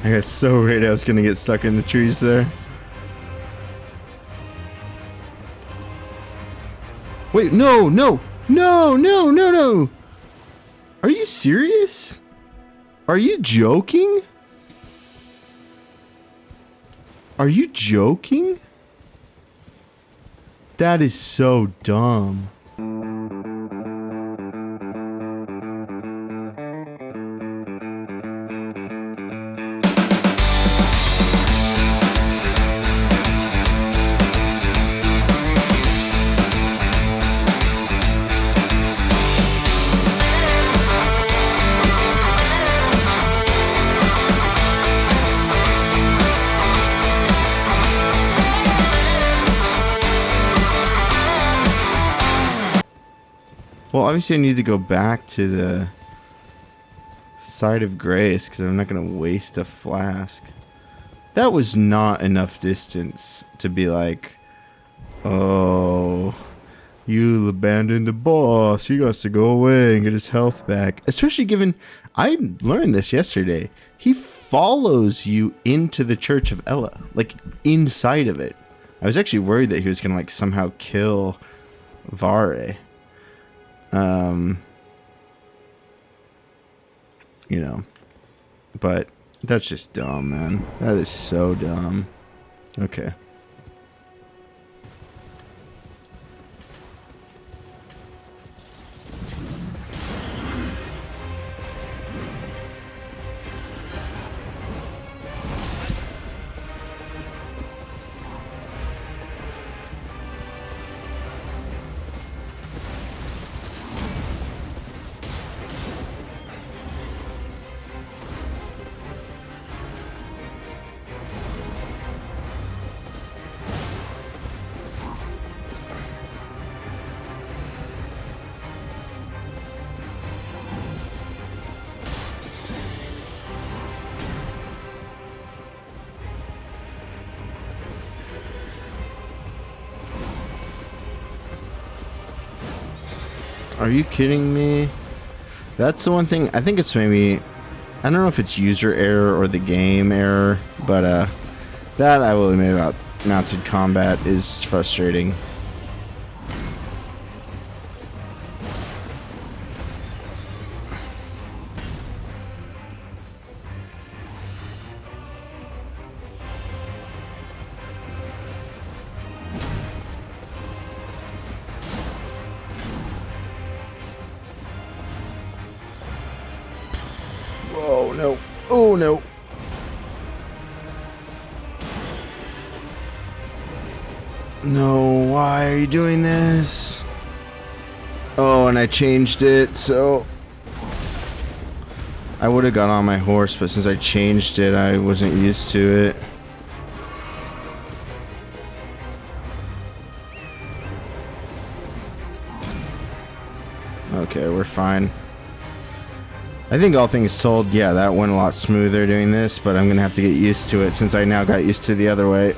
I got so worried I was gonna get stuck in the trees there. Wait, no, no, no, no, no, no! Are you serious? Are you joking? Are you joking? That is so dumb. Well, obviously I need to go back to the side of grace because I'm not going to waste a flask. That was not enough distance to be like, oh, you abandoned the boss. He got to go away and get his health back. Especially given, I learned this yesterday. He follows you into the Church of Ella, like inside of it. I was actually worried that he was going to like somehow kill Vare. You know, but that's just dumb, man. That is so dumb. Okay. Are you kidding me? That's the one thing. I think it's maybe, I don't know if it's user error or the game error, but that I will admit about mounted combat is frustrating. Oh no. Oh no. No, why are you doing this? Oh, and I changed it, so I would have got on my horse, but since I changed it, I wasn't used to it. Okay, we're fine. I think all things told, yeah, that went a lot smoother doing this, but I'm gonna have to get used to it since I now got used to the other way.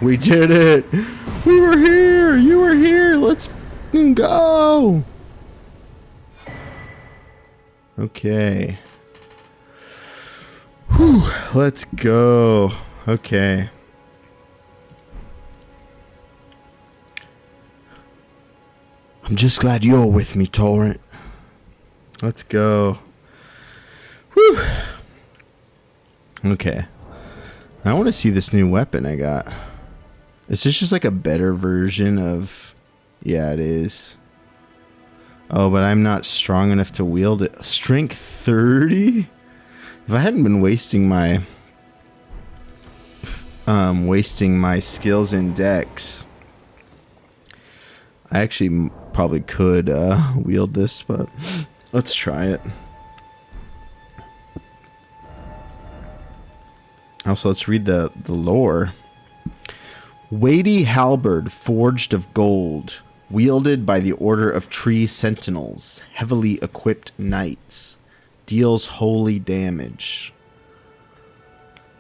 We did it! We were here! You were here! Let's go! Okay. Whew, let's go. Okay. I'm just glad you're with me, Torrent. Let's go. Whew. Okay. I want to see this new weapon I got. Is this just like a better version of... Yeah, it is. Oh, but I'm not strong enough to wield it. Strength 30? If I hadn't been wasting my... skills in dex, I actually probably could wield this, but let's try it. Also, let's read the lore. Weighty halberd forged of gold, wielded by the Order of Tree Sentinels, heavily equipped knights, deals holy damage.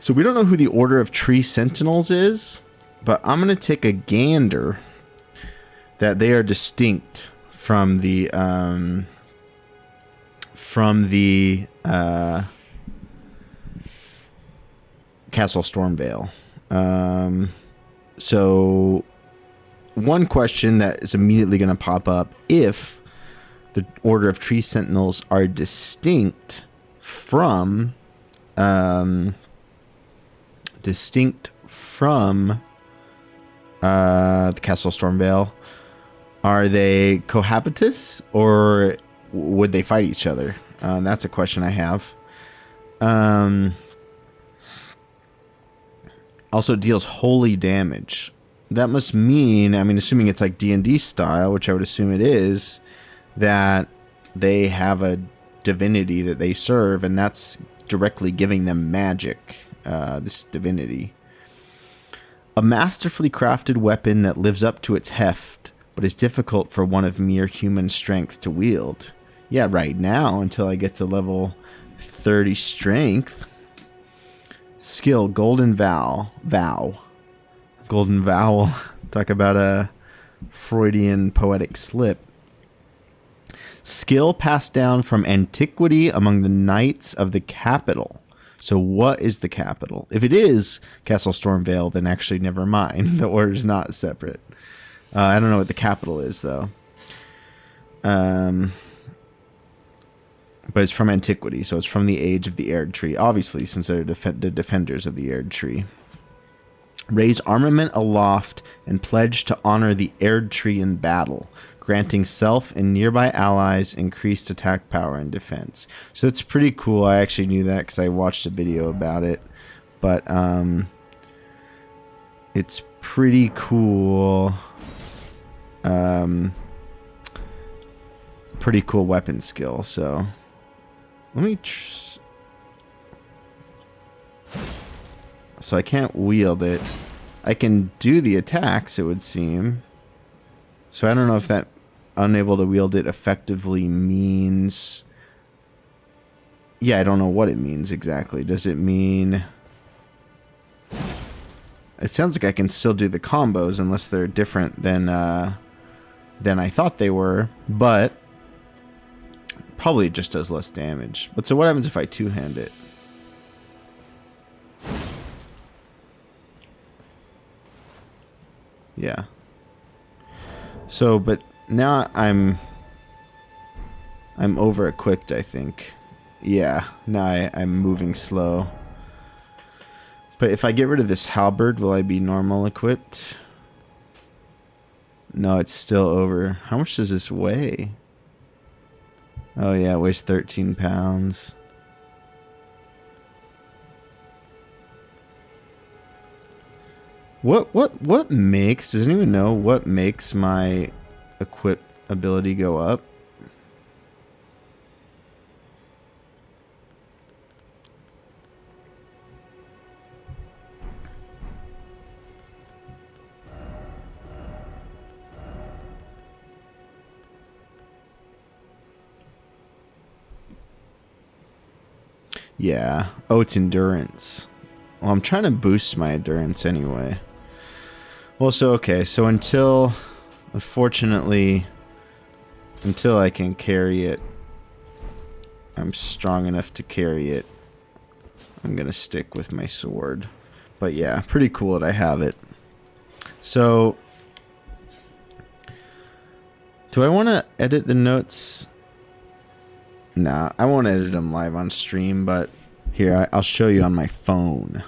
So we don't know who the Order of Tree Sentinels is, but I'm going to take a gander that they are distinct from the Castle Stormvale. So one question that is immediately going to pop up: if the Order of Tree Sentinels are distinct from the Castle Stormvale, are they cohabitous or would they fight each other? That's a question I have. Also deals holy damage. That must mean, I mean, assuming it's like D&D style, which I would assume it is, that they have a divinity that they serve, and that's directly giving them magic, this divinity. A masterfully crafted weapon that lives up to its heft, but is difficult for one of mere human strength to wield. Yeah, right now, until I get to level 30 strength. Skill, Golden Vow. Golden Vowel. Talk about a Freudian poetic slip. Skill passed down from antiquity among the knights of the capital. So what is the capital? If it is Castle Stormvale, then actually never mind. The order is not separate. I don't know what the capital is, though. But it's from antiquity, so it's from the age of the Erd Tree. Obviously, since they're the defenders of the Erd Tree. Raise armament aloft and pledge to honor the Erd Tree in battle, granting self and nearby allies increased attack power and defense. So it's pretty cool. I actually knew that because I watched a video about it. But it's pretty cool. Pretty cool weapon skill. So let me. So I can't wield it. I can do the attacks, it would seem. So I don't know if that unable to wield it effectively means... Yeah, I don't know what it means exactly. Does it mean... It sounds like I can still do the combos unless they're different than I thought they were. But probably it just does less damage. But so what happens if I two-hand it? Yeah. So, but now I'm over equipped, I think. Yeah, now I'm moving slow. But if I get rid of this halberd, will I be normal equipped? No, it's still over. How much does this weigh? Oh yeah, it weighs 13 pounds. What makes, does anyone know what makes my equip ability go up? Yeah. Oh, it's endurance. Well, I'm trying to boost my endurance anyway. Well, so, okay. So until, unfortunately, until I can carry it, I'm strong enough to carry it. I'm going to stick with my sword. But yeah, pretty cool that I have it. So, do I want to edit the notes? Nah, I won't edit them live on stream, but here, I'll show you on my phone.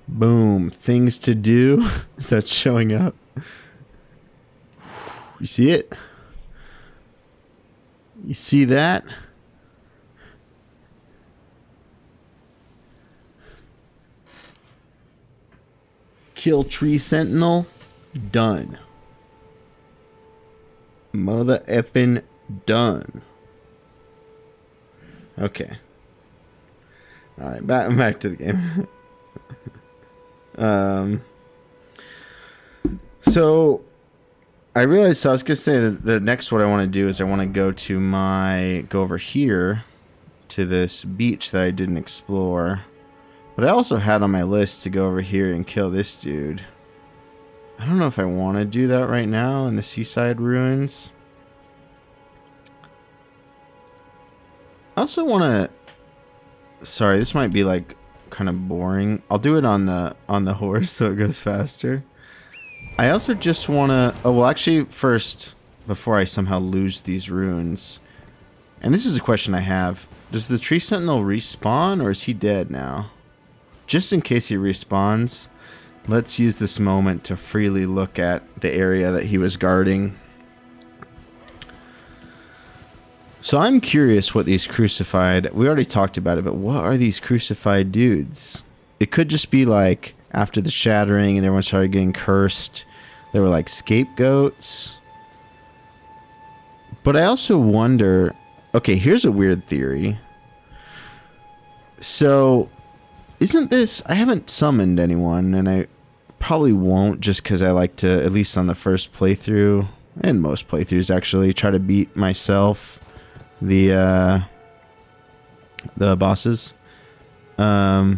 Boom. Things to do. Is that showing up? You see it? You see that? Kill tree sentinel. Done. Mother effing done. Okay. Alright, back to the game. So I realized, so I was gonna say that the next what I want to do is I want to go over here to this beach that I didn't explore. But I also had on my list to go over here and kill this dude. I don't know if I want to do that right now in the seaside ruins. I also want to... Sorry, this might be like kind of boring. I'll do it on the horse so it goes faster. I also just want to... Oh, well, actually, first, before I somehow lose these runes... And this is a question I have. Does the tree sentinel respawn, or is he dead now? Just in case he respawns, let's use this moment to freely look at the area that he was guarding. So I'm curious what these crucified... We already talked about it, but what are these crucified dudes? It could just be like, after the shattering and everyone started getting cursed, they were like scapegoats. But I also wonder... Okay, here's a weird theory. So... Isn't this... I haven't summoned anyone, and I probably won't just because I like to, at least on the first playthrough, and most playthroughs actually, try to beat myself the bosses. What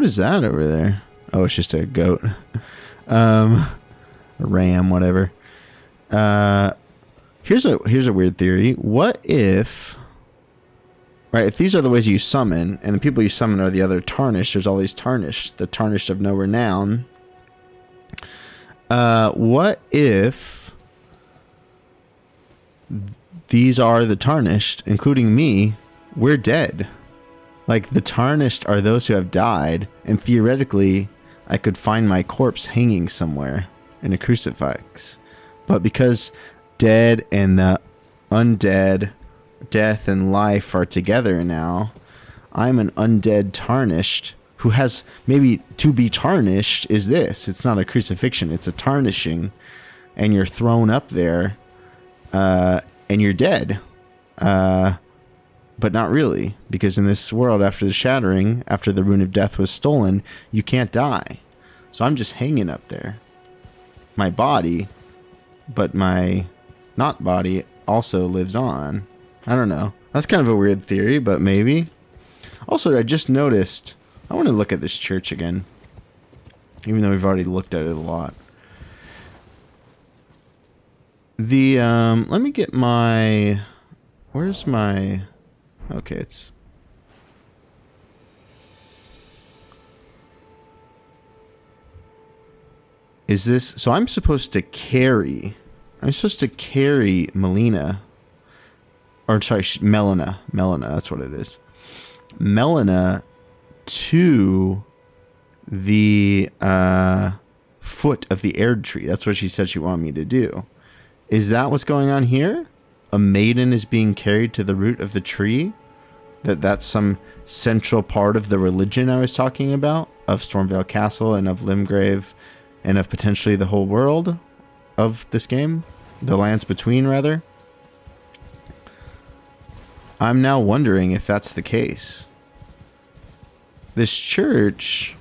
is that over there? Oh, it's just a goat. A ram, whatever. Here's a weird theory. What if... Right, if these are the ways you summon, and the people you summon are the other tarnished, there's all these tarnished, the tarnished of no renown. What if these are the tarnished, including me, we're dead? Like, the tarnished are those who have died, and theoretically, I could find my corpse hanging somewhere in a crucifix. But because dead and the undead... Death and life are together now, I'm an undead tarnished who has maybe to be tarnished is this. It's not a crucifixion, it's a tarnishing, and you're thrown up there and you're dead, but not really, because in this world after the shattering, after the rune of death was stolen, you can't die. So I'm just hanging up there, my body, but my not body also lives on. I don't know. That's kind of a weird theory, but maybe. Also, I just noticed... I want to look at this church again. Even though we've already looked at it a lot. The, let me get my... Where's my... Okay, it's... Is this... So I'm supposed to carry... I'm supposed to carry Melina... Or, sorry, Melina. Melina, that's what it is. Melina to the foot of the Erd tree. That's what she said she wanted me to do. Is that what's going on here? A maiden is being carried to the root of the tree? That's some central part of the religion I was talking about? Of Stormvale Castle and of Limgrave and of potentially the whole world of this game? The lands between, rather? I'm now wondering if that's the case. This church...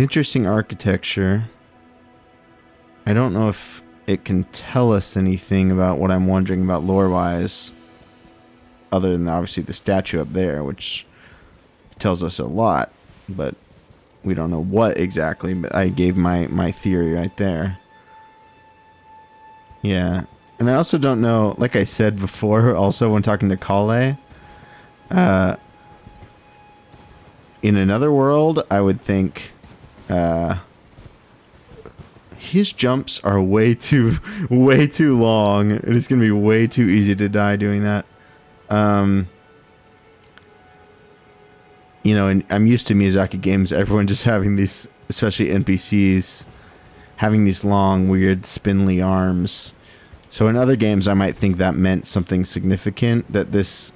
Interesting architecture. I don't know if it can tell us anything about what I'm wondering about lore-wise, other than obviously the statue up there, which tells us a lot, but we don't know what exactly. But I gave my theory right there. Yeah. And I also don't know, like I said before, also when talking to Kale, in another world, I would think his jumps are way too long. It is going to be way too easy to die doing that. You know, and I'm used to Miyazaki games, everyone just having these, especially NPCs, having these long, weird, spindly arms. So in other games, I might think that meant something significant, that this,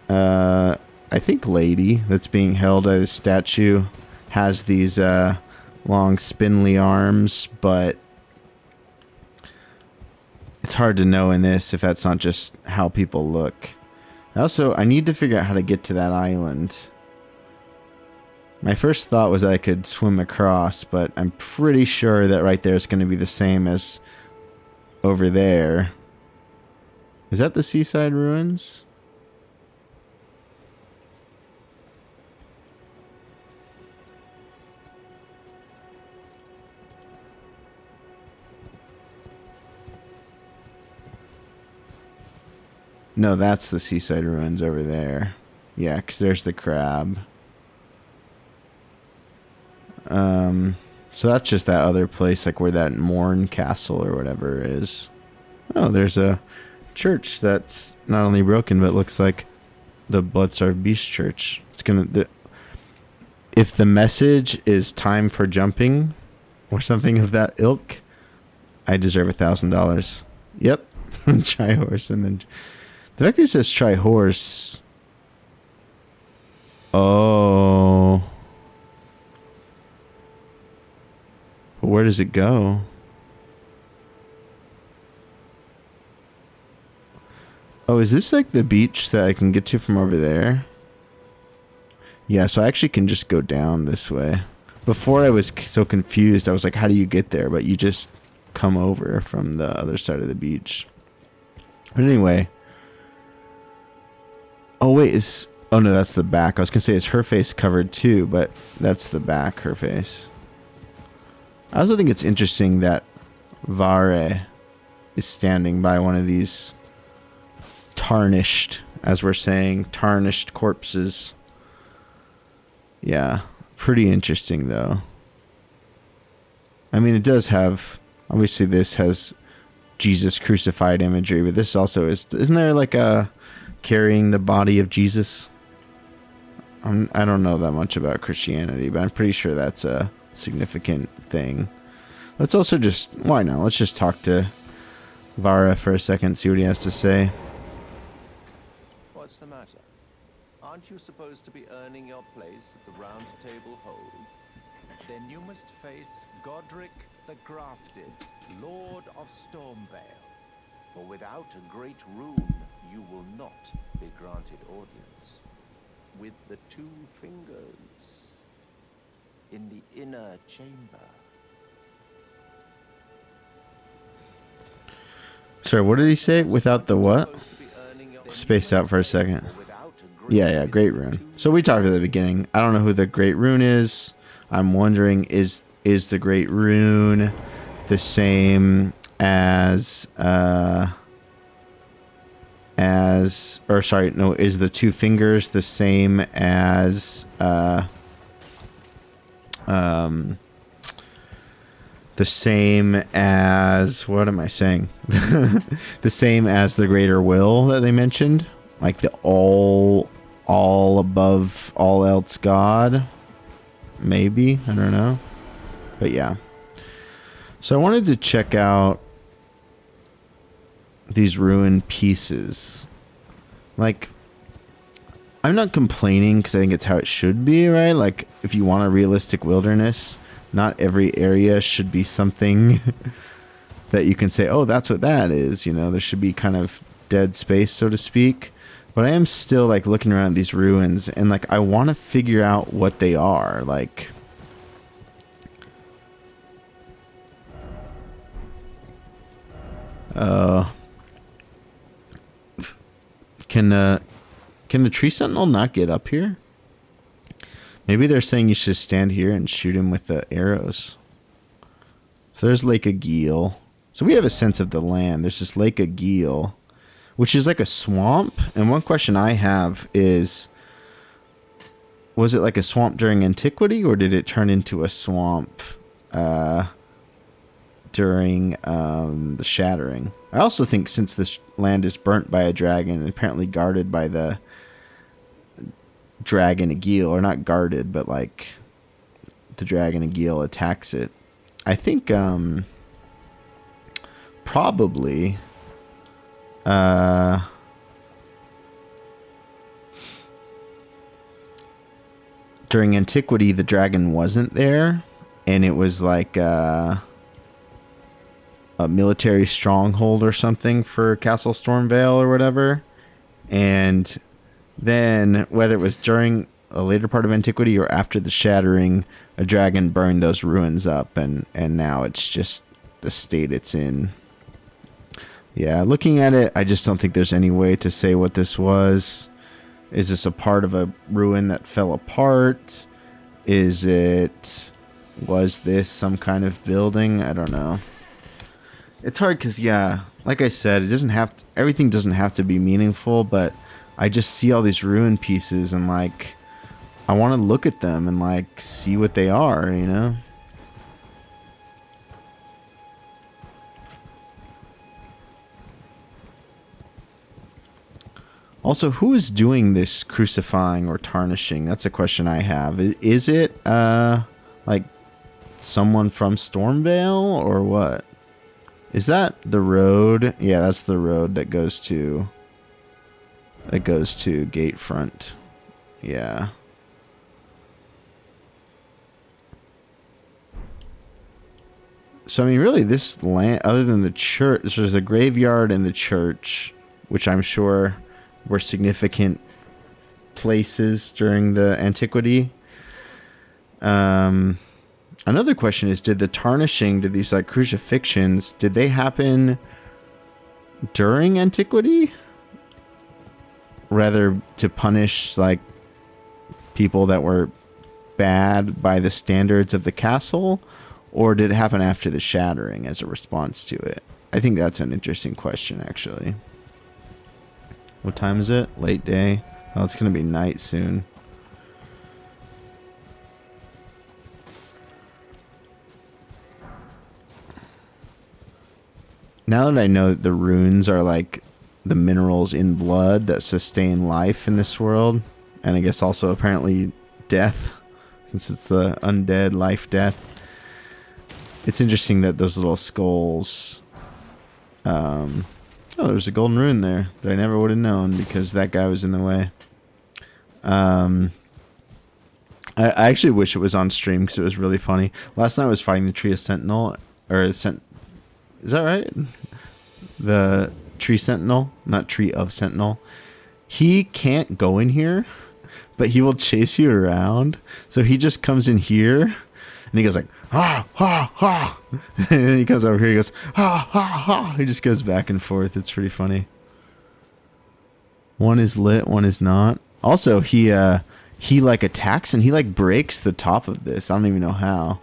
I think lady that's being held by this statue has these long, spindly arms, but it's hard to know in this if that's not just how people look. Also, I need to figure out how to get to that island. My first thought was that I could swim across, but I'm pretty sure that right there is going to be the same as over there. Is that the seaside ruins? No, that's the seaside ruins over there. Yeah, because there's the crab. So that's just that other place, like where that Morn Castle or whatever is. Oh, there's a church that's not only broken, but looks like the Bloodstarved Beast Church. It's gonna... if the message is time for jumping, or something of that ilk, I deserve $1,000. Yep. Try horse, and then... the fact that it says try horse... oh... where does it go? Oh, is this like the beach that I can get to from over there? Yeah, so I actually can just go down this way. Before I was so confused, I was like, how do you get there? But you just come over from the other side of the beach. But anyway. Oh, wait, is... oh, no, that's the back. I was going to say, is her face covered too? But that's the back, her face. I also think it's interesting that Vare is standing by one of these tarnished, as we're saying, tarnished corpses. Yeah, pretty interesting though. I mean, it does have, obviously this has Jesus crucified imagery, but this also is, isn't there like a carrying the body of Jesus? I don't know that much about Christianity, but I'm pretty sure that's a significant thing. Let's also just, why not? Let's just talk to Vara for a second, see what he has to say. What's the matter? Aren't you supposed to be earning your place at the round table hold? Then you must face Godric the Grafted, Lord of Stormvale. For without a great rune, you will not be granted audience. With the 2 fingers in the inner chamber. Sorry, what did he say? Without the what? Spaced out for a second. Yeah, Great Rune. So we talked at the beginning. I don't know who the Great Rune is. I'm wondering, is the Great Rune the same as or sorry, no, is the 2 fingers the same as the same as, what am I saying? The same as the greater will that they mentioned, like the all above all else God, maybe, I don't know, but yeah. So I wanted to check out these ruined pieces. Like, I'm not complaining because I think it's how it should be, right? Like, if you want a realistic wilderness, not every area should be something that you can say, oh, that's what that is. You know, there should be kind of dead space, so to speak. But I am still, like, looking around at these ruins, and, like, I want to figure out what they are. Like, Uh, can the tree sentinel not get up here? Maybe they're saying you should stand here and shoot him with the arrows. So there's Lake Agil. So we have a sense of the land. There's this Lake Agil, which is like a swamp. And one question I have is, was it like a swamp during antiquity, or did it turn into a swamp during the shattering? I also think since this land is burnt by a dragon and apparently guarded by the dragon Agil, or not guarded, but like the dragon Agil attacks it. I think probably during antiquity the dragon wasn't there, and it was like a military stronghold or something for Castle Stormvale or whatever. And then, whether it was during a later part of antiquity or after the shattering, a dragon burned those ruins up, and now it's just the state it's in. Yeah, looking at it, I just don't think there's any way to say what this was. Is this a part of a ruin that fell apart? Was this some kind of building? I don't know. It's hard because, yeah, like I said, everything doesn't have to be meaningful, but I just see all these ruin pieces and, like, I want to look at them and, like, see what they are, you know? Also, who is doing this crucifying or tarnishing? That's a question I have. Is it, like, someone from Stormvale or what? Is that the road? Yeah, that's the road that goes to Gatefront. Yeah. So, I mean, really, this land, other than the church, there's a graveyard and the church, which I'm sure were significant places during the antiquity. Another question is, did these like crucifixions, did they happen during antiquity? Rather to punish like people that were bad by the standards of the castle? Or did it happen after the shattering as a response to it? I think that's an interesting question, actually. What time is it? Late day? Oh, it's going to be night soon. Now that I know that the runes are like the minerals in blood that sustain life in this world, and I guess also apparently death, since it's the undead life death, it's interesting that those little skulls... oh, there's a golden rune there that I never would have known because that guy was in the way. I actually wish it was on stream because it was really funny. Last night I was fighting the Tree of Sentinel, is that right? The Tree Sentinel, not Tree of Sentinel. He can't go in here, but he will chase you around. So he just comes in here, and he goes like, ha, ha, ha. And then he comes over here, he goes, ha, ha, ha. He just goes back and forth. It's pretty funny. One is lit, one is not. Also, he like attacks and he like breaks the top of this. I don't even know how.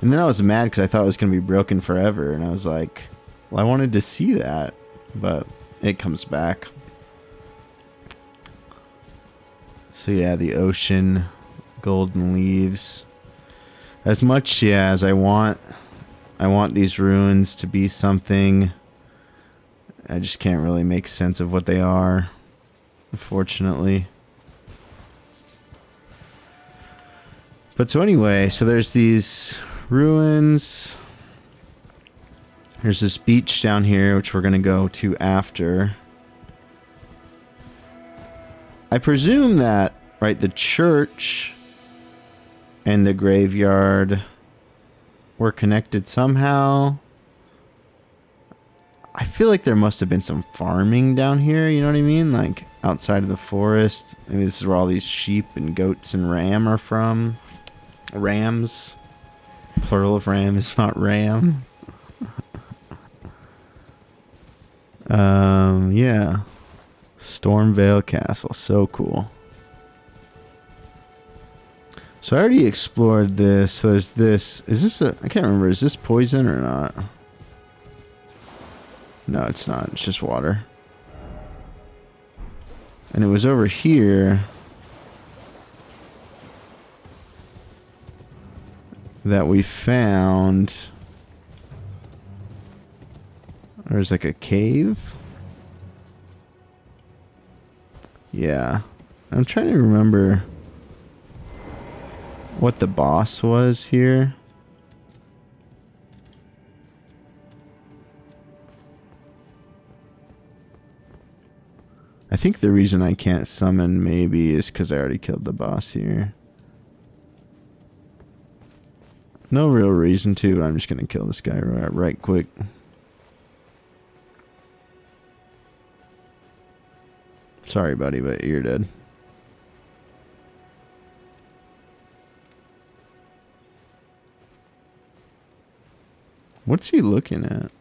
And then I was mad because I thought it was going to be broken forever. And I was like, well, I wanted to see that. But it comes back. So yeah, the ocean, golden leaves. As much, yeah, as I want these ruins to be something, I just can't really make sense of what they are, unfortunately. But so anyway, so there's these ruins. There's this beach down here, which we're going to go to after. I presume that, right, the church and the graveyard were connected somehow. I feel like there must have been some farming down here, you know what I mean? Like outside of the forest. Maybe this is where all these sheep and goats and ram are from. Rams. Plural of ram is not ram. Yeah. Stormvale Castle. So cool. So I already explored this. So there's this. Is this a... I can't remember. Is this poison or not? No, it's not. It's just water. And it was over here that we found... There's like a cave. Yeah. I'm trying to remember what the boss was here. I think the reason I can't summon maybe is because I already killed the boss here. No real reason to, but I'm just going to kill this guy right quick. Sorry, buddy, but you're dead. What's he looking at?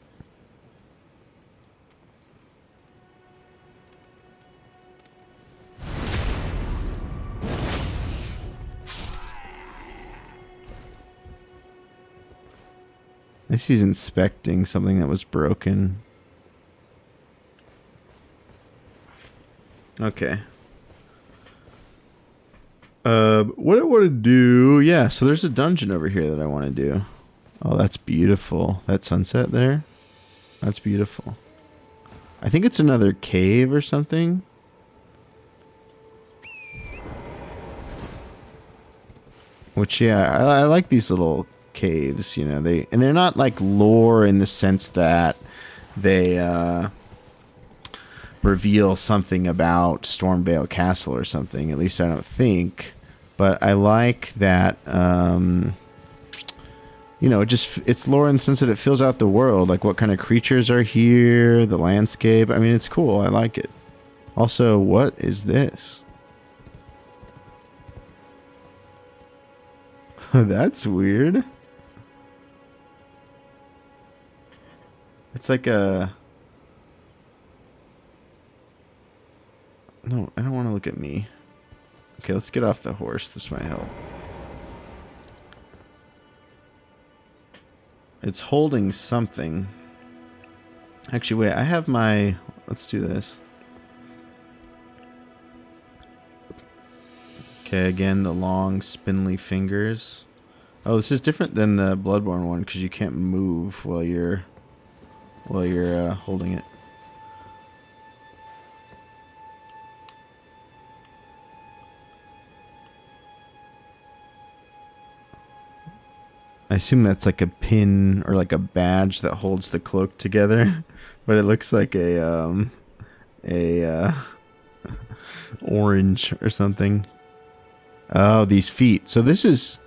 I guess he's inspecting something that was broken. Okay. What I want to do... Yeah, so there's a dungeon over here that I want to do. Oh, that's beautiful. That sunset there? That's beautiful. I think it's another cave or something. Which, yeah, I like these little caves, you know. They're not like lore in the sense that they reveal something about Stormvale Castle or something. At least I don't think. But I like that, you know, it's lore in the sense that it fills out the world. Like what kind of creatures are here, the landscape. I mean, it's cool. I like it. Also, what is this? That's weird. It's like a... No, I don't want to look at me. Okay, let's get off the horse. This might help. It's holding something. Actually, wait, I have my... Let's do this. Okay, again, the long, spindly fingers. Oh, this is different than the Bloodborne one because you can't move while you're holding it. I assume that's like a pin or like a badge that holds the cloak together, but it looks like a orange or something. Oh, these feet. So this is...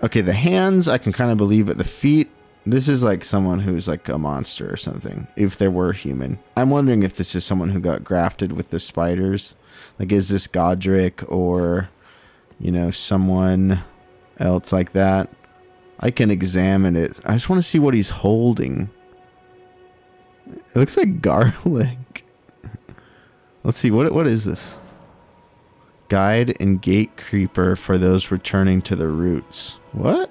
Okay, the hands I can kind of believe, but the feet, this is like someone who's like a monster or something, if they were human. I'm wondering if this is someone who got grafted with the spiders. Like, is this Godric or, you know, someone else like that? I can examine it. I just want to see what he's holding. It looks like garlic. Let's see, what is this? Guide and gate creeper for those returning to the roots. What?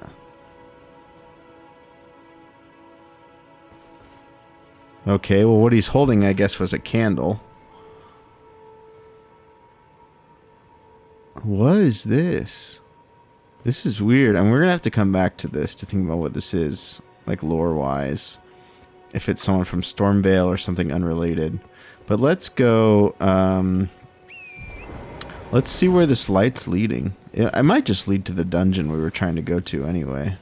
Okay, well, what he's holding, I guess, was a candle. What is this? This is weird. And we're going to have to come back to this to think about what this is, like lore-wise. If it's someone from Stormvale or something unrelated. But let's go... let's see where this light's leading. I might just lead to the dungeon we were trying to go to anyway.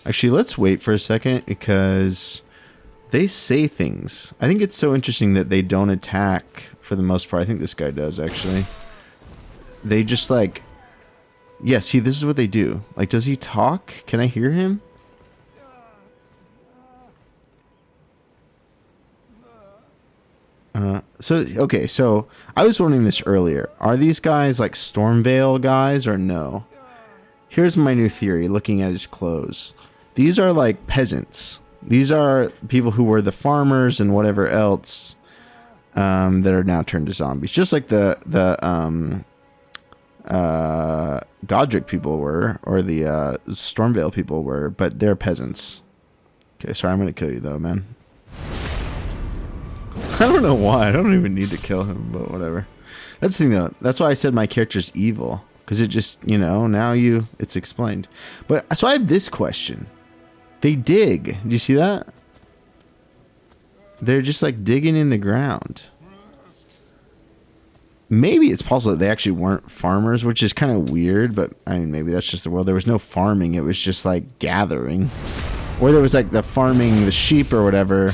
Actually, let's wait for a second because They say things. I think it's so interesting that they don't attack for the most part. I think this guy does, actually. They just, like... Yeah, see, this is what they do. Like, does he talk? Can I hear him? Okay, so I was wondering this earlier. Are these guys like Stormvale guys or no? Here's my new theory, looking at his clothes. These are like peasants. These are people who were the farmers and whatever else that are now turned to zombies. Just like the Godric people were, or the Stormvale people were, but they're peasants. Okay, sorry, I'm going to kill you though, man. I don't know why. I don't even need to kill him, but whatever. That's the thing, though. That's why I said my character's evil. Because it just, you know, it's explained. But, so I have this question. They dig. Do you see that? They're just, like, digging in the ground. Maybe it's possible that they actually weren't farmers, which is kind of weird. But, I mean, maybe that's just the world. There was no farming. It was just, like, gathering. Or there was, like, the farming the sheep or whatever.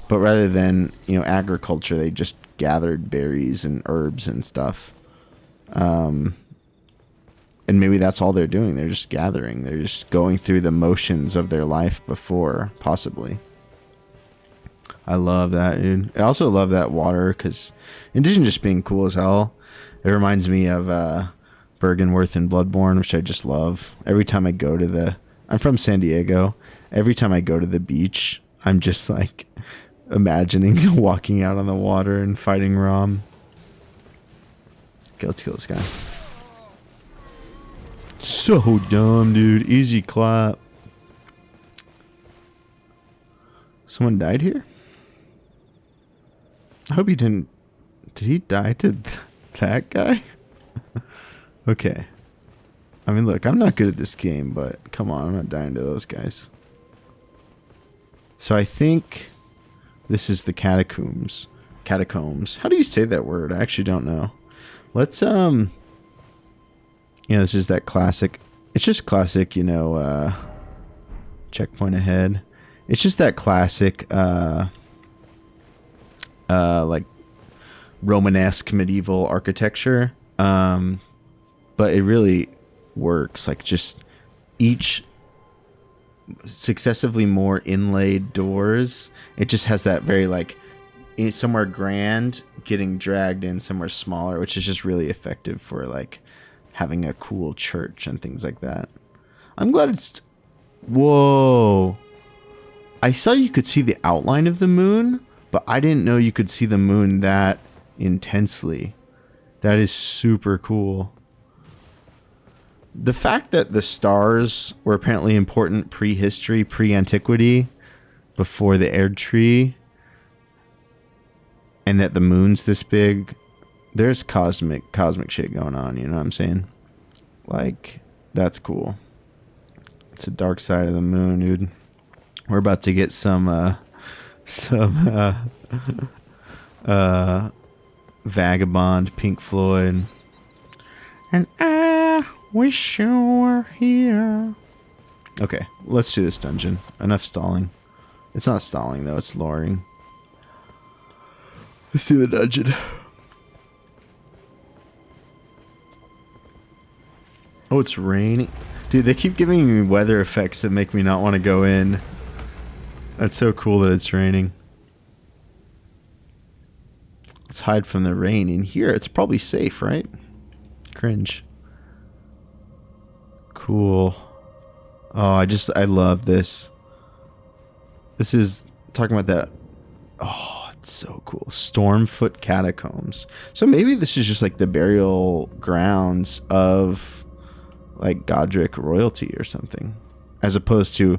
But rather than, you know, agriculture, they just gathered berries and herbs and stuff. And maybe that's all they're doing. They're just gathering. They're just going through the motions of their life before, possibly. I love that, dude. I also love that water, because in addition to just being cool as hell, it reminds me of Bergenworth and Bloodborne, which I just love. Every time I go to I'm from San Diego. Every time I go to the beach, I'm just like... imagining walking out on the water and fighting Rom. Okay, let's kill this guy. So dumb, dude. Easy clap. Someone died here? I hope he didn't... Did he die to that guy? Okay. I mean, look, I'm not good at this game, but come on, I'm not dying to those guys. So I think... this is the Catacombs. Catacombs. How do you say that word? I actually don't know. Let's, you know, this is that classic. It's just classic, you know, checkpoint ahead. It's just that classic, like, Romanesque medieval architecture. But it really works. Like, just each... successively more inlaid doors. It just has that very like somewhere grand getting dragged in somewhere smaller, which is just really effective for like having a cool church and things like that. I'm glad it's... Whoa. I saw you could see the outline of the moon, but I didn't know you could see the moon that intensely. That is super cool. The fact that the stars were apparently important prehistory, pre-antiquity, before the Erd tree, and that the moon's this big, there's cosmic shit going on, you know what I'm saying? Like, that's cool. It's a dark side of the moon, dude. We're about to get some Vagabond, Pink Floyd. And I wish you were here. Okay, let's do this dungeon. Enough stalling. It's not stalling, though. It's luring. Let's do the dungeon. Oh, it's raining. Dude, they keep giving me weather effects that make me not want to go in. That's so cool that it's raining. Let's hide from the rain. In here, it's probably safe, right? Cringe. Cool. Oh, I love this. This is talking about that. Oh, it's so cool. Stormfoot Catacombs. So maybe this is just like the burial grounds of like Godric royalty or something, as opposed to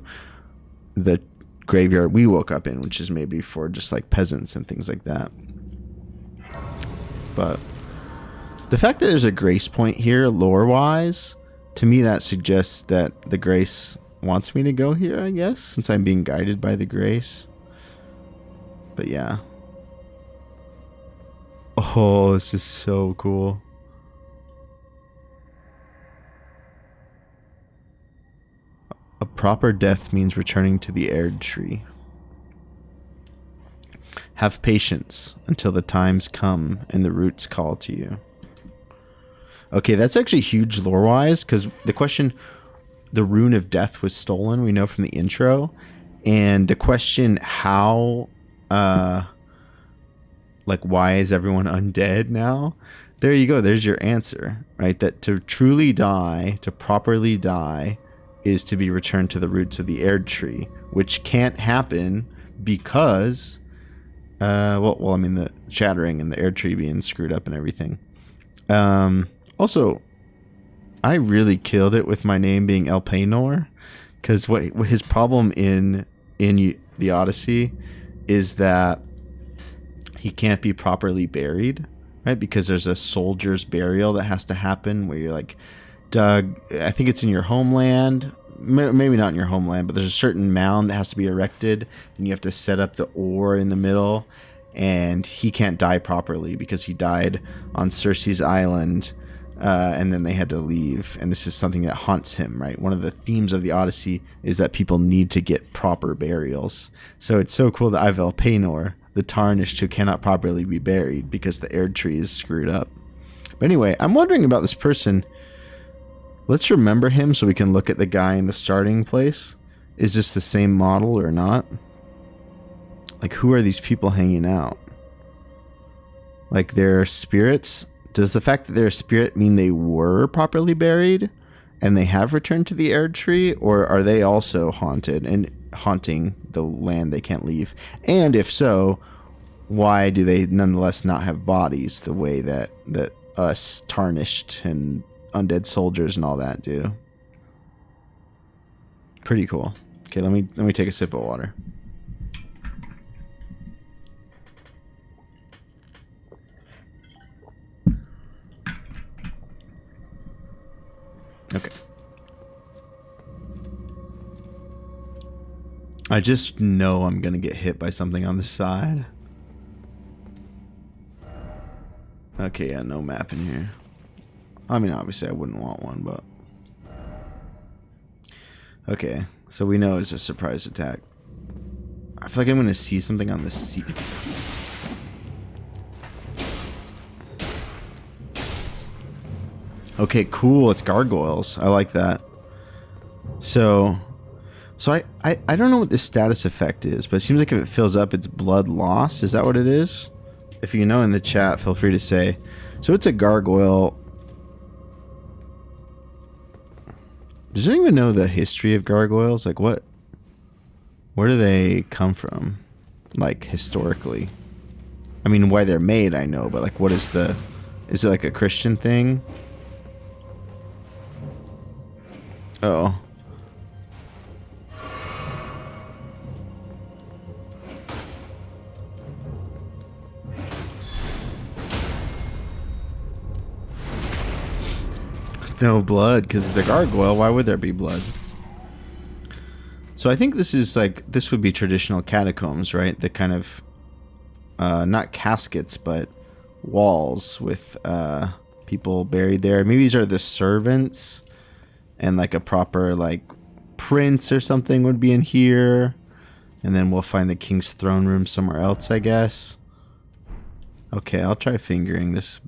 the graveyard we woke up in, which is maybe for just like peasants and things like that. But the fact that there's a grace point here, lore-wise, to me that suggests that the grace wants me to go here, I guess, since I'm being guided by the grace. But yeah. Oh, this is so cool. A proper death means returning to the Erd tree. Have patience until the times come and the roots call to you. Okay, that's actually huge lore-wise, because the question, the rune of death was stolen, we know from the intro. And the question, how, like, why is everyone undead now? There you go. There's your answer, right? That to truly die, to properly die, is to be returned to the roots of the Erd tree, which can't happen because, well, I mean, the shattering and the Erd tree being screwed up and everything. Also, I really killed it with my name being Elpenor, because what his problem in the Odyssey is that he can't be properly buried, right? Because there's a soldier's burial that has to happen where you're like, Doug, I think it's in your homeland, maybe not in your homeland, but there's a certain mound that has to be erected, and you have to set up the ore in the middle, and he can't die properly because he died on Circe's island, and then they had to leave, and this is something that haunts him, right? One of the themes of the Odyssey is that people need to get proper burials. So it's so cool that I've Elpenor, the tarnished who cannot properly be buried because the Erd tree is screwed up. But anyway, I'm wondering about this person. Let's remember him so we can look at the guy in the starting place. Is this the same model or not? Like, who are these people hanging out? Like, they're spirits? Does the fact that they're a spirit mean they were properly buried and they have returned to the Erd tree? Or are they also haunted and haunting the land they can't leave? And if so, why do they nonetheless not have bodies the way that us tarnished and undead soldiers and all that do? Pretty cool. Okay, let me take a sip of water. Okay. I just know I'm gonna get hit by something on the side. Okay, yeah, no map in here. I mean, obviously I wouldn't want one, but... Okay, so we know it's a surprise attack. I feel like I'm gonna see something on the seat. Okay, cool, it's gargoyles. I like that. So I don't know what the status effect is, but it seems like if it fills up, it's blood loss. Is that what it is? If you know in the chat, feel free to say. So it's a gargoyle. Does anyone even know the history of gargoyles? Like, where do they come from? Like, historically. I mean, why they're made, I know, but like, what is it like a Christian thing? Oh. No blood, because it's a gargoyle. Why would there be blood? So I think this would be traditional catacombs, right? The kind of, not caskets, but walls with people buried there. Maybe these are the servants, and like a proper like prince or something would be in here. And then we'll find the king's throne room somewhere else, I guess. Okay, I'll try fingering this.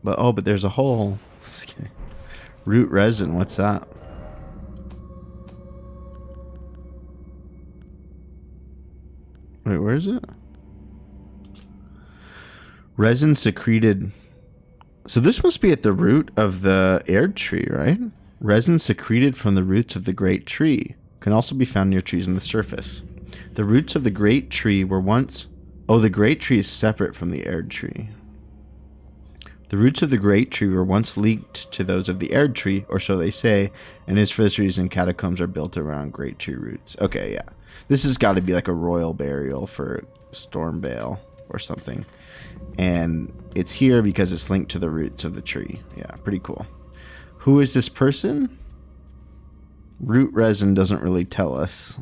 But there's a hole. Root resin, what's that? Wait, where is it? Resin secreted. So this must be at the root of the Erd tree, right? Resin secreted from the roots of the great tree can also be found near trees on the surface. The roots of the great tree were once... Oh, the great tree is separate from the Erd tree. The roots of the great tree were once linked to those of the Erd tree, or so they say, and is for this reason catacombs are built around great tree roots. Okay, yeah. This has got to be like a royal burial for Stormvale or something. And it's here because it's linked to the roots of the tree. Yeah, pretty cool. Who is this person? Root resin doesn't really tell us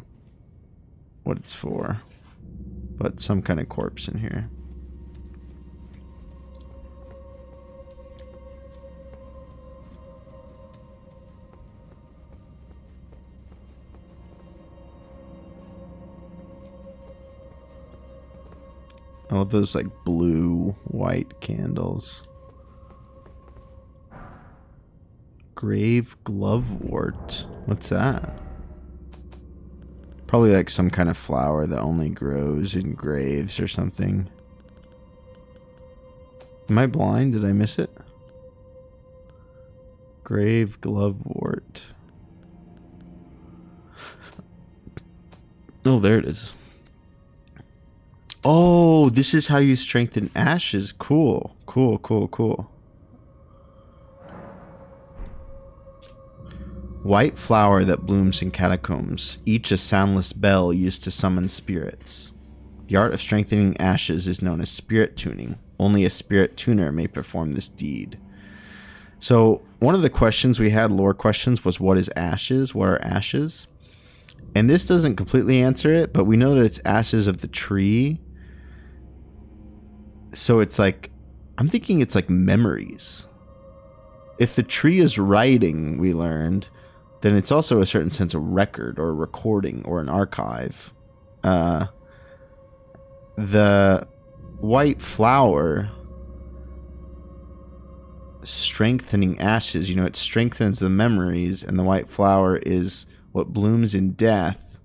what it's for, but some kind of corpse in here. I love those like blue, white candles. Grave glovewort. What's that? Probably like some kind of flower that only grows in graves or something. Am I blind? Did I miss it? Grave glovewort. Oh, there it is. Oh, this is how you strengthen ashes. Cool. Cool, cool, cool. White flower that blooms in catacombs, each a soundless bell used to summon spirits. The art of strengthening ashes is known as spirit tuning. Only a spirit tuner may perform this deed. So, one of the questions we had, lore questions, was what is ashes? What are ashes? And this doesn't completely answer it, but we know that it's ashes of the tree. So it's like, I'm thinking it's like memories. If the tree is writing, we learned, then it's also a certain sense of record or recording or an archive. The white flower strengthening ashes, you know, it strengthens the memories, and the white flower is what blooms in death.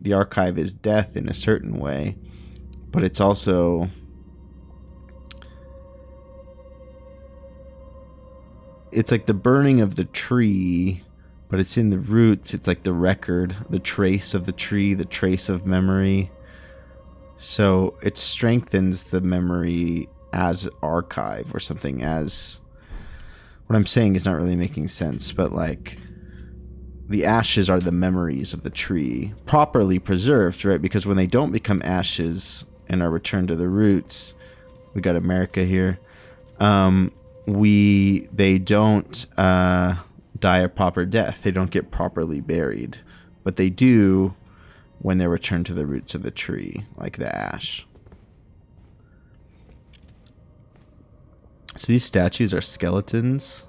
The archive is death in a certain way, but it's also it's like the burning of the tree, but it's in the roots. It's like the record, the trace of the tree, the trace of memory. So it strengthens the memory as archive or something. As what I'm saying is not really making sense, but like the ashes are the memories of the tree properly preserved, right? Because when they don't become ashes and are returned to the roots, we got America here. They don't die a proper death. They don't get properly buried, but they do when they're returned to the roots of the tree, like the ash. So these statues are skeletons.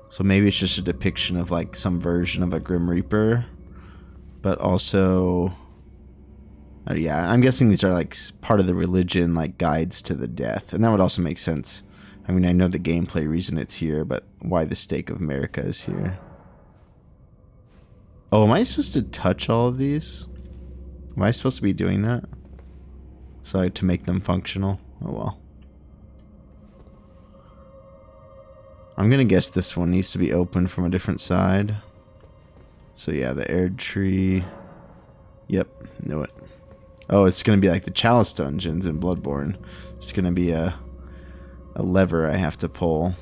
So maybe it's just a depiction of like some version of a Grim Reaper, but also, yeah, I'm guessing these are like part of the religion, like guides to the death, and that would also make sense. I mean, I know the gameplay reason it's here, but why the stake of America is here. Oh, am I supposed to touch all of these? Am I supposed to be doing that? So to make them functional? Oh well. I'm gonna guess this one needs to be opened from a different side. So yeah, the aired tree. Yep, knew it. Oh, it's gonna be like the Chalice dungeons in Bloodborne. It's gonna be a lever I have to pull.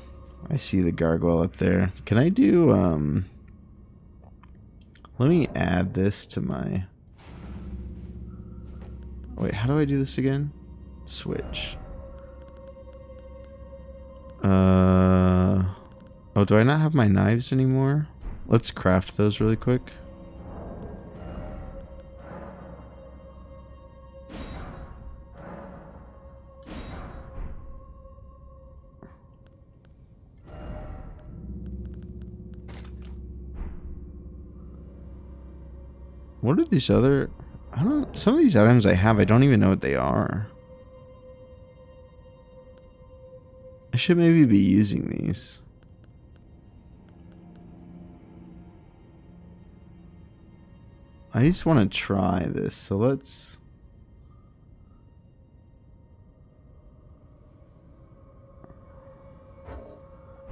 I see the gargoyle up there. Can I do let me add this to my... Wait, how do I do this again? Switch. Oh, do I not have my knives anymore? Let's craft those really quick. What are these other... some of these items I have, I don't even know what they are. I should maybe be using these. I just want to try this, so let's...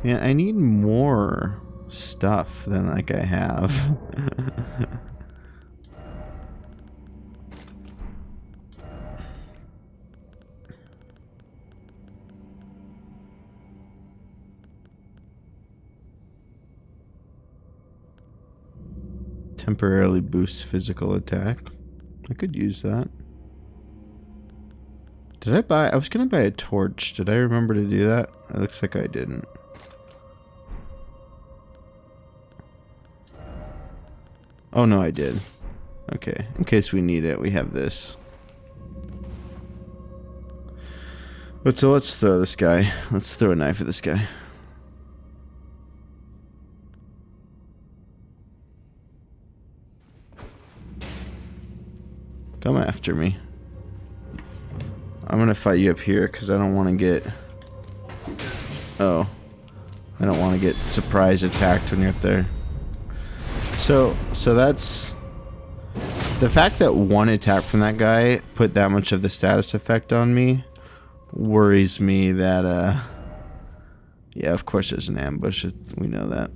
Yeah, I need more stuff than like I have. Temporarily boosts physical attack. I could use that. Did I buy... I was gonna buy a torch. Did I remember to do that? It looks like I didn't. Oh no, I did. Okay, in case we need it, we have this. But so let's throw this guy. Let's throw a knife at this guy. Come after me. I'm gonna fight you up here because I don't want to get... Oh. I don't want to get surprise attacked when you're up there. So that's... The fact that one attack from that guy put that much of the status effect on me worries me that, yeah, of course there's an ambush. We know that.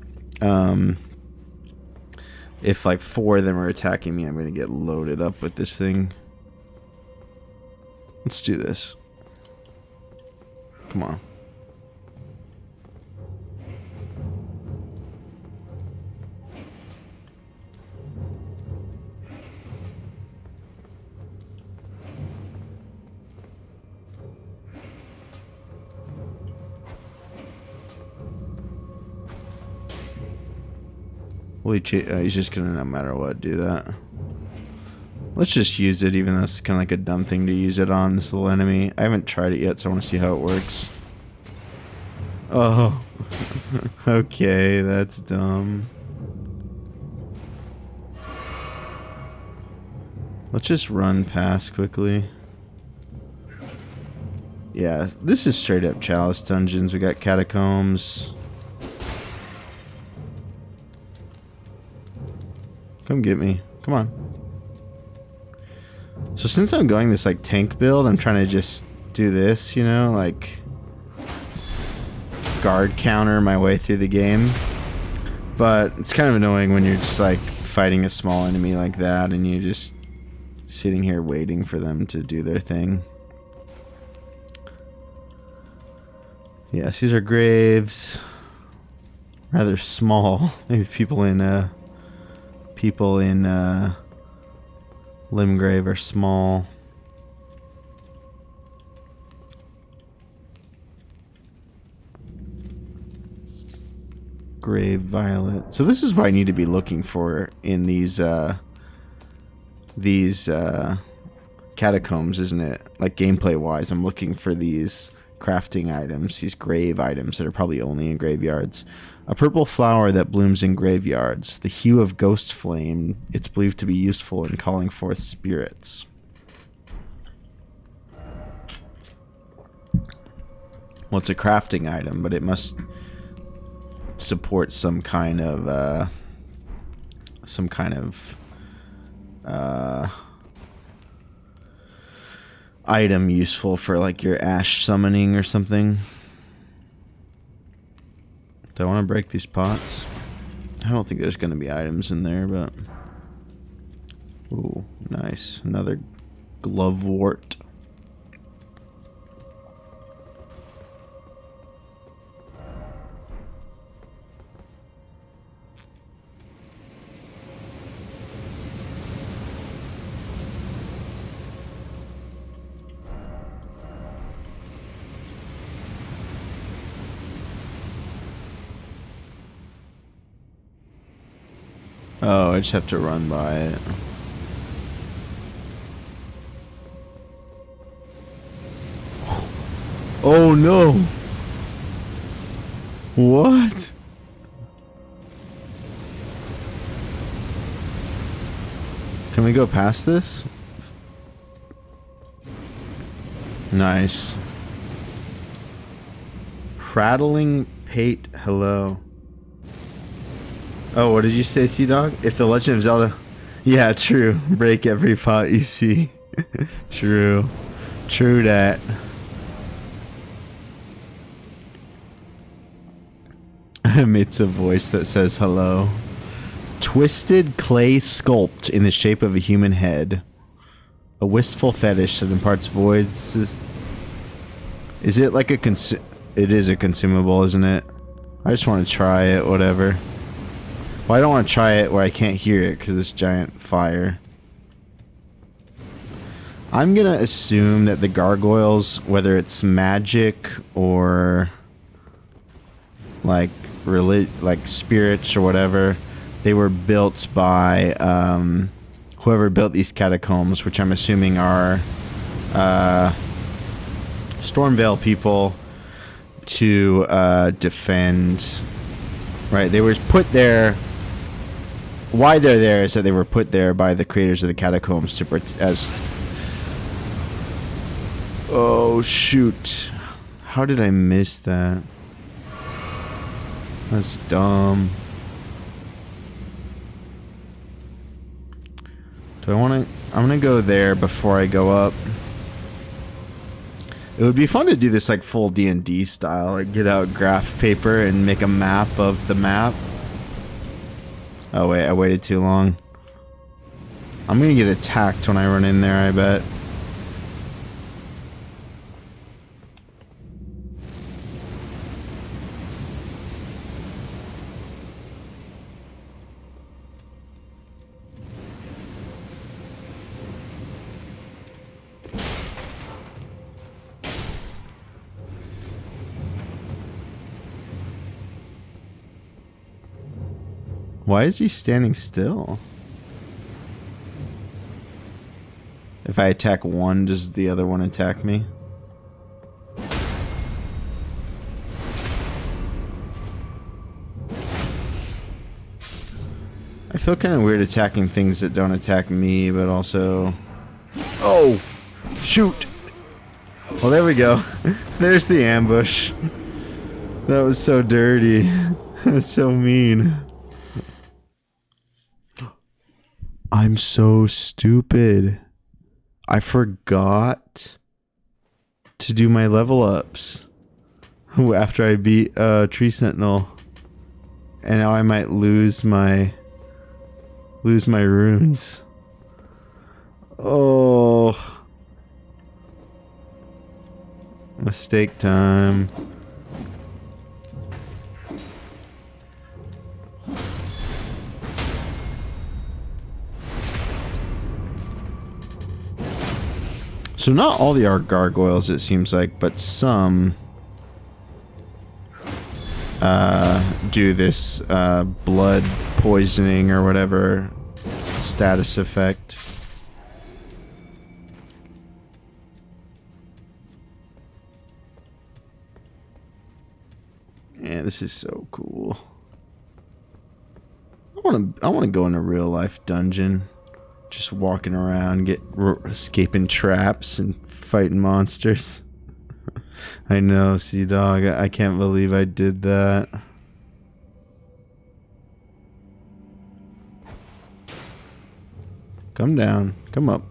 If like 4 of them are attacking me, I'm going to get loaded up with this thing. Let's do this. Come on. He's just gonna, no matter what, do that. Let's just use it, even though it's kind of like a dumb thing to use it on this little enemy. I haven't tried it yet, so I want to see how it works. Oh. Okay, that's dumb. Let's just run past quickly. Yeah, this is straight up Chalice Dungeons. We got Catacombs. Come get me. Come on. So since I'm going this like tank build, I'm trying to just do this, you know, like guard counter my way through the game. But it's kind of annoying when you're just like fighting a small enemy like that and you're just sitting here waiting for them to do their thing. Yes, these are graves. Rather small. Maybe people in Limgrave are small. Grave Violet. So this is what I need to be looking for in these catacombs, isn't it? Like gameplay wise, I'm looking for these crafting items, these grave items that are probably only in graveyards. A purple flower that blooms in graveyards. The hue of ghost flame. It's believed to be useful in calling forth spirits. Well, it's a crafting item, but it must support some kind of item useful for like your ash summoning or something. Do I want to break these pots? I don't think there's going to be items in there, but... Ooh, nice. Another glovewort. Oh, I just have to run by it. Oh no! What? Can we go past this? Nice. Prattling pate, hello. Oh, what did you say, Sea Dog? If the Legend of Zelda... Yeah, true. Break every pot you see. True. True that. Emits a voice that says hello. Twisted clay sculpt in the shape of a human head. A wistful fetish that imparts voids. Is it like a It is a consumable, isn't it? I just want to try it, whatever. Well, I don't want to try it where I can't hear it because it's giant fire. I'm gonna assume that the gargoyles, whether it's magic or like spirits or whatever, they were built by whoever built these catacombs, which I'm assuming are Stormvale people to defend. Right, they were put there. Why they're there is that they were put there by the creators of the catacombs to as Oh, shoot. How did I miss that? That's dumb. Do I want to... I'm going to go there before I go up. It would be fun to do this like full D&D style. Like get out graph paper and make a map of the map. Oh wait, I waited too long. I'm going to get attacked when I run in there, I bet. Why is he standing still? If I attack one, does the other one attack me? I feel kind of weird attacking things that don't attack me, but also... Oh! Shoot! Well, there we go. There's the ambush. That was so dirty. That's so mean. I'm so stupid. I forgot to do my level ups after I beat Tree Sentinel. And now I might lose my runes. Oh. Mistake time. So not all the gargoyles, it seems like, but some do this blood poisoning or whatever status effect. Yeah, this is so cool. I want to go in a real life dungeon. Just walking around, escaping traps and fighting monsters. I know, Sea Dog. I can't believe I did that. Come down. Come up.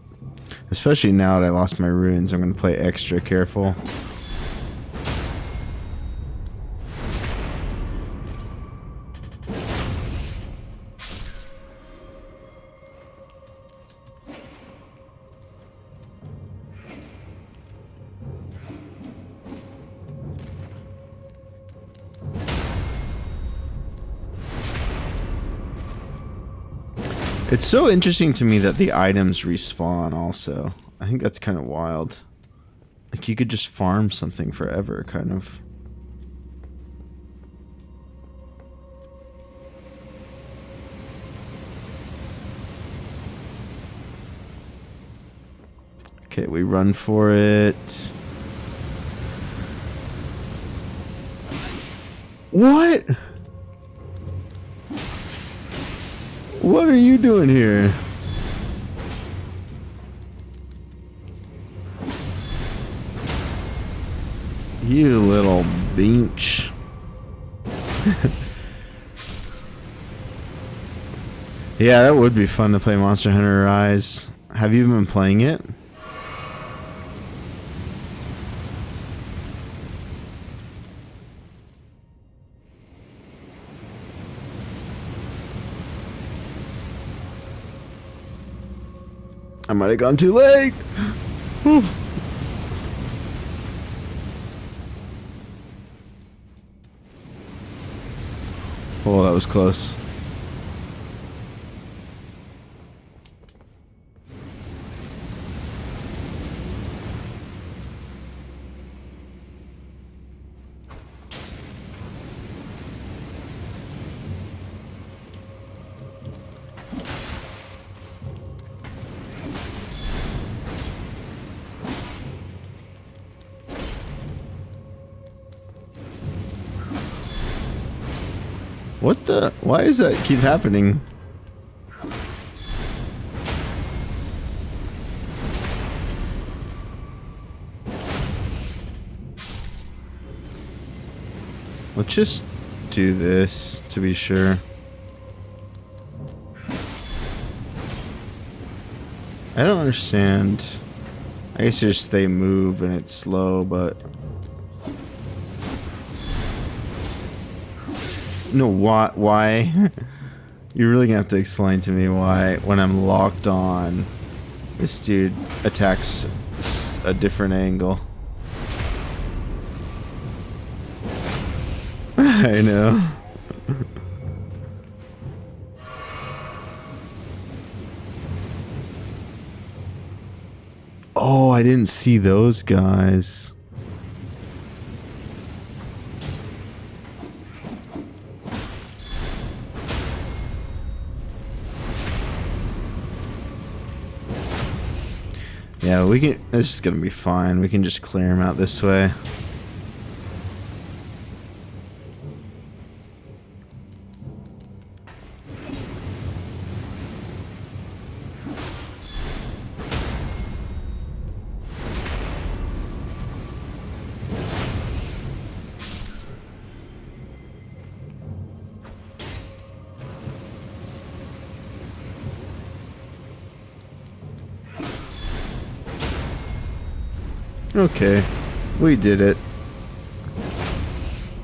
Especially now that I lost my runes, I'm going to play extra careful. It's so interesting to me that the items respawn also. I think that's kind of wild. Like you could just farm something forever, kind of. Okay, we run for it. What? What are you doing here? You little beach. Yeah, that would be fun to play Monster Hunter Rise. Have you been playing it? I might have gone too late. Whew. Oh, that was close. What the? Why does that keep happening? Let's just do this to be sure. I don't understand. I guess just they move and it's slow, but no, why? You're really gonna have to explain to me why when I'm locked on, this dude attacks a different angle. I know. Oh, I didn't see those guys. Yeah, we can. This is gonna be fine. We can just clear him out this way. Okay, we did it.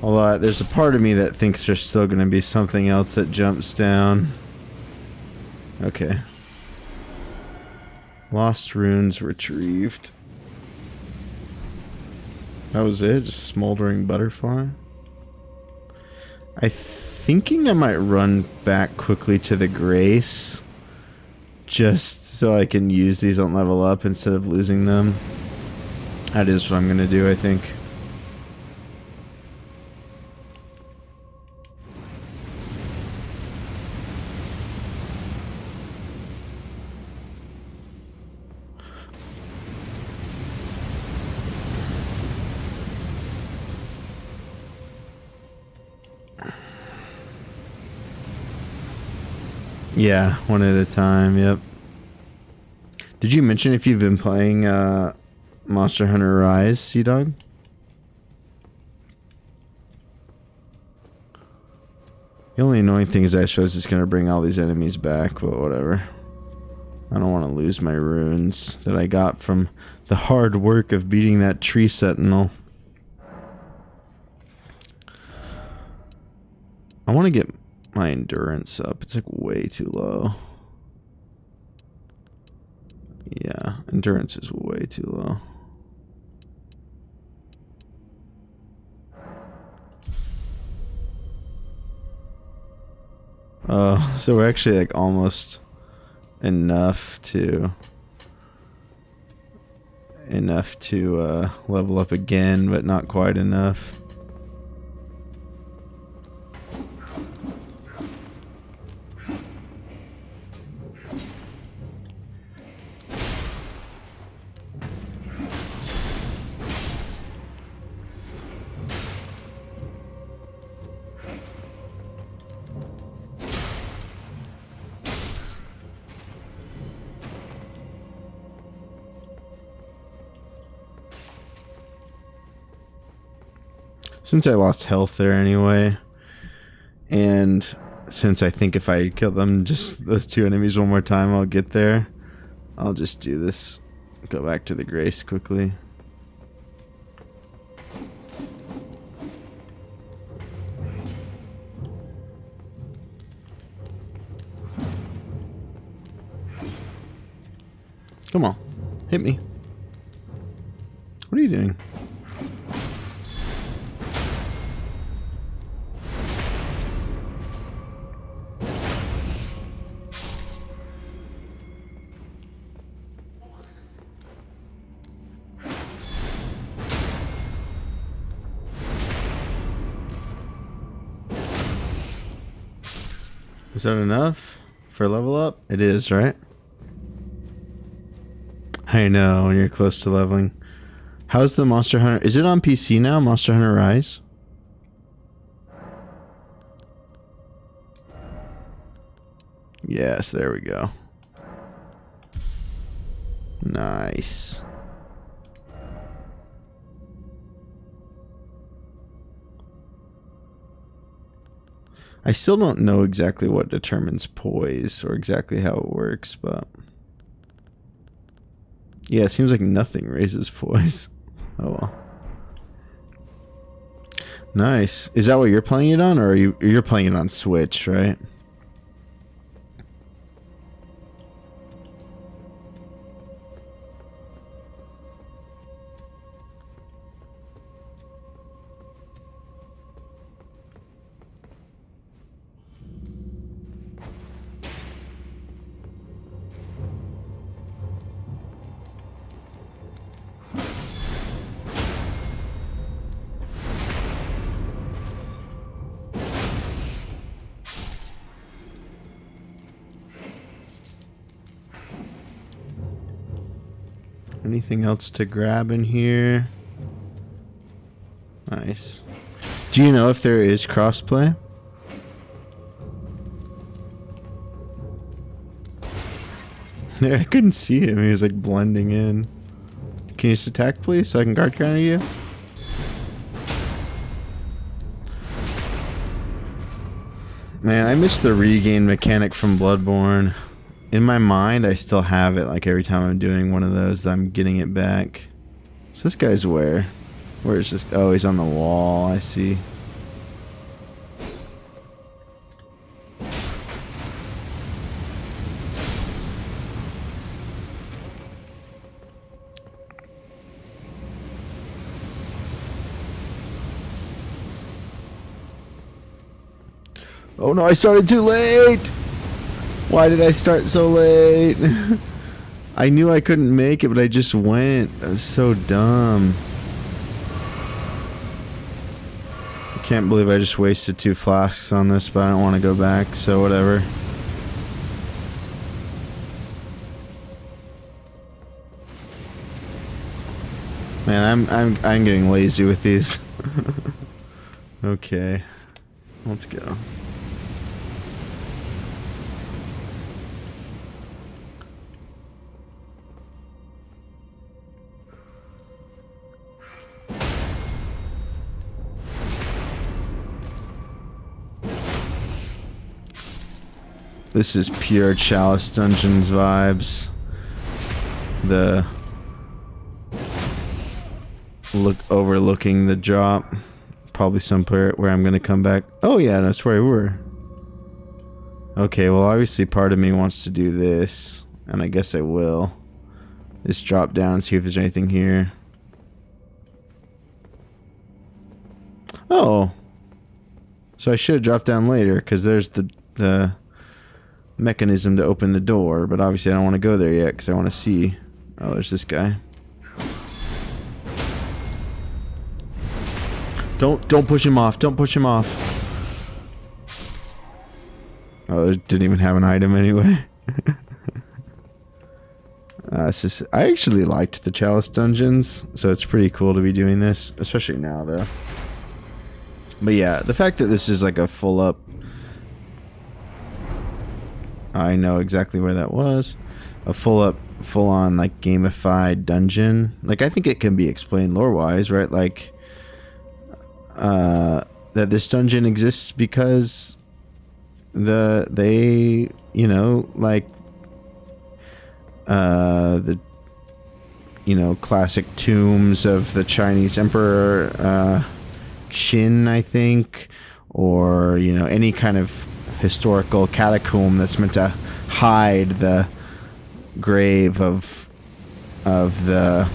Although there's a part of me that thinks there's still going to be something else that jumps down. Okay. Lost runes retrieved. That was it? Just smoldering butterfly? I'm thinking I might run back quickly to the Grace. Just so I can use these on level up instead of losing them. That is what I'm going to do, I think. Yeah, one at a time, yep. Did you mention if you've been playing Monster Hunter Rise, Sea-Dog? The only annoying thing is I suppose it's going to bring all these enemies back, but whatever. I don't want to lose my runes that I got from the hard work of beating that tree sentinel. I want to get my endurance up. It's like way too low. Yeah, endurance is way too low. Oh, so we're actually like almost enough to level up again, but not quite enough. Since I lost health there anyway, and since I think if I kill them, just those two enemies one more time, I'll get there. I'll just do this. Go back to the Grace quickly. Come on, hit me. What are you doing? Is that enough for level up? It is, right? I know, when you're close to leveling. How's the Monster Hunter? Is it on PC now, Monster Hunter Rise? Yes, there we go. Nice. I still don't know exactly what determines poise or exactly how it works, but yeah, it seems like nothing raises poise. Oh well. Nice. Is that what you're playing it on, or you're playing it on Switch, right? Anything else to grab in here? Nice. Do you know if there is crossplay? I couldn't see him. He was like blending in. Can you just attack, please, so I can guard counter you? Man, I miss the regain mechanic from Bloodborne. In my mind, I still have it. Like every time I'm doing one of those, I'm getting it back. So this guy's where? Where is this? Oh, he's on the wall. I see. Oh no, I started too late! Why did I start so late? I knew I couldn't make it, but I just went. That was so dumb. I can't believe I just wasted 2 flasks on this, but I don't want to go back, so whatever. Man, I'm getting lazy with these. Okay. Let's go. This is pure Chalice Dungeons vibes. The overlooking the drop. Probably somewhere where I'm gonna come back. Oh yeah, that's where we were. Okay, well obviously part of me wants to do this, and I guess I will. Just drop down and see if there's anything here. Oh, so I should have dropped down later because there's the mechanism to open the door, but obviously I don't want to go there yet because I want to see. Oh, there's this guy. Don't push him off. Don't push him off. Oh, they didn't even have an item anyway. I actually liked the Chalice Dungeons, so it's pretty cool to be doing this, especially now though. But yeah, the fact that this is like a full up, I know exactly where that was, a full on like gamified dungeon. Like I think it can be explained lore wise, right? Like that this dungeon exists because they you know, like the, you know, classic tombs of the Chinese emperor Qin, I think, or, you know, any kind of historical catacomb that's meant to hide the grave of the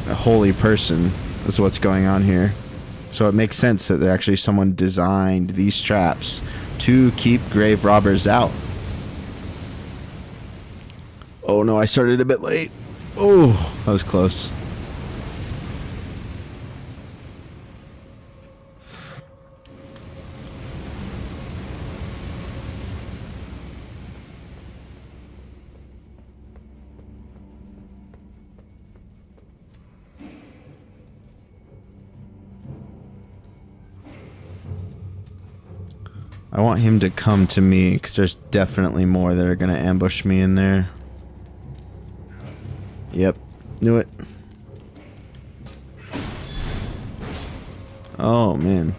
holy person. That's what's going on here. So it makes sense that actually someone designed these traps to keep grave robbers out. Oh no, I started a bit late. Oh, that was close. I want him to come to me, because there's definitely more that are going to ambush me in there. Yep, knew it. Oh, man.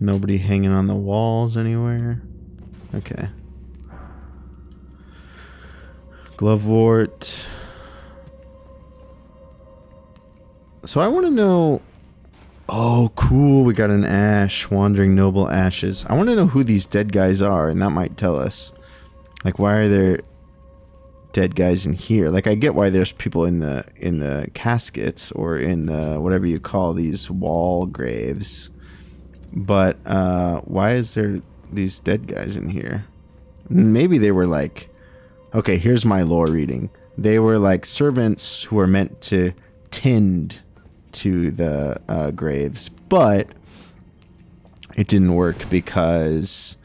Nobody hanging on the walls anywhere. Okay. Glovewort. So I want to know... Oh, cool. We got an ash. Wandering noble ashes. I want to know who these dead guys are, and that might tell us. Like, why are there dead guys in here? Like, I get why there's people in the caskets or in the whatever you call these wall graves. But why is there these dead guys in here? Maybe they were like... Okay, here's my lore reading. They were like servants who were meant to tend to the graves, but it didn't work because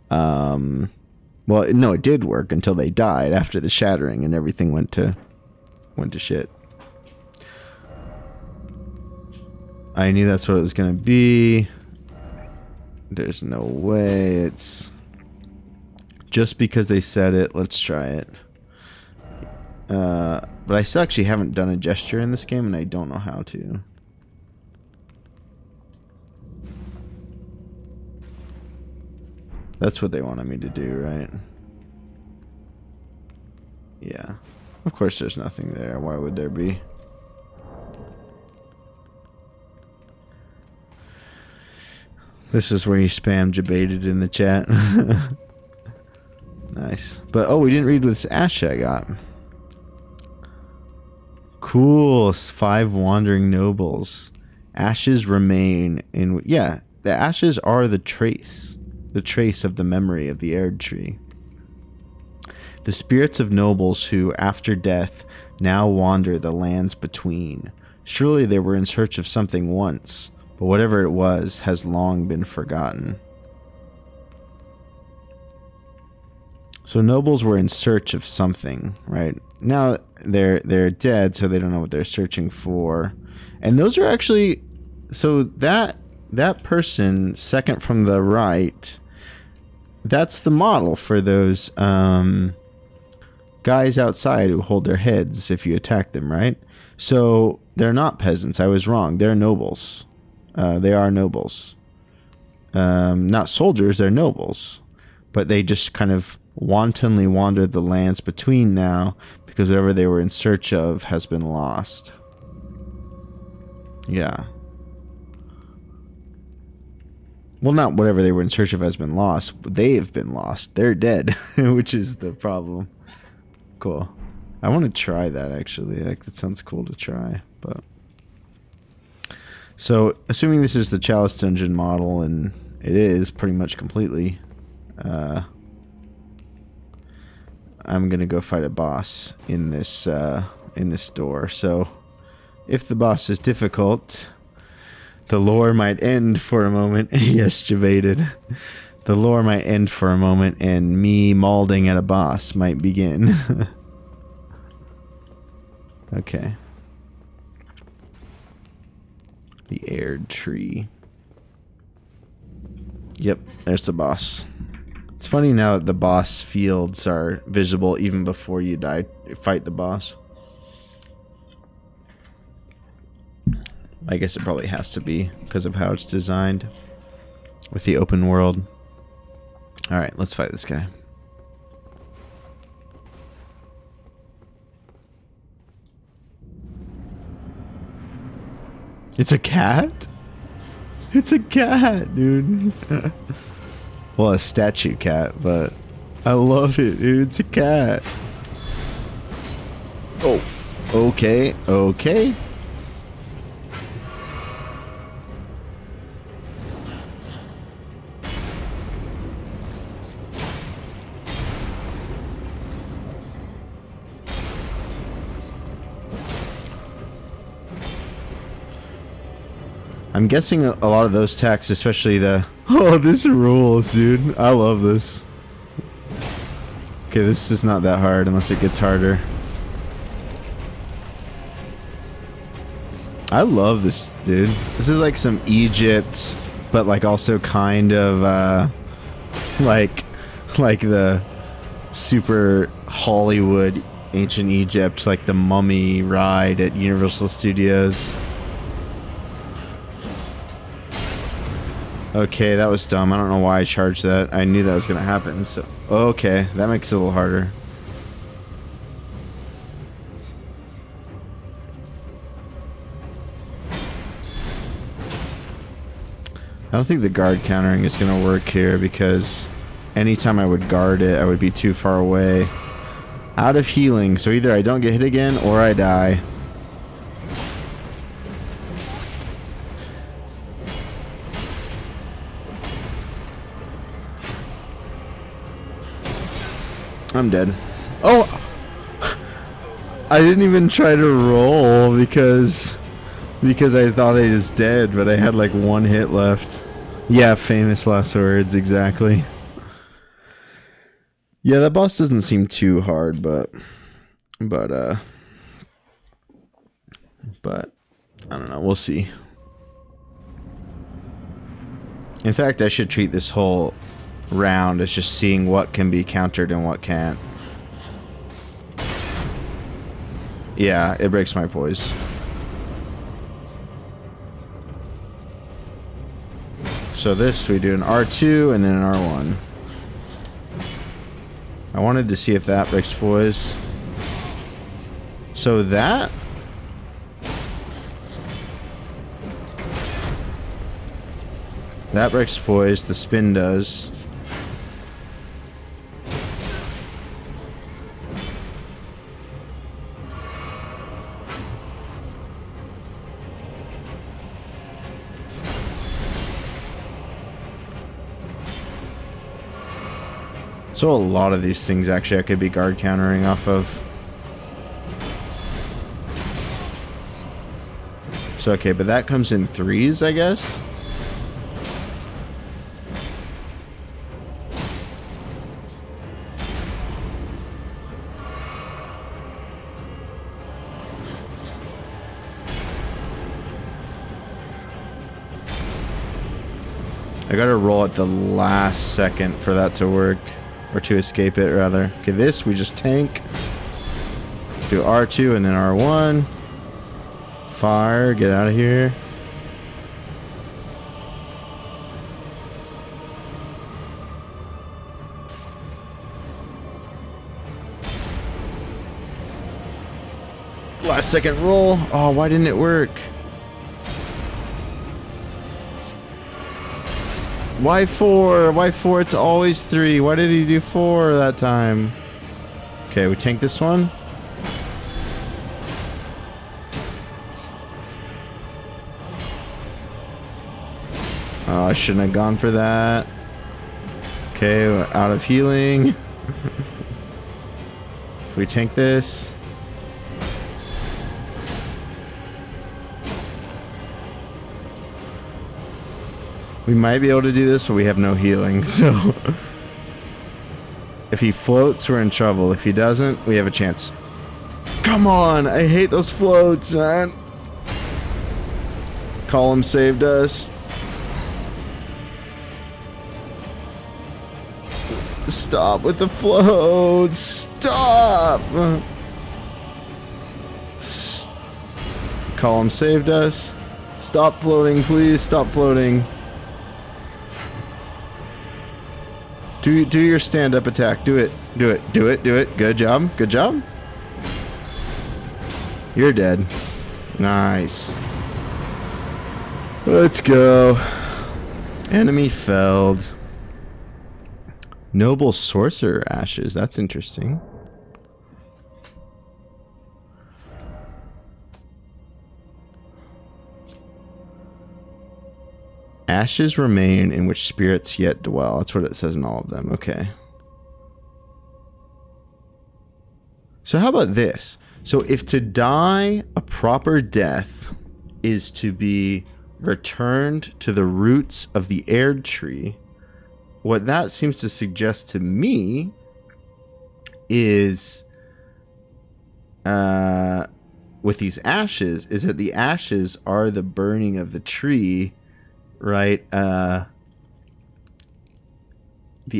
well, no, it did work until they died after the shattering and everything went to shit. I knew that's what it was gonna be. There's no way. It's just because they said it. Let's try it. But I still actually haven't done a gesture in this game, and I don't know how to. That's what they wanted me to do, right? Yeah. Of course there's nothing there. Why would there be? This is where you spam debated in the chat. Nice. But, oh, we didn't read this ash I got. Cool. 5 wandering nobles. Ashes remain in... Yeah, the ashes are the trace. The trace of the memory of the Erd tree. The spirits of nobles who, after death, now wander the lands between. Surely they were in search of something once, but whatever it was has long been forgotten. So nobles were in search of something, right? Now they're dead, so they don't know what they're searching for. And those are actually... So that person, second from the right, that's the model for those guys outside who hold their heads if you attack them, right? So they're not peasants. I was wrong. They're nobles. They are nobles. Not soldiers, they're nobles. But they just kind of wantonly wandered the lands between now because whatever they were in search of has been lost. Yeah. Well, not whatever they were in search of has been lost. They have been lost. They're dead, which is the problem. Cool. I want to try that, actually. Like, that sounds cool to try, but... So, assuming this is the Chalice Dungeon model, and it is pretty much completely, I'm gonna go fight a boss in this door. So, if the boss is difficult, the lore might end for a moment. Yes, Javated. The lore might end for a moment, and me mauling at a boss might begin. Okay. The Erd tree. Yep, there's the boss. It's funny now that the boss fields are visible even before you fight the boss. I guess it probably has to be because of how it's designed with the open world. Alright, let's fight this guy. It's a cat? It's a cat, dude. Well, a statue cat, but I love it, dude. It's a cat. Oh, okay, okay. I'm guessing a lot of those attacks, especially the... Oh, this rules, dude. I love this. Okay, this is not that hard unless it gets harder. I love this, dude. This is like some Egypt, but like also kind of like the super Hollywood ancient Egypt, like the Mummy ride at Universal Studios. Okay, that was dumb. I don't know why I charged that. I knew that was going to happen. So, okay, that makes it a little harder. I don't think the guard countering is going to work here because anytime I would guard it, I would be too far away. Out of healing, so either I don't get hit again or I die. I'm dead. Oh! I didn't even try to roll because I thought I was dead, but I had like one hit left. Yeah, famous last words, exactly. Yeah, that boss doesn't seem too hard, but I don't know, we'll see. In fact, I should treat this whole round as just seeing what can be countered and what can't. Yeah, it breaks my poise. So this, we do an R2 and then an R1. I wanted to see if that breaks poise. So that... that breaks poise, the spin does. So a lot of these things actually I could be guard countering off of. So okay, but that comes in threes, I guess? I gotta roll at the last second for that to work. Or to escape it, rather. Okay, this, we just tank. Do R2 and then R1. Fire, get out of here. Last second roll. Oh, why didn't it work? Why 4? Why 4? It's always 3. Why did he do 4 that time? Okay, we tank this one. Oh, I shouldn't have gone for that. Okay, we're out of healing. If we tank this. We might be able to do this, but we have no healing, so... if he floats, we're in trouble. If he doesn't, we have a chance. Come on! I hate those floats, man! Column saved us. Stop with the float! Stop! Column saved us. Stop floating, please. Stop floating. Do your stand-up attack. Do it. Do it. Do it. Do it. Good job. Good job. You're dead. Nice. Let's go. Enemy felled. Noble Sorcerer Ashes. That's interesting. Ashes remain in which spirits yet dwell. That's what it says in all of them. Okay. So how about this? So if to die a proper death is to be returned to the roots of the Erd tree, what that seems to suggest to me is with these ashes is that the ashes are the burning of the tree. Right, the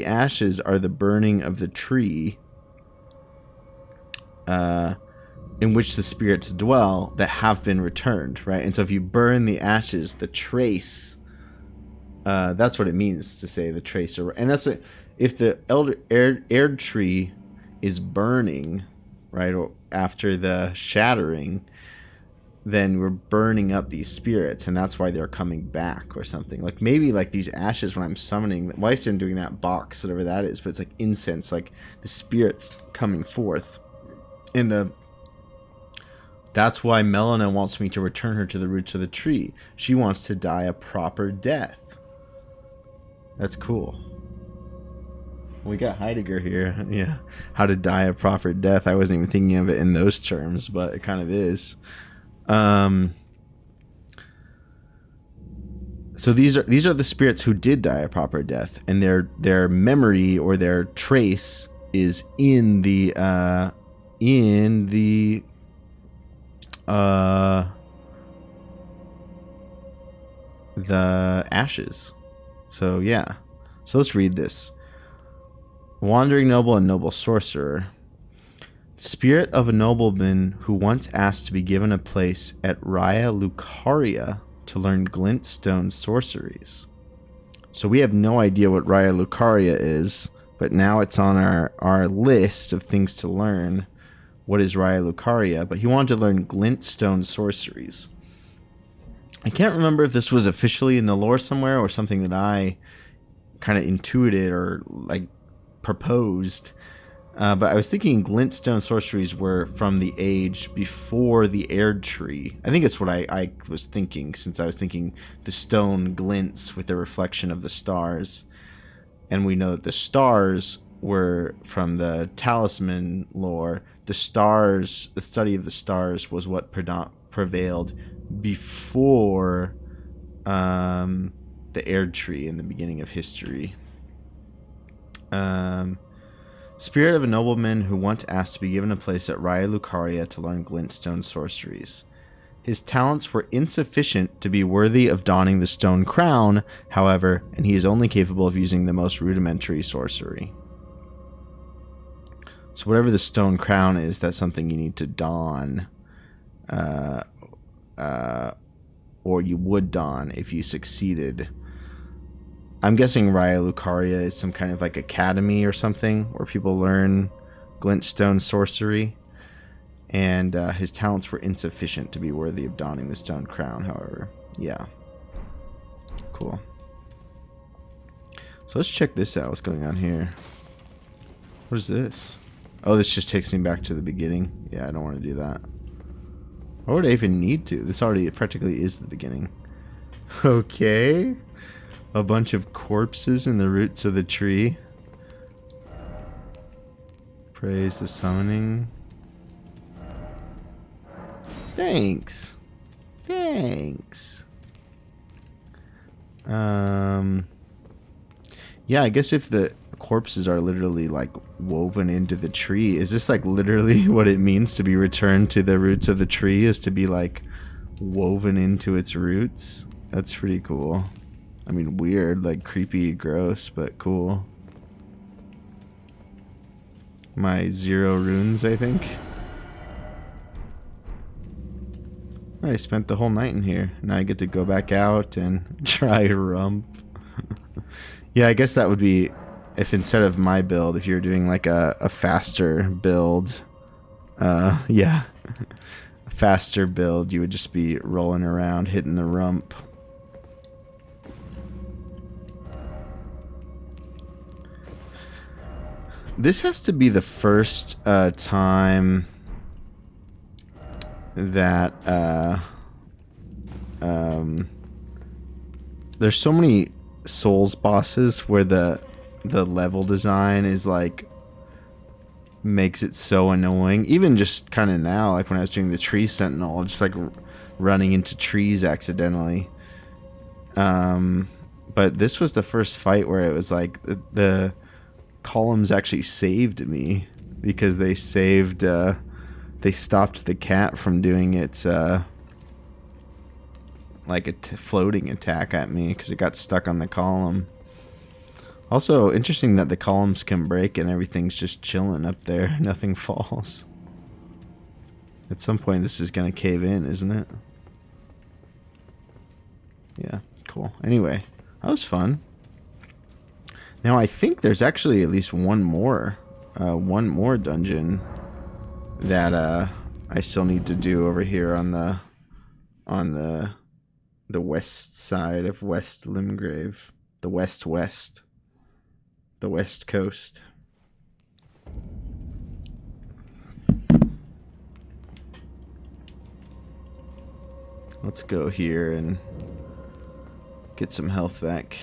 ashes are the burning of the tree in which the spirits dwell that have been returned, right? And so if you burn the ashes, the trace That's what it means to say the tracer. And that's it. If the Erd tree is burning, right, or after the shattering, then we're burning up these spirits, and that's why they're coming back or something. Like maybe like these ashes when I'm summoning. Why is I'm doing that box, whatever that is? But it's like incense, like the spirits coming forth. That's why Melina wants me to return her to the roots of the tree. She wants to die a proper death. That's cool. We got Heidegger here. Yeah. How to die a proper death. I wasn't even thinking of it in those terms, but it kind of is. So these are the spirits who did die a proper death, and their memory or their trace is in the ashes. So yeah. So let's read this. Wandering noble and noble sorcerer. Spirit of a nobleman who once asked to be given a place at Raya Lucaria to learn glintstone sorceries. So we have no idea what Raya Lucaria is, but now it's on our list of things to learn. What is Raya Lucaria? But he wanted to learn glintstone sorceries. I can't remember if this was officially in the lore somewhere or something that I kind of intuited or like proposed. But I was thinking glintstone sorceries were from the age before the Erd tree. I think it's what I was thinking, since I was thinking the stone glints with the reflection of the stars. And we know that the stars were from the talisman lore. The stars, the study of the stars was what prevailed before the Erd tree in the beginning of history. Spirit of a nobleman who once asked to be given a place at Raya Lucaria to learn glintstone sorceries. His talents were insufficient to be worthy of donning the stone crown, however, and he is only capable of using the most rudimentary sorcery. So whatever the stone crown is, that's something you need to don. Or you would don if you succeeded. I'm guessing Raya Lucaria is some kind of like academy or something where people learn glintstone sorcery. And his talents were insufficient to be worthy of donning the stone crown, however. Yeah. Cool. So let's check this out. What's going on here? What is this? Oh, this just takes me back to the beginning. Yeah, I don't want to do that. Why would I even need to? This already practically is the beginning. Okay. A bunch of corpses in the roots of the tree. Praise the summoning. Thanks. Thanks. Yeah, I guess if the corpses are literally like woven into the tree, is this like literally what it means to be returned to the roots of the tree, is to be like woven into its roots? That's pretty cool. I mean, weird, like creepy, gross, but cool. My 0 runes, I think. I spent the whole night in here. Now I get to go back out and try rump. Yeah, I guess that would be if instead of my build, if you're doing like a faster build. Yeah. A faster build, you would just be rolling around, hitting the rump. This has to be the first time that there's so many Souls bosses where the level design is like makes it so annoying. Even just kind of now, like when I was doing the tree sentinel, just like running into trees accidentally. But this was the first fight where it was like the columns actually saved me, because they saved they stopped the cat from doing its like a floating attack at me because it got stuck on the column. Also interesting that the columns can break and everything's just chilling up there. Nothing falls. At some point this is gonna cave in, isn't it? Yeah, cool. Anyway, That was fun. Now I think there's actually at least one more dungeon that I still need to do over here on the west side of West Limgrave, the west coast. Let's go here and get some health back.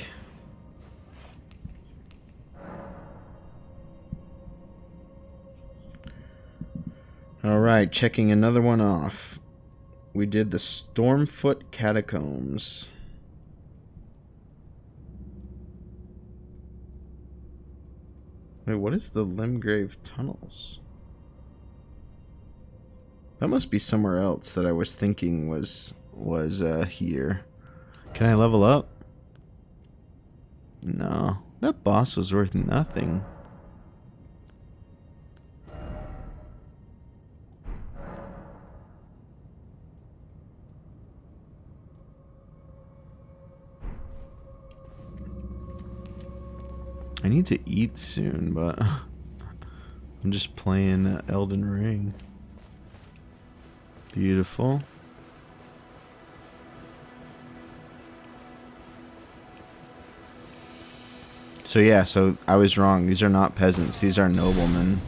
Alright, checking another one off. We did the Stormfoot Catacombs. Wait, what is the Limgrave Tunnels? That must be somewhere else that I was thinking was here. Can I level up? No. That boss was worth nothing. I need to eat soon, but I'm just playing Elden Ring. Beautiful. So yeah, so I was wrong. These are not peasants. These are noblemen.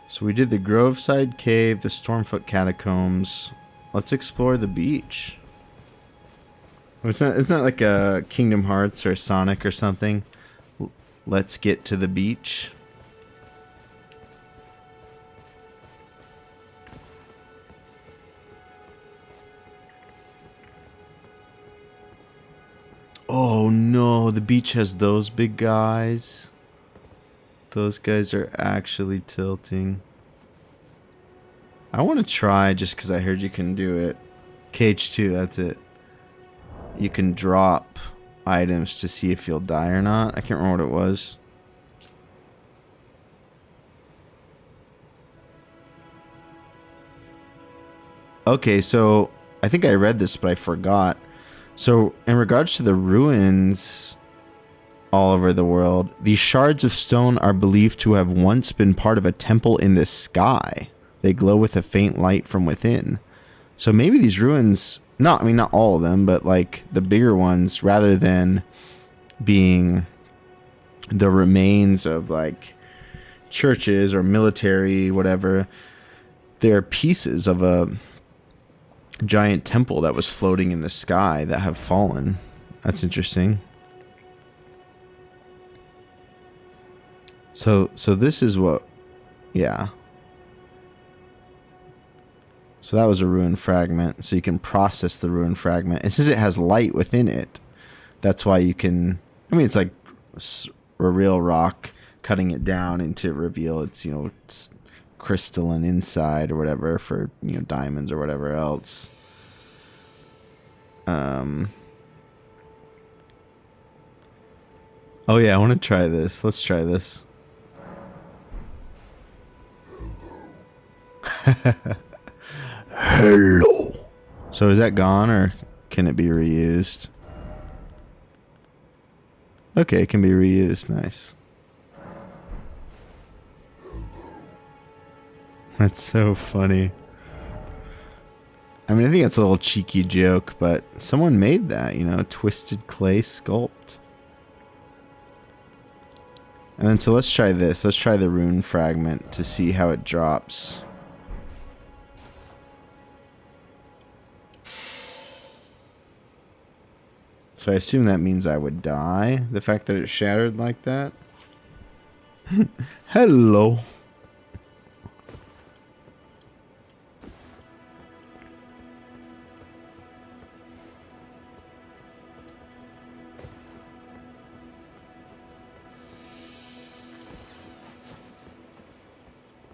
So we did the Groveside Cave, the Stormfoot Catacombs. Let's explore the beach. Isn't that like a Kingdom Hearts or Sonic or something? Let's get to the beach. Oh no, the beach has those big guys. Those guys are actually tilting. I want to try just because I heard you can do it. KH2, that's it. You can drop items to see if you'll die or not. I can't remember what it was. Okay, so I think I read this, but I forgot. So in regards to the ruins all over the world, these shards of stone are believed to have once been part of a temple in the sky. They glow with a faint light from within. So maybe these ruins, not all of them, but like the bigger ones, rather than being the remains of like churches or military, whatever, they're pieces of a giant temple that was floating in the sky that have fallen. That's interesting. So this is what, yeah. So that was a ruin fragment. So you can process the ruin fragment. And since it has light within it, that's why you can, it's like a real rock, cutting it down into reveal it's, it's crystalline inside or whatever for, diamonds or whatever else. Oh yeah, I want to try this. Let's try this. Hello. So is that gone or can it be reused? Okay, it can be reused. Nice. That's so funny. I think it's a little cheeky joke, but someone made that, twisted clay sculpt. And then so let's try this. Let's try the rune fragment to see how it drops. So I assume that means I would die. The fact that it shattered like that. Hello.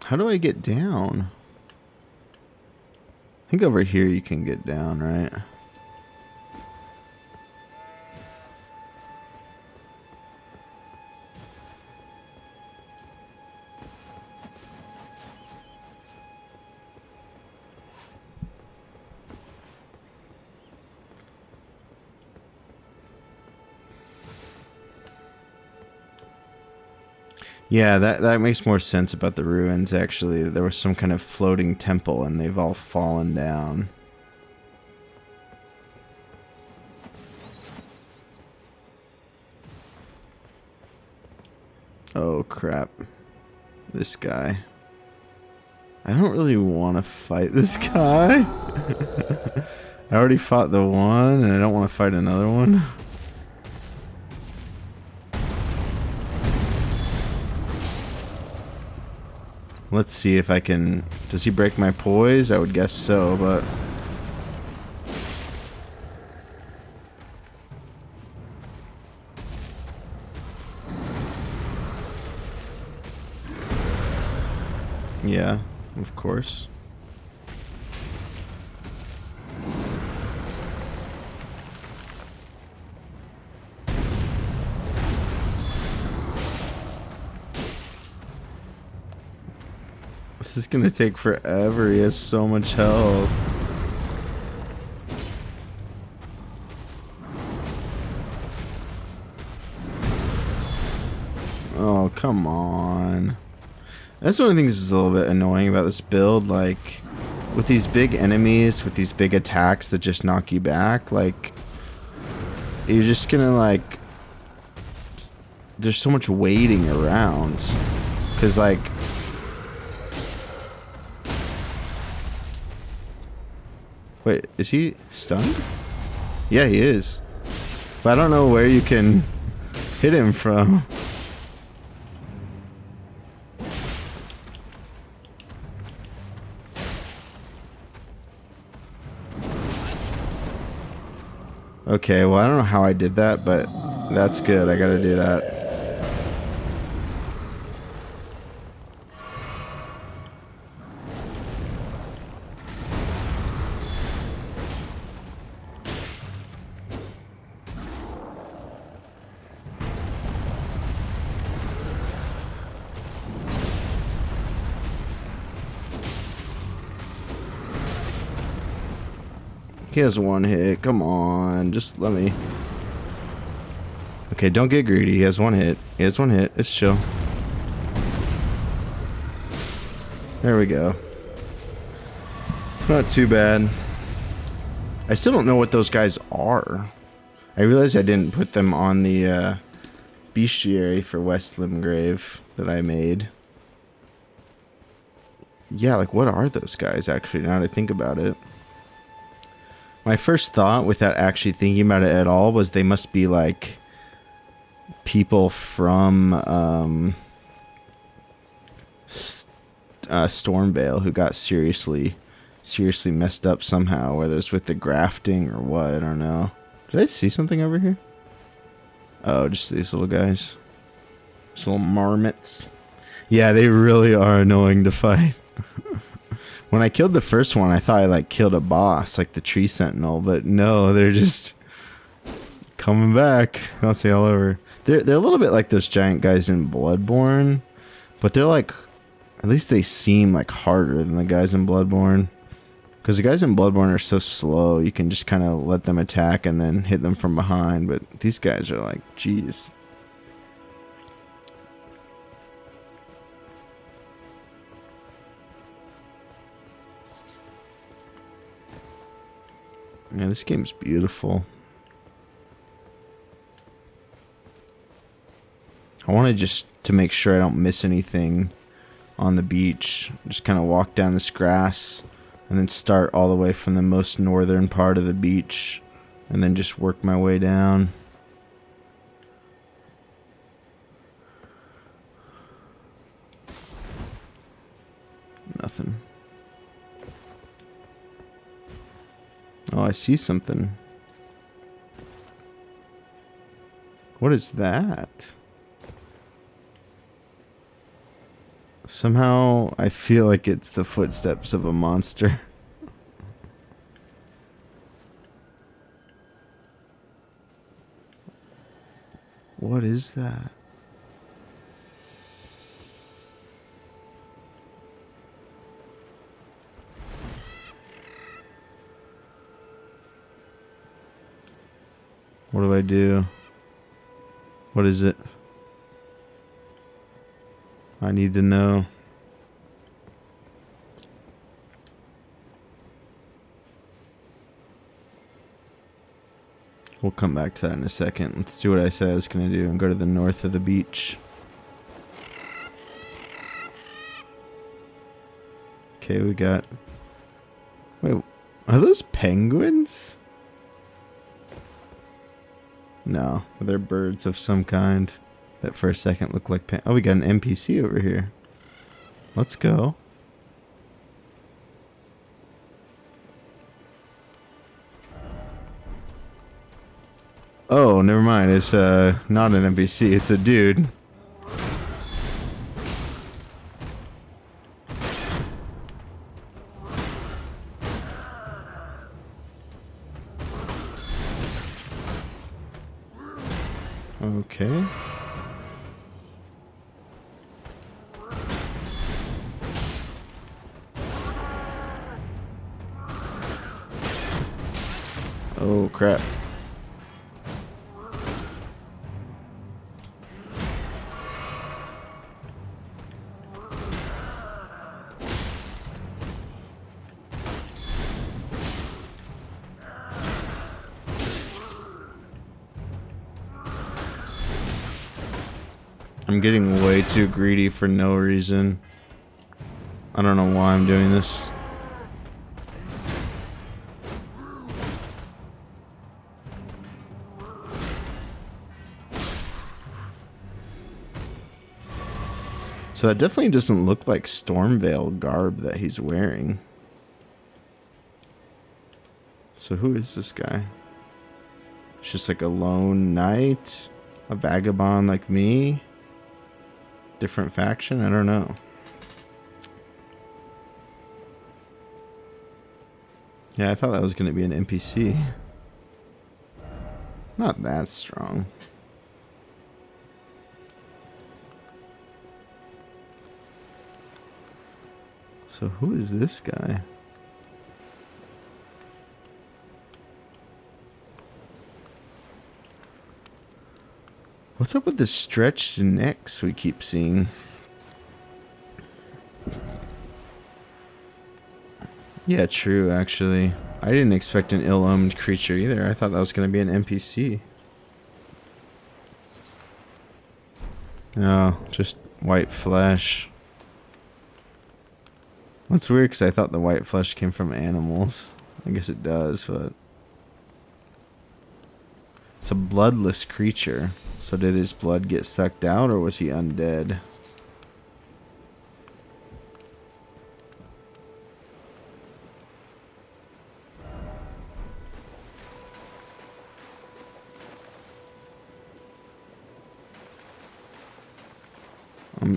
How do I get down? I think over here you can get down, right? Yeah, that makes more sense about the ruins, actually. There was some kind of floating temple, and they've all fallen down. Oh, crap. This guy. I don't really want to fight this guy. I already fought the one, and I don't want to fight another one. Let's see if I can... Does he break my poise? I would guess so, but... Yeah, of course. This is gonna take forever. He has so much health. Oh, come on. That's one of the things that's a little bit annoying about this build. Like, with these big enemies, with these big attacks that just knock you back, like, you're just gonna, like... There's so much waiting around. Because, like... Wait, is he stunned? Yeah, he is. But I don't know where you can hit him from. Okay, well, I don't know how I did that, but that's good. I gotta do that. He has one hit. Come on. Just let me... Okay, don't get greedy. He has one hit. He has one hit. It's chill. There we go. Not too bad. I still don't know what those guys are. I realized I didn't put them on the bestiary for West Limgrave that I made. Yeah, like what are those guys actually, now that I think about it? My first thought, without actually thinking about it at all, was they must be like people from Stormvale who got seriously messed up somehow, whether it's with the grafting or what, I don't know. Did I see something over here? Oh, just these little guys. These little marmots. Yeah, they really are annoying to fight. When I killed the first one, I thought I like killed a boss, like the tree sentinel, but no, they're just coming back. I'll say all over. They're a little bit like those giant guys in Bloodborne, but they're like, at least they seem like harder than the guys in Bloodborne. Because the guys in Bloodborne are so slow, you can just kind of let them attack and then hit them from behind, but these guys are like, jeez. Yeah, this game's beautiful. I wanted just to make sure I don't miss anything on the beach. Just kind of walk down this grass and then start all the way from the most northern part of the beach and then just work my way down. Nothing. Oh, I see something. What is that? Somehow I feel like it's the footsteps of a monster. What is that? What do I do? What is it? I need to know. We'll come back to that in a second. Let's do what I said I was going to do and go to the north of the beach. Okay, we got... Wait, are those penguins? No, they're birds of some kind that for a second look like oh, we got an NPC over here. Let's go. Oh, never mind. It's not an NPC. It's a dude. Okay. Oh, crap. I'm getting way too greedy for no reason. I don't know why I'm doing this. So that definitely doesn't look like Stormveil garb that he's wearing. So who is this guy? It's just like a lone knight? A vagabond like me? Different faction? I don't know. Yeah, I thought that was going to be an NPC. Not that strong. So who is this guy? What's up with the stretched necks we keep seeing? Yeah, true, actually. I didn't expect an ill-omened creature either. I thought that was going to be an NPC. No, just white flesh. That's weird because I thought the white flesh came from animals. I guess it does, but... It's a bloodless creature. So did his blood get sucked out, or was he undead?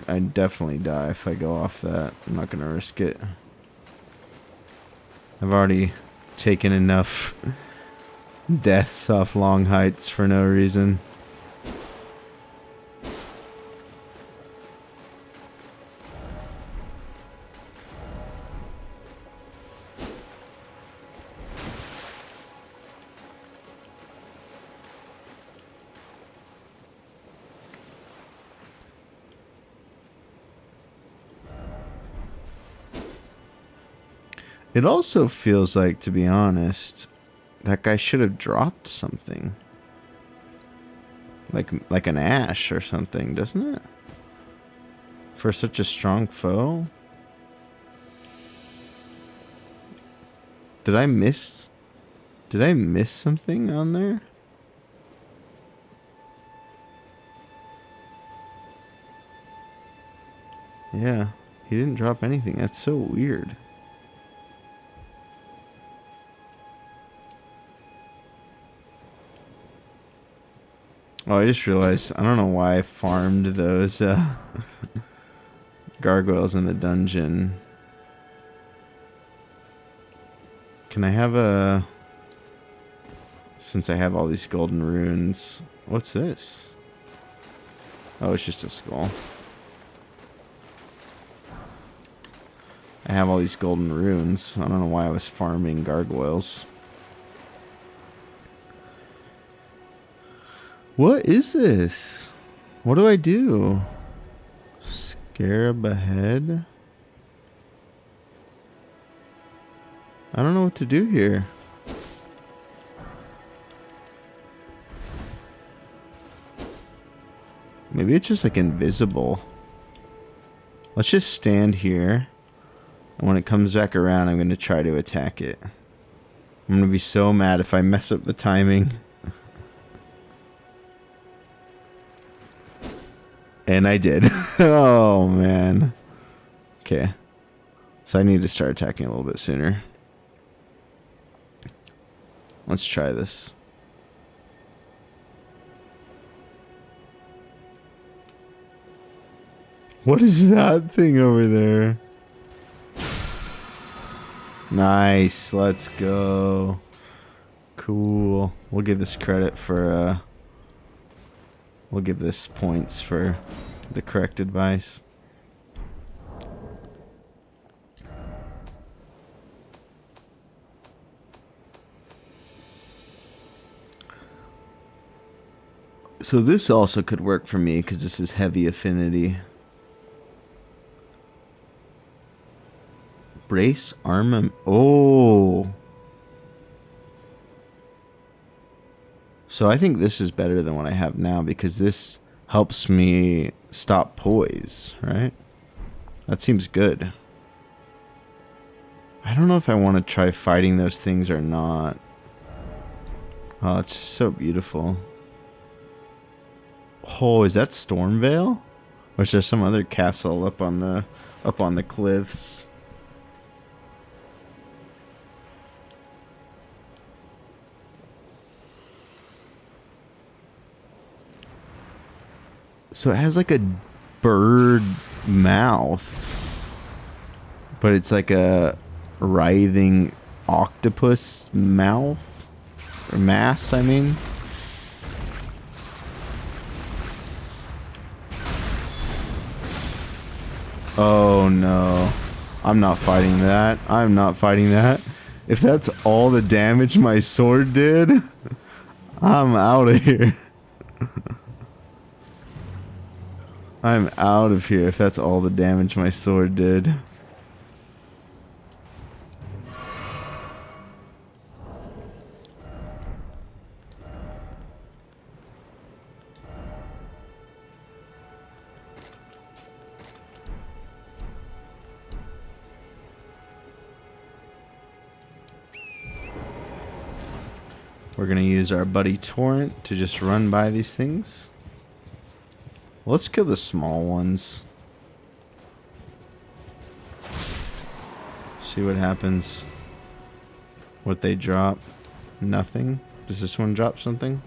I'd definitely die if I go off that. I'm not going to risk it. I've already taken enough deaths off long heights for no reason. It also feels like, to be honest, that guy should have dropped something. Like an ash or something, doesn't it? For such a strong foe? Did I miss something on there? Yeah, he didn't drop anything. That's so weird. Oh, I just realized, I don't know why I farmed those gargoyles in the dungeon. Can I have a... Since I have all these golden runes... What's this? Oh, it's just a skull. I have all these golden runes. I don't know why I was farming gargoyles. What is this? What do I do? Scarab ahead? I don't know what to do here. Maybe it's just like invisible. Let's just stand here. And when it comes back around, I'm going to try to attack it. I'm going to be so mad if I mess up the timing. And I did. Oh, man. Okay. So I need to start attacking a little bit sooner. Let's try this. What is that thing over there? Nice. Let's go. Cool. We'll give this credit for... we'll give this points for the correct advice. So this also could work for me because this is heavy affinity. Brace armament. Oh. So I think this is better than what I have now because this helps me stop poise, right? That seems good. I don't know if I want to try fighting those things or not. Oh, it's just so beautiful. Oh, is that Stormvale? Or is there some other castle up on the cliffs? So it has like a bird mouth, but it's like a writhing octopus mouth, or mass, I mean. Oh no, I'm not fighting that. I'm not fighting that. If that's all the damage my sword did, I'm out of here. I'm out of here if that's all the damage my sword did. We're going to use our buddy Torrent to just run by these things. Let's kill the small ones. See what happens. What they drop. Nothing. Does this one drop something?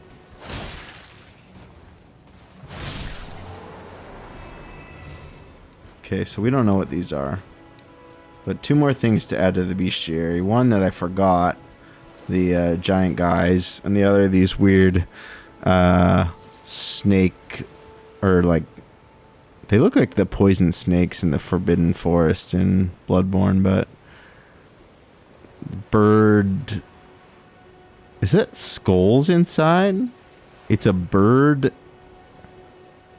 Okay, so we don't know what these are. But two more things to add to the bestiary. One that I forgot. The giant guys. And the other, these weird snake... Or like, they look like the poison snakes in the Forbidden Forest in Bloodborne, but bird. Is that skulls inside? It's a bird.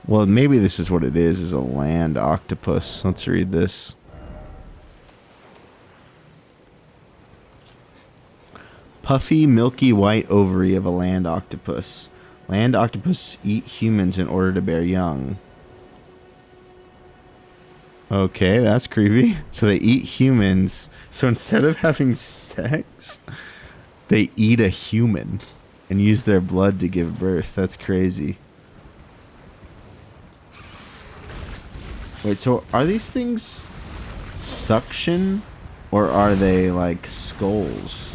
Well, maybe this is what it is a land octopus. Let's read this. Puffy, milky white ovary of a land octopus. Land octopus eat humans in order to bear young. Okay, that's creepy. So they eat humans. So instead of having sex, they eat a human and use their blood to give birth. That's crazy. Wait, so are these things suction or are they like skulls?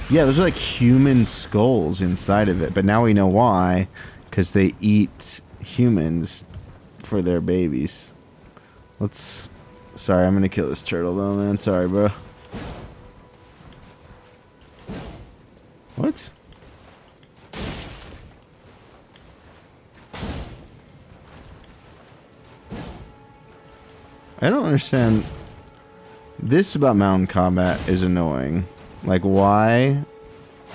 Yeah, those are like human skulls inside of it. But now we know why. Because they eat humans for their babies. Let's... Sorry, I'm going to kill this turtle though, man. Sorry, bro. What? I don't understand. This about mountain combat is annoying. Like, why?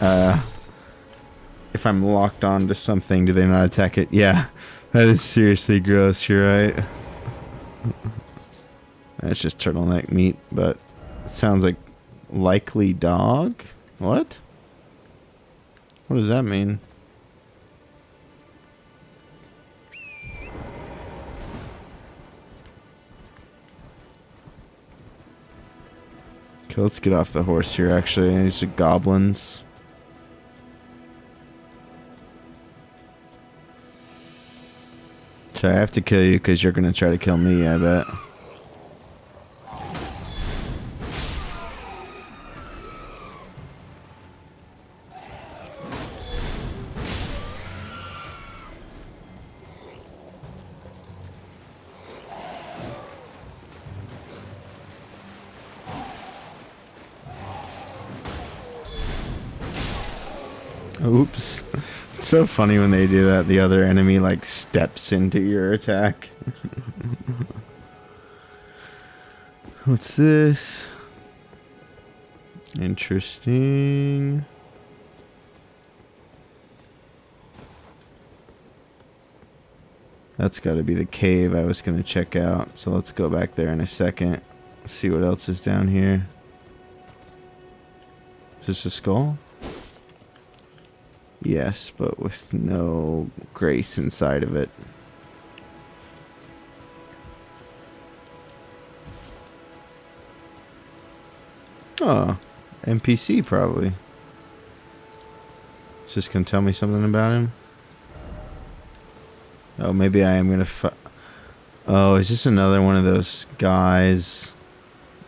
If I'm locked onto something, do they not attack it? Yeah, that is seriously gross. You're right. That's just turtleneck meat, but it sounds like likely dog? What? What does that mean? Okay, let's get off the horse here, actually. These are goblins. So I have to kill you because you're going to try to kill me, I bet. Oops. It's so funny when they do that. The other enemy, like, steps into your attack. What's this? Interesting. That's got to be the cave I was going to check out. So let's go back there in a second. See what else is down here. Is this a skull? Yes, but with no grace inside of it. Oh, NPC probably. It's just gonna tell me something about him. Oh, maybe I am gonna oh, is this another one of those guys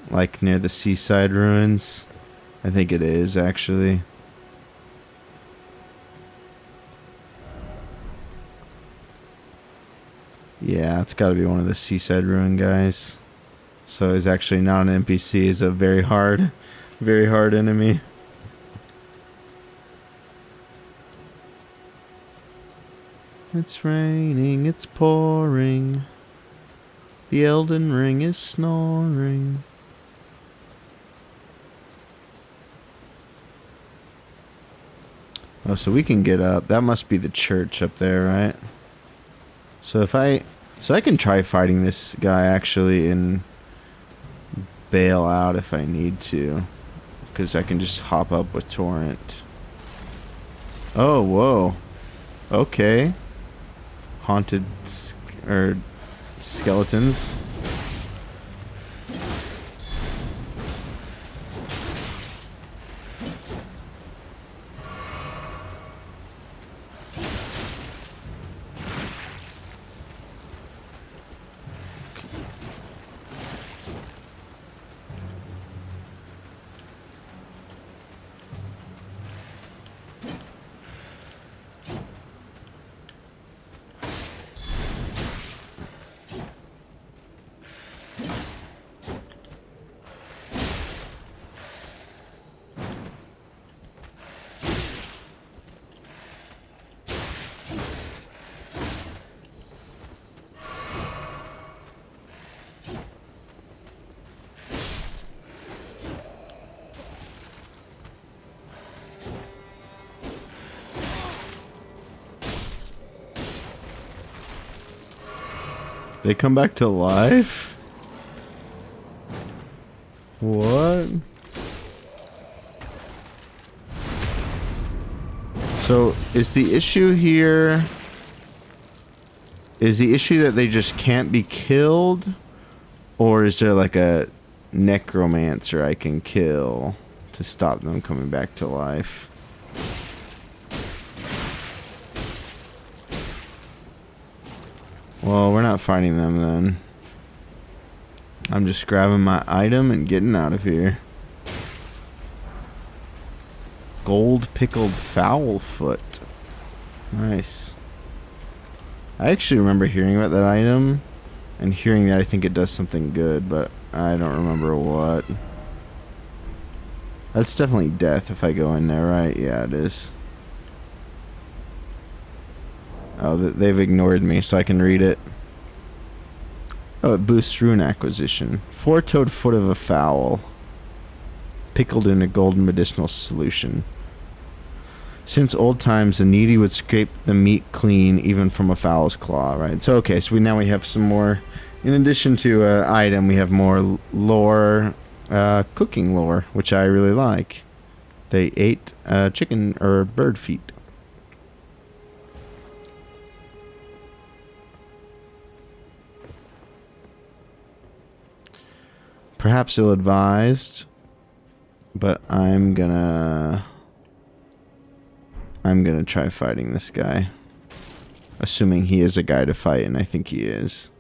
like near the seaside ruins? I think it is, actually. Yeah, it's got to be one of the seaside ruin guys. So he's actually not an NPC. He's a very hard enemy. It's raining, it's pouring. The Elden Ring is snoring. Oh, so we can get up. That must be the church up there, right? So I can try fighting this guy actually and bail out if I need to, because I can just hop up with torrent. Oh, whoa. Okay. Haunted skeletons. They come back to life? What? So, is the issue here... Is the issue that they just can't be killed? Or is there like a necromancer I can kill to stop them coming back to life? Well, we're not fighting them then. I'm just grabbing my item and getting out of here. Gold pickled fowl foot. Nice. I actually remember hearing about that item and hearing that I think it does something good, but I don't remember what. That's definitely death if I go in there, right? Yeah, it is. Oh, they've ignored me, so I can read it. Oh, it boosts rune acquisition. Four-toed foot of a fowl. Pickled in a golden medicinal solution. Since old times, the needy would scrape the meat clean, even from a fowl's claw, right? So, okay, so now we have some more In addition to item, we have more lore, cooking lore, which I really like. They ate chicken or bird feet. Perhaps ill-advised, but I'm gonna try fighting this guy. Assuming he is a guy to fight, and I think he is.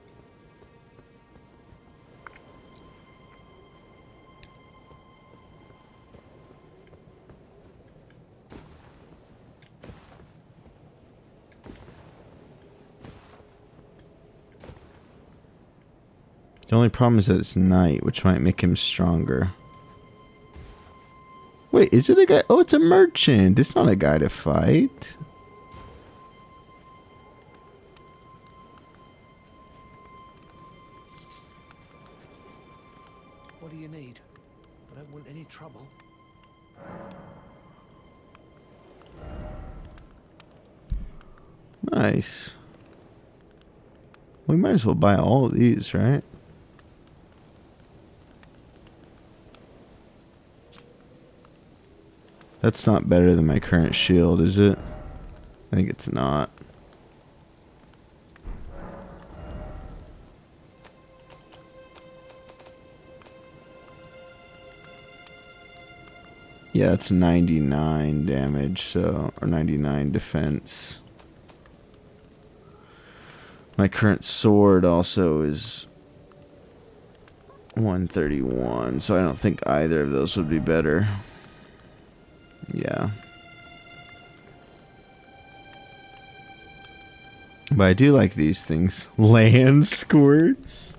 The only problem is that it's night, which might make him stronger. Wait, is it a guy? Oh, it's a merchant. It's not a guy to fight. What do you need? I don't want any trouble. Nice. We might as well buy all of these, right? That's not better than my current shield, is it? I think it's not. Yeah, it's 99 damage, so, or 99 defense. My current sword also is 131, so I don't think either of those would be better. Yeah. But I do like these things. Land squirts?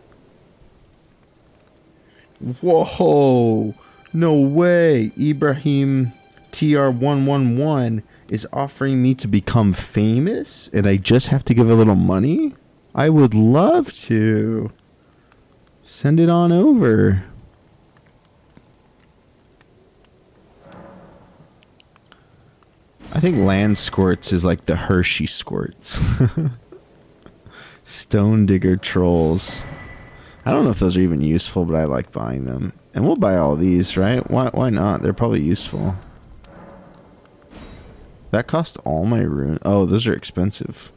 Whoa! No way! Ibrahim TR111 is offering me to become famous, and I just have to give a little money? I would love to. Send it on over. I think land squirts is like the Hershey squirts. Stone digger trolls. I don't know if those are even useful, but I like buying them. And we'll buy all these, right? Why not? They're probably useful. That cost all my rune. Oh, those are expensive.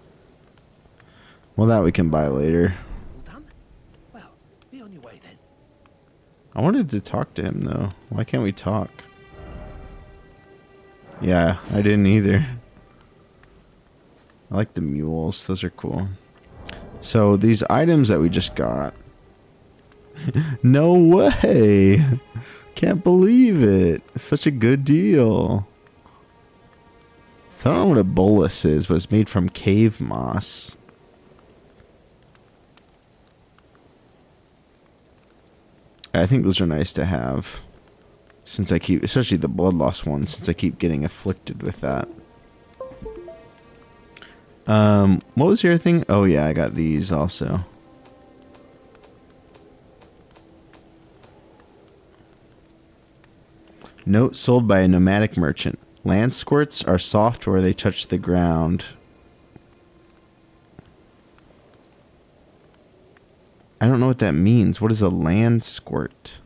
Well, that we can buy later. All done? Well, be on your way then. I wanted to talk to him, though. Why can't we talk? Yeah, I didn't either. I like the mules. Those are cool. So, these items that we just got. No way! Can't believe it. Such a good deal. So, I don't know what a bolus is, but it's made from cave moss. I think those are nice to have. Since I keep, especially the blood loss one, since I keep getting afflicted with that. What was your thing? Oh yeah, I got these also. Note sold by a nomadic merchant. Land squirts are soft where they touch the ground. I don't know what that means. What is a land squirt?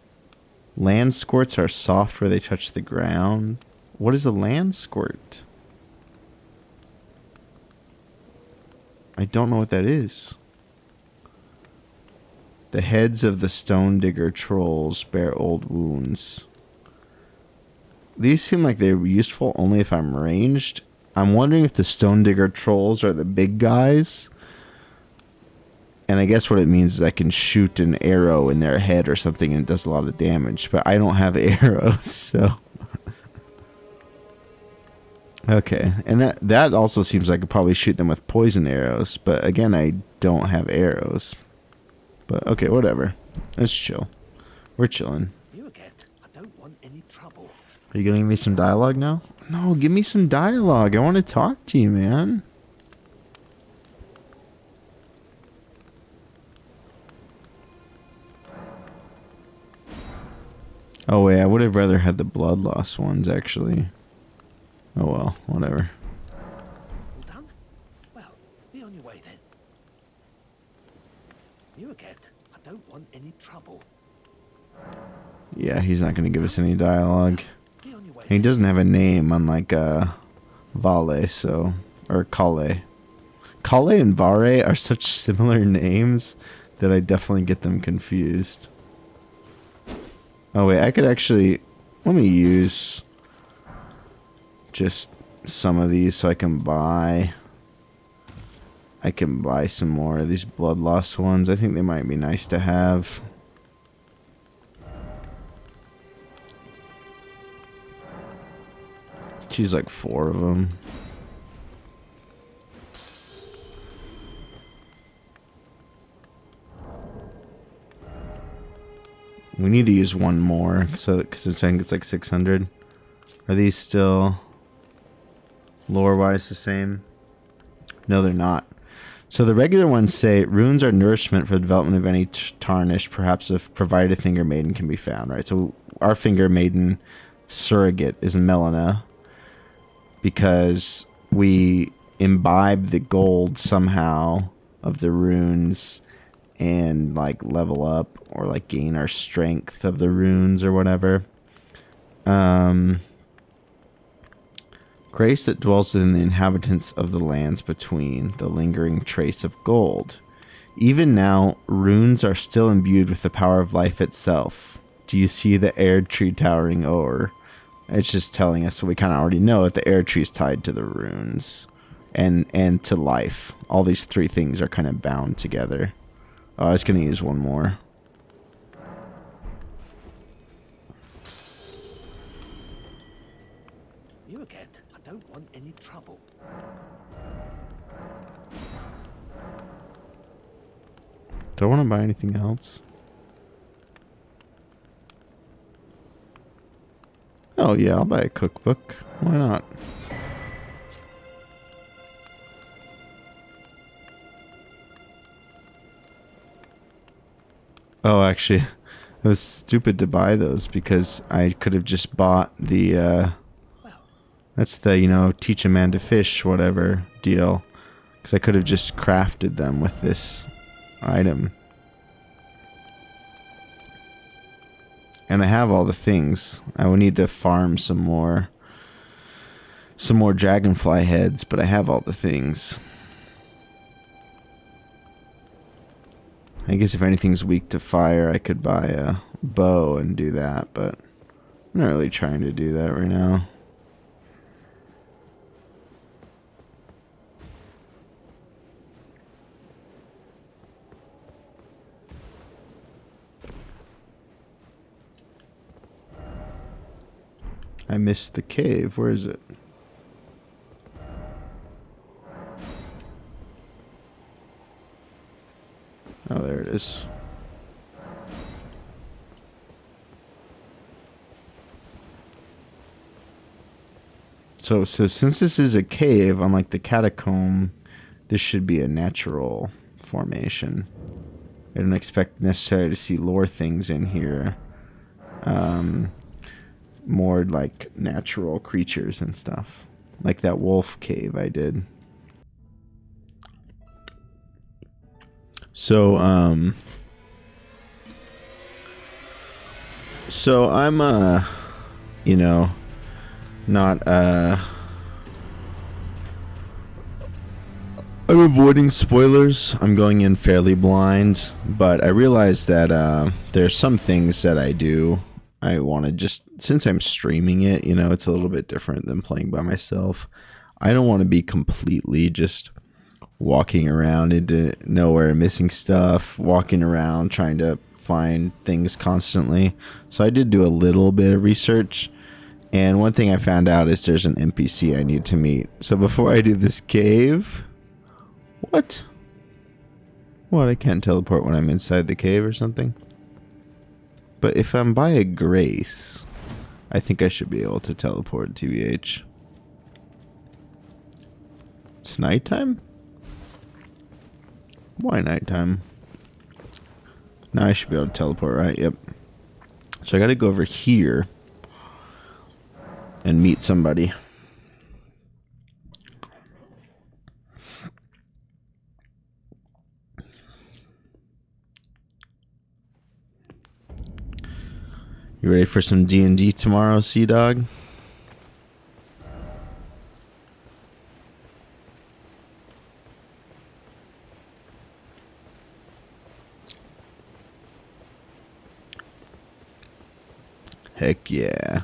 Land squirts are soft where they touch the ground. What is a land squirt? I don't know what that is. The heads of the stone digger trolls bear old wounds. These seem like they're useful only if I'm ranged. I'm wondering if the stone digger trolls are the big guys. And I guess what it means is I can shoot an arrow in their head or something and it does a lot of damage. But I don't have arrows, so... Okay, and that also seems like I could probably shoot them with poison arrows. But again, I don't have arrows. But okay, whatever. Let's chill. We're chilling. You again. I don't want any trouble. Are you going to give me some dialogue now? No, give me some dialogue. I want to talk to you, man. Oh wait, I would have rather had the blood loss ones actually. Oh well, whatever. All done? Well, be on your way then. You again. want any trouble. Yeah, he's not going to give us any dialogue. Be on your way. And he doesn't have a name, unlike Vale, so... Or Kale. Kale and Vare are such similar names that I definitely get them confused. Oh wait, I could actually... Let me use... just some of these so I can buy... I can buy some more of these blood loss ones. I think they might be nice to have. She's like 4 of them. We need to use one more, so because I think it's like 600. Are these still lore-wise the same? No, they're not. So the regular ones say runes are nourishment for the development of any tarnish, perhaps if provided a finger maiden can be found. Right. So our finger maiden surrogate is Melina, because we imbibe the gold somehow of the runes and like level up or like gain our strength of the runes or whatever. Grace that dwells within the inhabitants of the lands between, the lingering trace of gold. Even now, runes are still imbued with the power of life itself. Do you see the air tree towering o'er? It's just telling us, so we kind of already know that the air tree is tied to the runes and to life. All these 3 things are kind of bound together. Oh, I was going to use one more. You again. I don't want any trouble. Do I want to buy anything else? Oh yeah, I'll buy a cookbook. Why not? Oh, actually, it was stupid to buy those because I could have just bought the, that's the, you know, teach a man to fish, whatever deal. Because I could have just crafted them with this item. And I have all the things. I would need to farm some more dragonfly heads, but I have all the things. I guess if anything's weak to fire, I could buy a bow and do that, but I'm not really trying to do that right now. I missed the cave. Where is it? Oh, there it is. So since this is a cave, unlike the catacomb, this should be a natural formation. I don't expect necessarily to see lore things in here. More like natural creatures and stuff. Like that wolf cave I did. So, I'm, you know, not, I'm avoiding spoilers. I'm going in fairly blind, but I realize that, there's some things that I do. I want to just, since I'm streaming it, you know, it's a little bit different than playing by myself. I don't want to be completely just walking around into nowhere, missing stuff, walking around trying to find things constantly. So I did do a little bit of research, and one thing I found out is there's an NPC I need to meet. So before I do this cave... What? I can't teleport when I'm inside the cave or something? But if I'm by a grace, I think I should be able to teleport, TBH. It's nighttime? Why nighttime? Now I should be able to teleport, right? Yep. So I gotta go over here and meet somebody. You ready for some D&D tomorrow, Sea Dog? Heck yeah.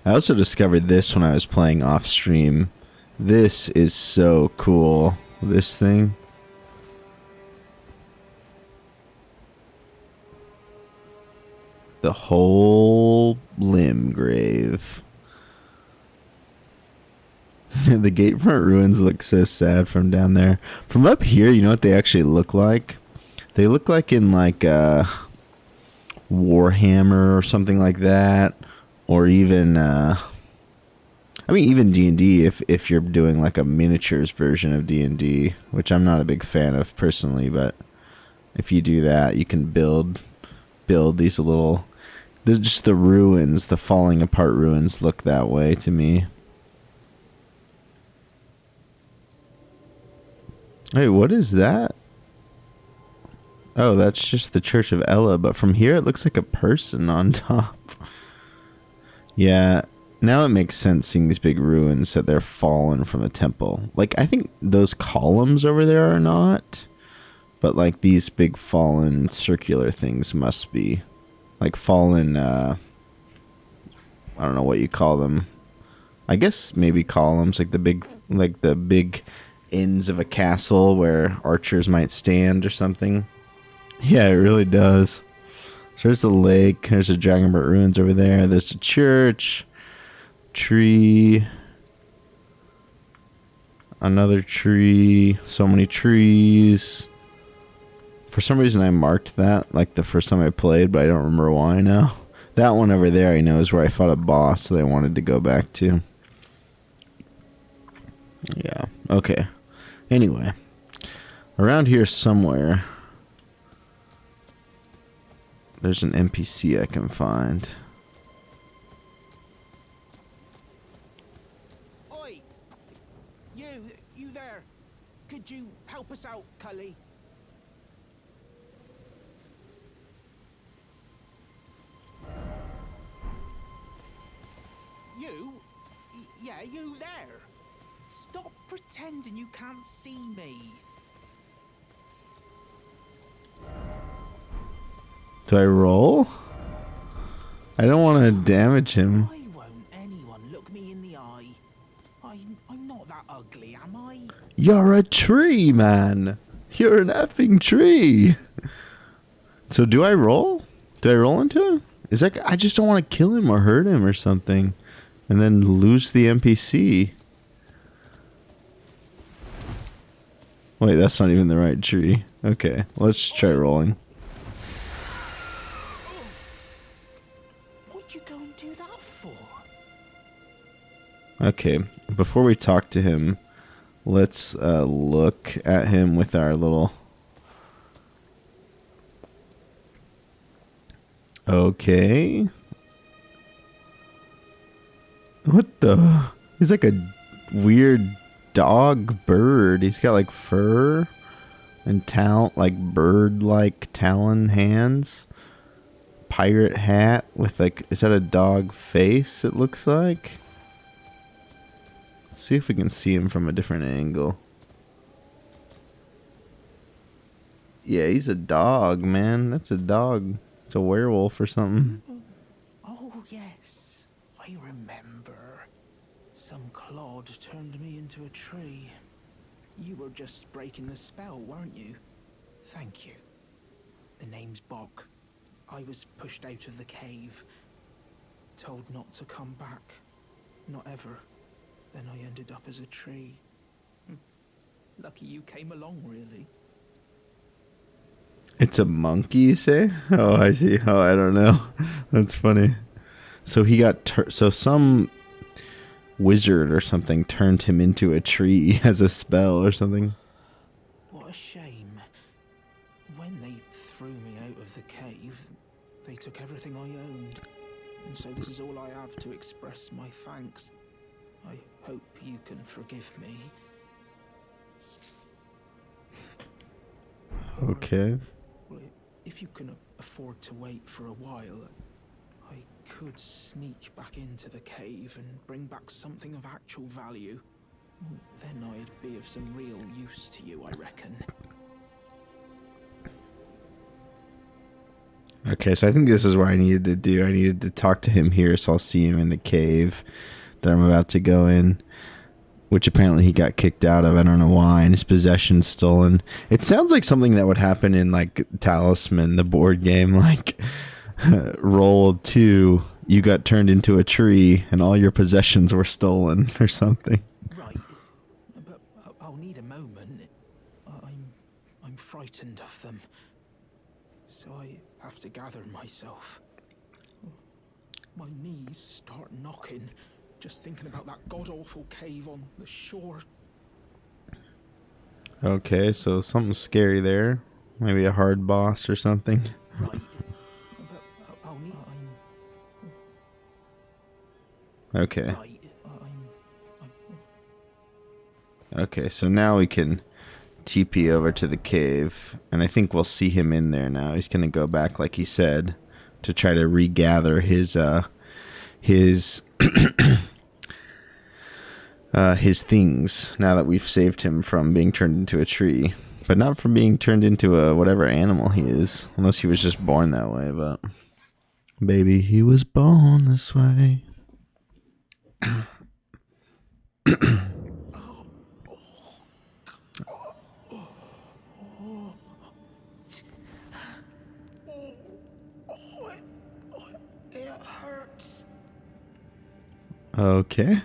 I also discovered this when I was playing off stream. This is so cool. This thing. The whole limb grave. The gatefront ruins look so sad from down there. From up here, you know what they actually look like? They look like in like Warhammer or something like that, or even even D&D if you're doing like a miniatures version of D&D, which I'm not a big fan of personally, but if you do that, you can build these little, just the ruins, the falling apart ruins look that way to me. Hey, what is that? Oh, that's just the Church of Ella, but from here it looks like a person on top. Yeah, now it makes sense seeing these big ruins that they're fallen from a temple. Like, I think those columns over there are not, but like these big fallen circular things must be. Like fallen, I don't know what you call them. I guess maybe columns, like the big ends of a castle where archers might stand or something. Yeah, it really does. So there's a lake. There's a Dragonbird ruins over there. There's a church. Tree. Another tree. So many trees. For some reason I marked that like the first time I played, but I don't remember why now. That one over there I know is where I fought a boss that I wanted to go back to. Yeah. Okay. Anyway. Around here somewhere there's an NPC I can find. Oi! You there. Could you help us out, Cully? You? Yeah, you there. Stop pretending you can't see me. Do I roll? I don't want to damage him. Why won't anyone look me in the eye? I'm not that ugly, am I? You're a tree, man. You're an effing tree. So do I roll? Do I roll into him? Is that, I just don't want to kill him or hurt him or something, and then lose the NPC. Wait, that's not even the right tree. Okay, let's try rolling. What'd you go and do that for? Okay, before we talk to him, let's look at him with our little... Okay. What the... He's like a weird dog bird. He's got like fur and like bird-like talon hands. Pirate hat with like... Is that a dog face, it looks like? Let's see if we can see him from a different angle. Yeah, he's a dog, man. That's a dog. It's a werewolf or something. Oh, yes. I remember. Some clod turned me into a tree. You were just breaking the spell, weren't you? Thank you. The name's Bok. I was pushed out of the cave. Told not to come back. Not ever. Then I ended up as a tree. Lucky you came along, really. It's a monkey, you say? Oh, I see. Oh, I don't know. That's funny. So he got... so some wizard or something turned him into a tree as a spell or something. What a shame. When they threw me out of the cave, they took everything I owned. And so this is all I have to express my thanks. I hope you can forgive me. Okay. Well, if you can afford to wait for a while, I could sneak back into the cave and bring back something of actual value, then I'd be of some real use to you, I reckon. Okay, so I think this is what I needed to do. I needed to talk to him here, so I'll see him in the cave that I'm about to go in, which apparently he got kicked out of. I don't know why, and his possessions stolen. It sounds like something that would happen in, like, Talisman, the board game, like, roll 2, you got turned into a tree, and all your possessions were stolen, or something. Right, but I'll need a moment. I'm frightened of them, so I have to gather myself. My knees start knocking, just thinking about that god-awful cave on the shore. Okay, so something scary there. Maybe a hard boss or something. Right, but I'll need... Okay. Right, Okay, so now we can TP over to the cave, and I think we'll see him in there now. He's gonna go back, like he said, to try to regather his his things, now that we've saved him from being turned into a tree, but not from being turned into a whatever animal he is, unless he was just born that way. But baby, he was born this way. it hurts. Okay.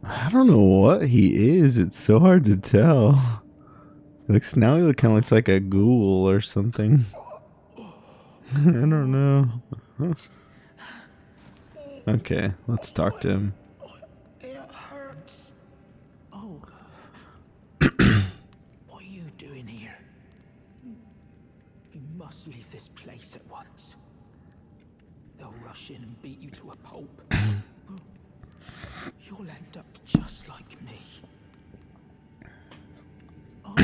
I don't know what he is. It's so hard to tell. Now he kind of looks like a ghoul or something. I don't know. Okay, let's talk to him. It hurts. Oh. What are you doing here? You must leave this place at once. They'll rush in and beat you to a pulp. You'll end up just like me. Oh.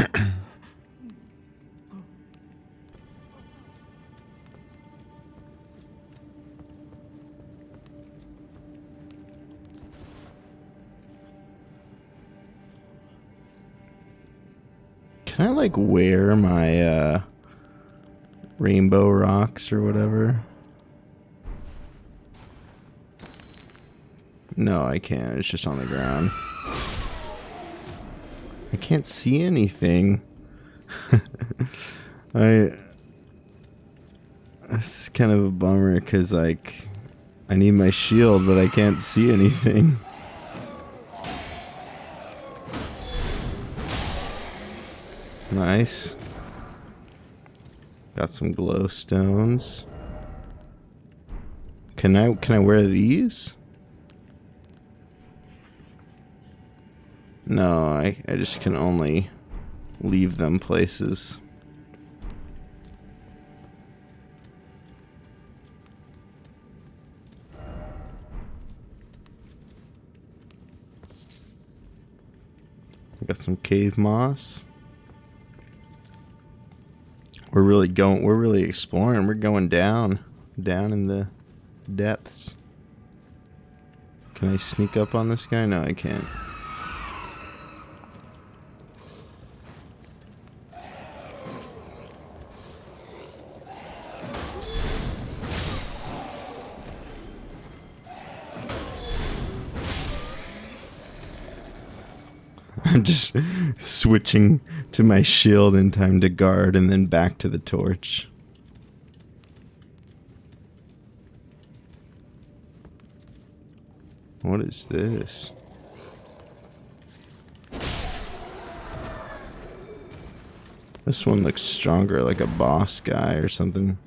Can I, like, wear my rainbow rocks or whatever? No, I can't. It's just on the ground. I can't see anything. It's kind of a bummer because, like, I need my shield, but I can't see anything. Nice. Got some glowstones. Can I wear these? No, I just can only leave them places. Got some cave moss. We're really exploring. We're going down in the depths. Can I sneak up on this guy? No, I can't. I'm just switching to my shield in time to guard and then back to the torch. What is this? This one looks stronger, like a boss guy or something.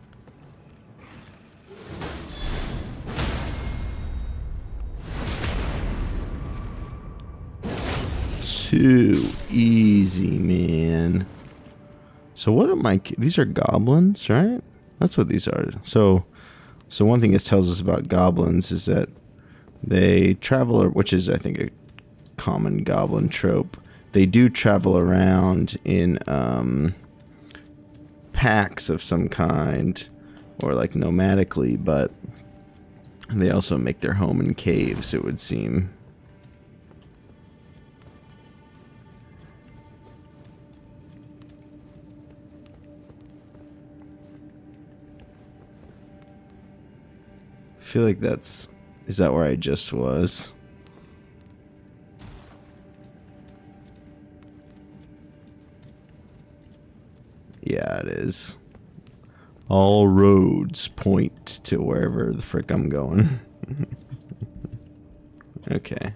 Too easy, man. So what am I... These are goblins, right? That's what these are. So one thing it tells us about goblins is that they travel, which is, I think, a common goblin trope. They do travel around in packs of some kind, or like nomadically, but they also make their home in caves, it would seem. I feel like that's... Is that where I just was? Yeah, it is. All roads point to wherever the frick I'm going. Okay.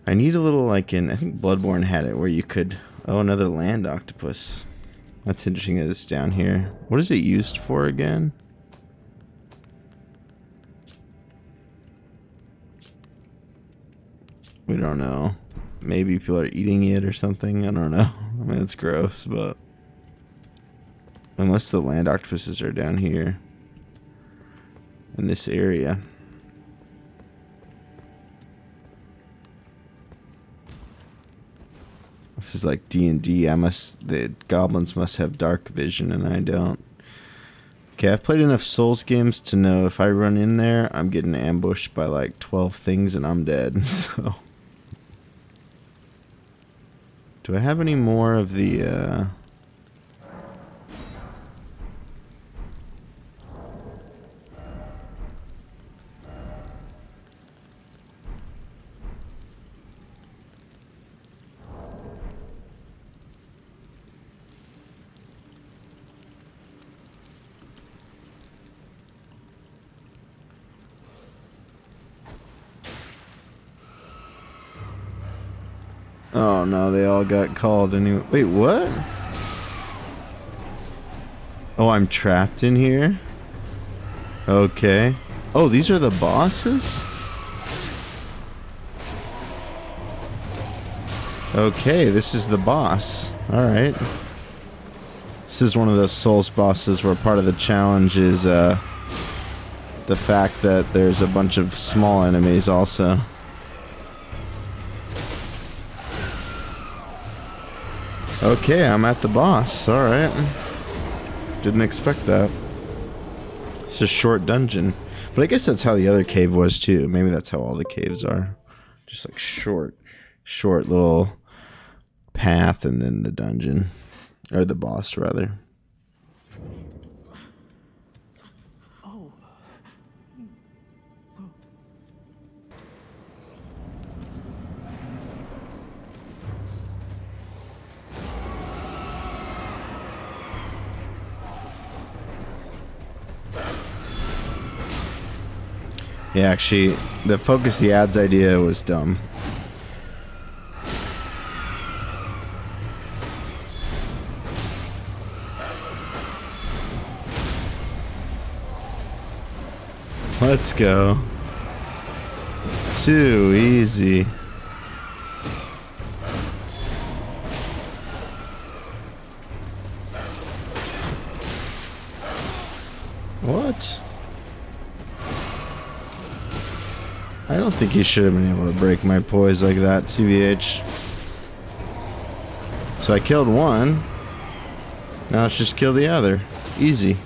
I need a little, like in... I think Bloodborne had it where you could... Oh, another land octopus. That's interesting that it's down here. What is it used for again? We don't know. Maybe people are eating it or something. I don't know. I mean, it's gross, but... Unless the land octopuses are down here. In this area. This is like D&D. The goblins must have dark vision and I don't. Okay, I've played enough Souls games to know if I run in there, I'm getting ambushed by like 12 things and I'm dead. So... Do I have any more of the, Oh no, they all got called anyway. Wait, what? Oh, I'm trapped in here? Okay. Oh, these are the bosses? Okay, this is the boss. Alright. This is one of those Souls bosses where part of the challenge is the fact that there's a bunch of small enemies also. Okay, I'm at the boss. Alright. Didn't expect that. It's a short dungeon. But I guess that's how the other cave was too. Maybe that's how all the caves are. Just like short little path and then the dungeon. Or the boss, rather. Oh. Yeah, actually, the focus the ads idea was dumb. Let's go. Too easy. What? I don't think he should have been able to break my poise like that, TBH. So I killed one. Now let's just kill the other. Easy.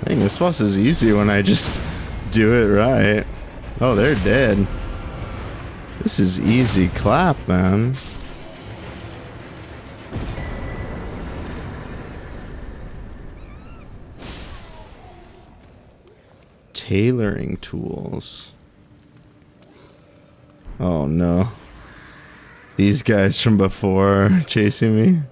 Dang, this boss is easy when I just do it right. Oh, they're dead. This is easy clap, man. Tailoring tools. Oh no. These guys from before are chasing me.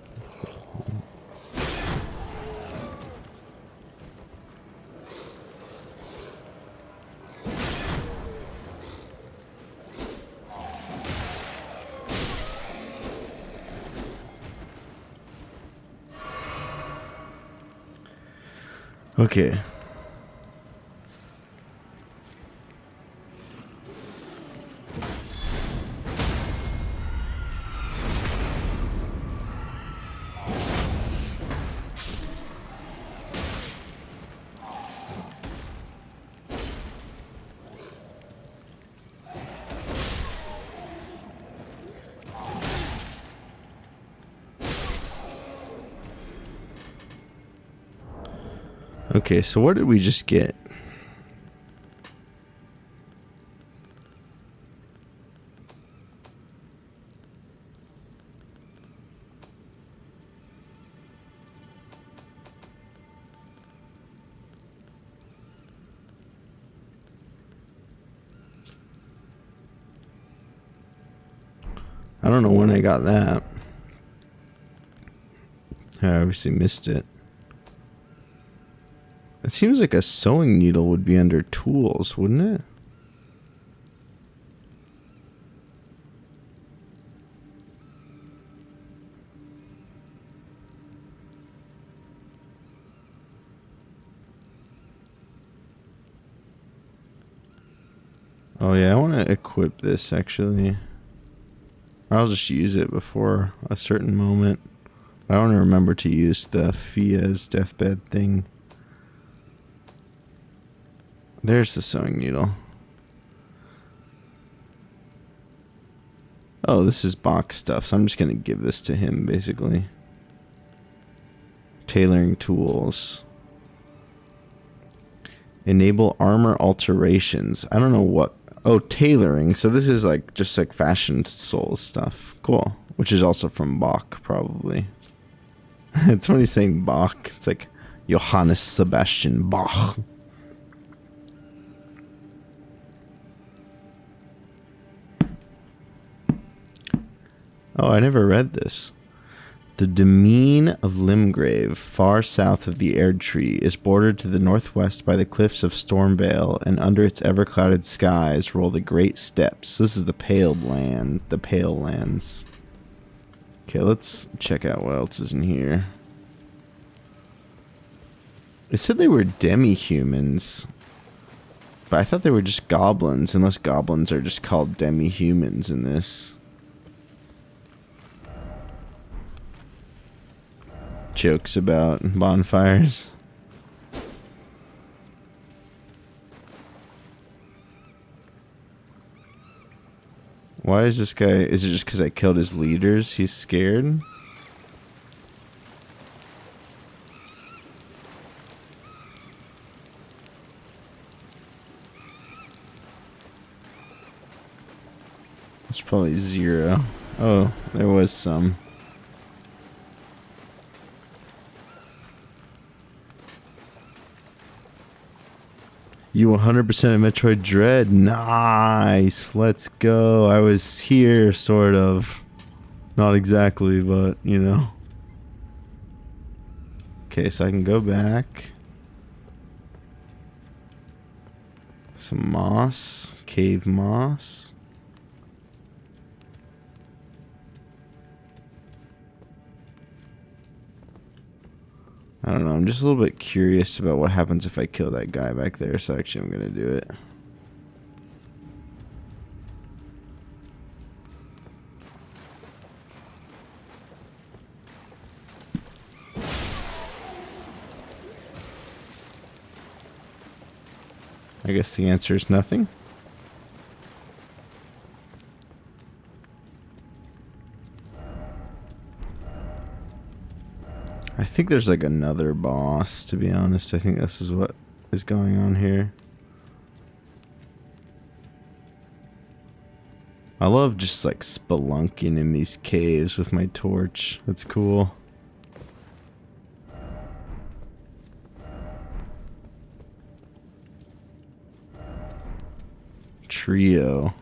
Okay. Okay, so what did we just get? I don't know when I got that. I obviously missed it. It seems like a sewing needle would be under tools, wouldn't it? Oh yeah, I want to equip this actually. I'll just use it before a certain moment. I want to remember to use the Fia's deathbed thing. There's the sewing needle. Oh, this is box stuff, so I'm just going to give this to him, basically. Tailoring tools. Enable armor alterations. I don't know what... Oh, tailoring. So this is like just like fashion soul stuff. Cool. Which is also from Bach, probably. It's funny saying Bach. It's like Johannes Sebastian Bach. Oh, I never read this. The domain of Limgrave, far south of the Erd Tree, is bordered to the northwest by the cliffs of Stormvale, and under its ever-clouded skies roll the Great Steppes. This is the Pale Land, the Pale Lands. Okay, let's check out what else is in here. It said they were demi-humans, but I thought they were just goblins, unless goblins are just called demi-humans in this. Jokes about bonfires. Why is this guy... Is it just because I killed his leaders? He's scared? It's probably 0. Oh, there was some. You 100% of Metroid Dread. Nice. Let's go. I was here, sort of. Not exactly, but, you know. Okay, so I can go back. Some moss. Cave moss. I don't know, I'm just a little bit curious about what happens if I kill that guy back there, so actually I'm gonna do it. I guess the answer is nothing. I think there's like another boss, to be honest. I think this is what is going on here. I love just like spelunking in these caves with my torch. That's cool. Trio.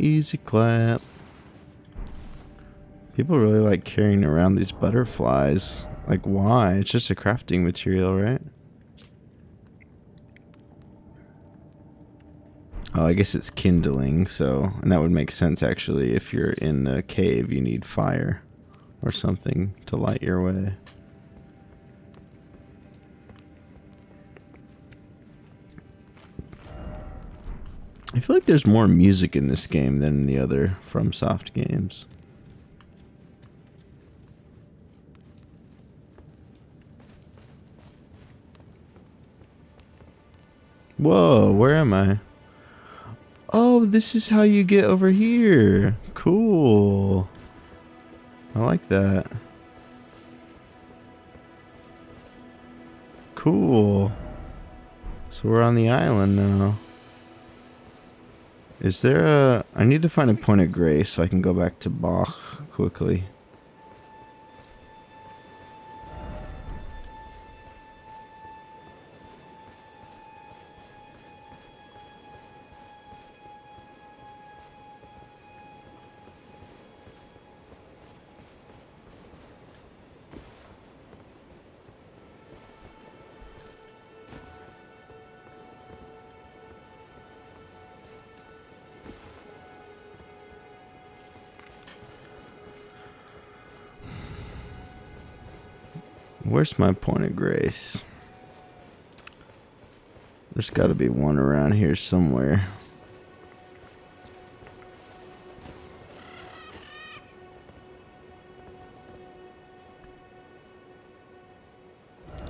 Easy clap. People really like carrying around these butterflies. Like, why? It's just a crafting material, right? Oh, I guess it's kindling, so... And that would make sense, actually. If you're in a cave, you need fire or something to light your way. I feel like there's more music in this game than in the other FromSoft games. Whoa, where am I? Oh, this is how you get over here. Cool. I like that. Cool. So we're on the island now. Is there a... I need to find a point of grace so I can go back to Bach quickly. Where's my point of grace? There's got to be one around here somewhere.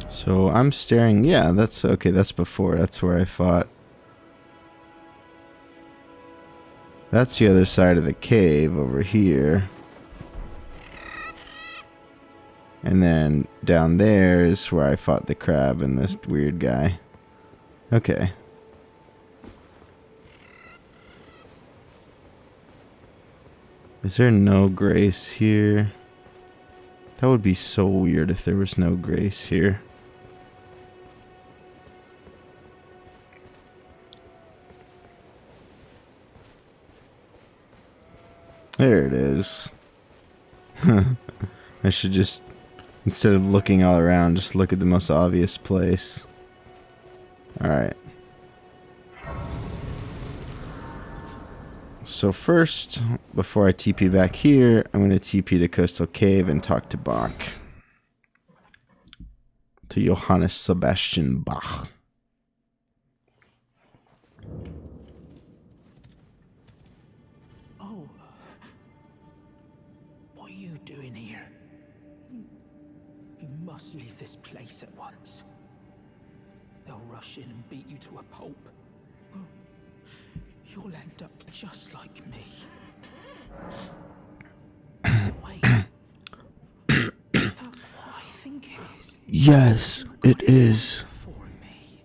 So I'm staring. Yeah, that's okay. That's before. That's where I fought. That's the other side of the cave over here. And then down there is where I fought the crab and this weird guy. Okay. Is there no grace here? That would be so weird if there was no grace here. There it is. I should just, instead of looking all around, just look at the most obvious place. Alright. So first, before I TP back here, I'm going to TP to Coastal Cave and talk to Bach. To Johannes Sebastian Bach. Oh. What are you doing here? You must leave this place at once. They'll rush in and beat you to a pulp. You'll end up just like me. Wait. Is that what I think it is? Yes, it is. For me.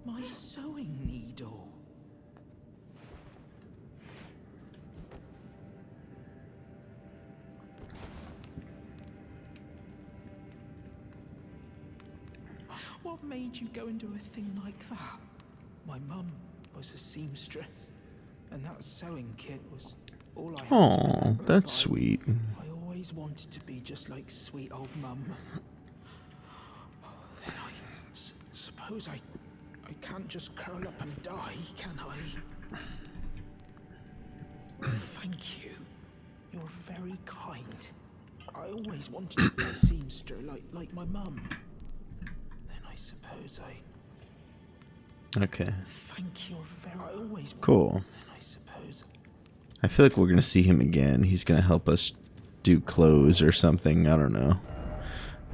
My sewing needle. What made you go and do a thing like that? My mum was a seamstress, and that sewing kit was all I had to Aw, remember that's about. sweet. I always wanted to be just like sweet old mum. Then suppose I can't just curl up and die, can I? Thank you. You're very kind. I always wanted to be a seamster like my mum. Then I suppose Okay. Thank you very. I always. Cool. Then I suppose. I feel like we're going to see him again. He's going to help us do clothes or something. I don't know.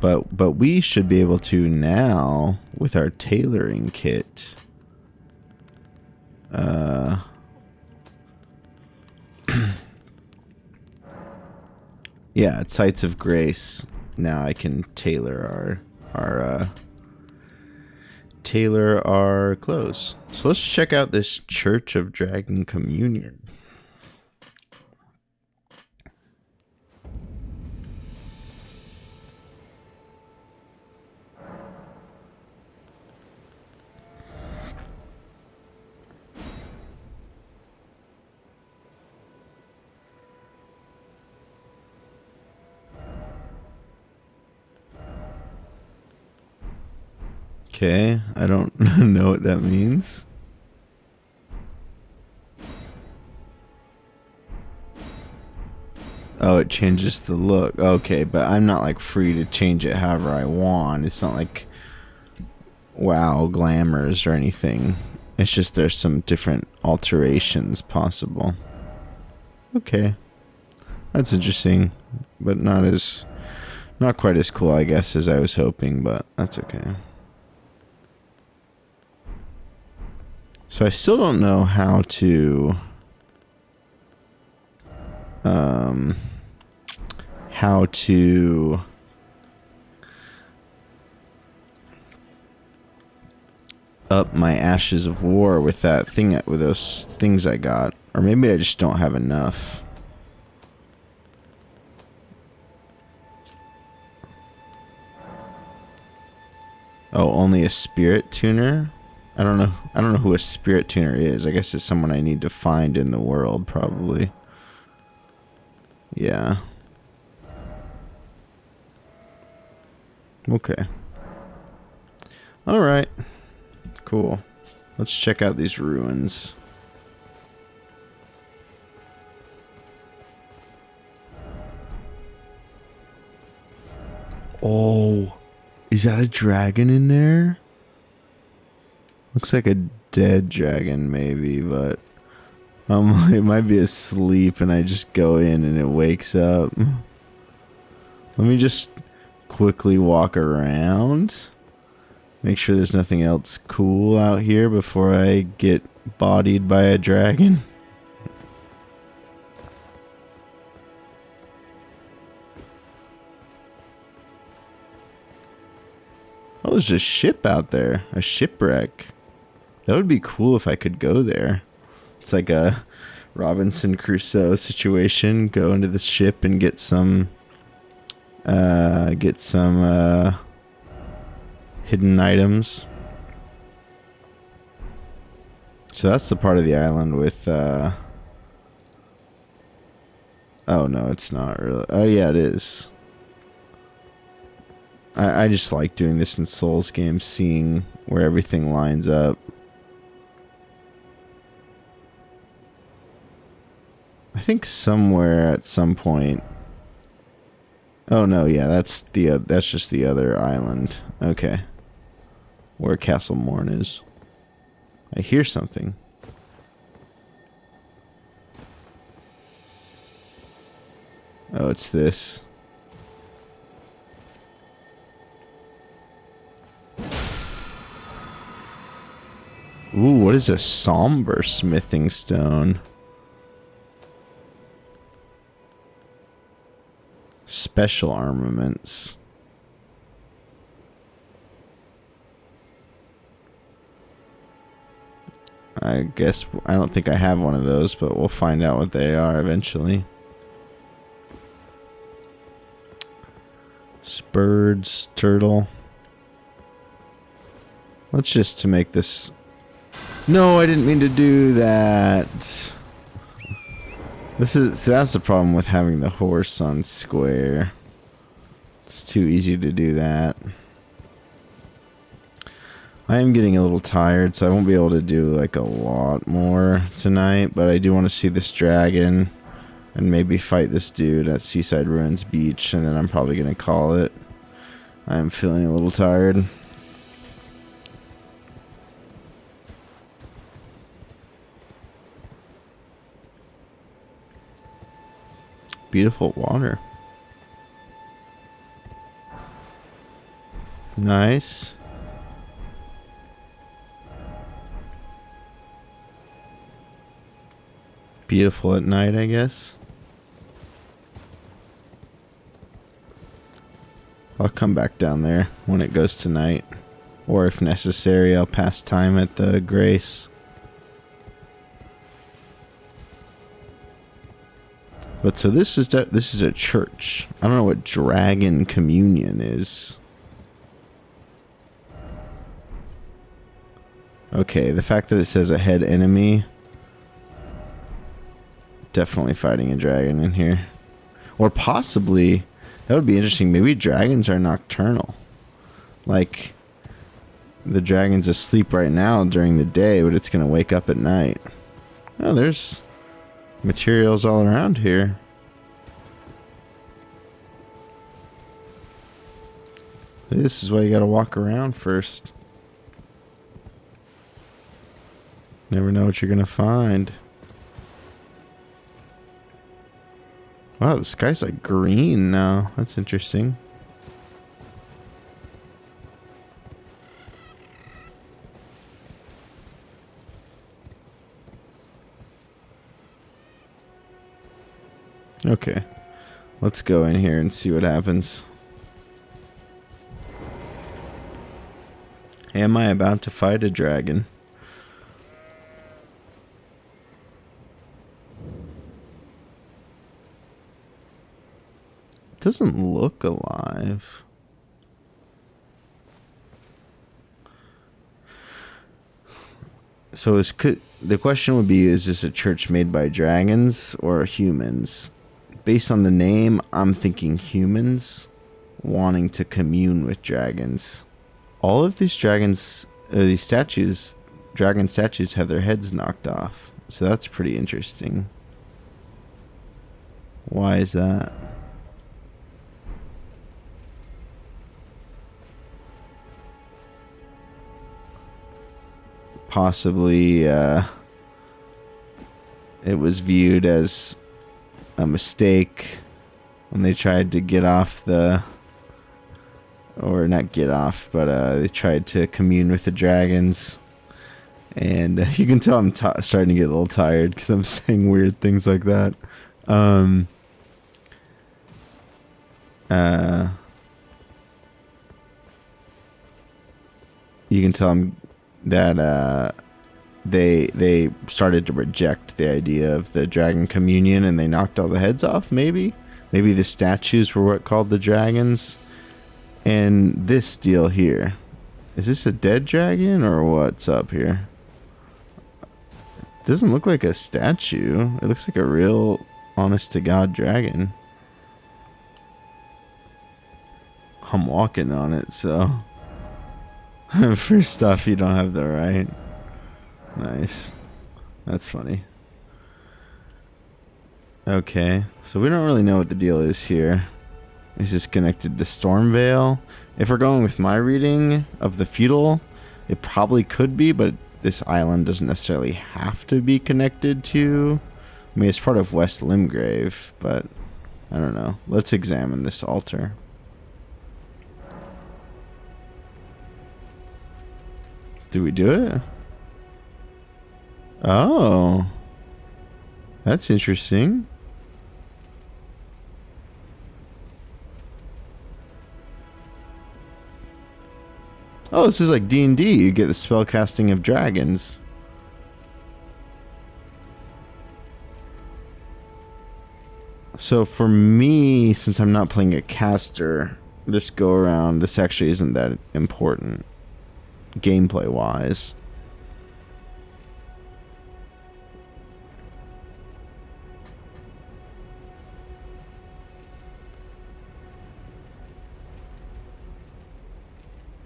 But we should be able to now, with our tailoring kit. Yeah, at Sites of Grace. Now I can tailor our clothes. So let's check out this Church of Dragon Communion. Okay, I don't know what that means. Oh, it changes the look. Okay, but I'm not like free to change it however I want. It's not like wow glamours or anything. It's just there's some different alterations possible. Okay. That's interesting, but not quite as cool, I guess, as I was hoping, but that's okay. So I still don't know how to up my Ashes of War with that thing, with those things I got, or maybe I just don't have enough. Oh, only a spirit tuner? I don't know who a spirit tuner is. I guess it's someone I need to find in the world, probably. Yeah. Okay. Alright. Cool. Let's check out these ruins. Oh, is that a dragon in there? Looks like a dead dragon maybe, but it might be asleep and I just go in and it wakes up. Let me just quickly walk around. Make sure there's nothing else cool out here before I get bodied by a dragon. Oh, there's a ship out there. A shipwreck. That would be cool if I could go there. It's like a Robinson Crusoe situation. Go into the ship and get some hidden items. So that's the part of the island with oh no, it's not really. Oh yeah, it is. I just like doing this in Souls games, seeing where everything lines up. I think somewhere at some point. Oh no, yeah, that's just the other island. Okay. Where Castle Morn is. I hear something. Oh, it's this. Ooh, what is a somber smithing stone? Special armaments. I guess I don't think I have one of those, but we'll find out what they are eventually. Spurds, turtle. Let's just to make this. No, I didn't mean to do that. That's the problem with having the horse on square. It's too easy to do that. I am getting a little tired, so I won't be able to do like a lot more tonight, but I do want to see this dragon and maybe fight this dude at Seaside Ruins Beach, and then I'm probably going to call it. I'm feeling a little tired. Beautiful water. Nice. Beautiful at night, I guess. I'll come back down there when it goes to night. Or if necessary, I'll pass time at the Grace. But so this is a church. I don't know what Dragon Communion is. Okay, the fact that it says ahead enemy. Definitely fighting a dragon in here. Or possibly, that would be interesting. Maybe dragons are nocturnal. Like, the dragon's asleep right now during the day, but it's going to wake up at night. Oh, there's materials all around here. This is why you got to walk around first. Never know what you're going to find. Wow, the sky's like green now. That's interesting. Okay, let's go in here and see what happens. Am I about to fight a dragon? It doesn't look alive. So the question would be, is this a church made by dragons or humans? Based on the name, I'm thinking humans wanting to commune with dragons. All of these dragons, or these statues, dragon statues, have their heads knocked off. So that's pretty interesting. Why is that? Possibly it was viewed as a mistake when they tried to get off the, or not get off, but they tried to commune with the dragons. And you can tell I'm starting to get a little tired because I'm saying weird things like that. You can tell that they started to reject the idea of the dragon communion, and they knocked all the heads off. Maybe the statues were what called the dragons. And this deal here, is this a dead dragon or what's up here? It doesn't look like a statue. It looks like a real honest to God dragon. I'm walking on it, so first off, you don't have the right. Nice. That's funny. Okay, so we don't really know what the deal is here. Is this connected to Stormvale? If we're going with my reading of the feudal, it probably could be, but this island doesn't necessarily have to be connected to. I mean, it's part of West Limgrave, but I don't know. Let's examine this altar. Do we do it? Oh. That's interesting. Oh, this is like D&D. You get the spell casting of dragons. So for me, since I'm not playing a caster, this go around, this actually isn't that important gameplay wise.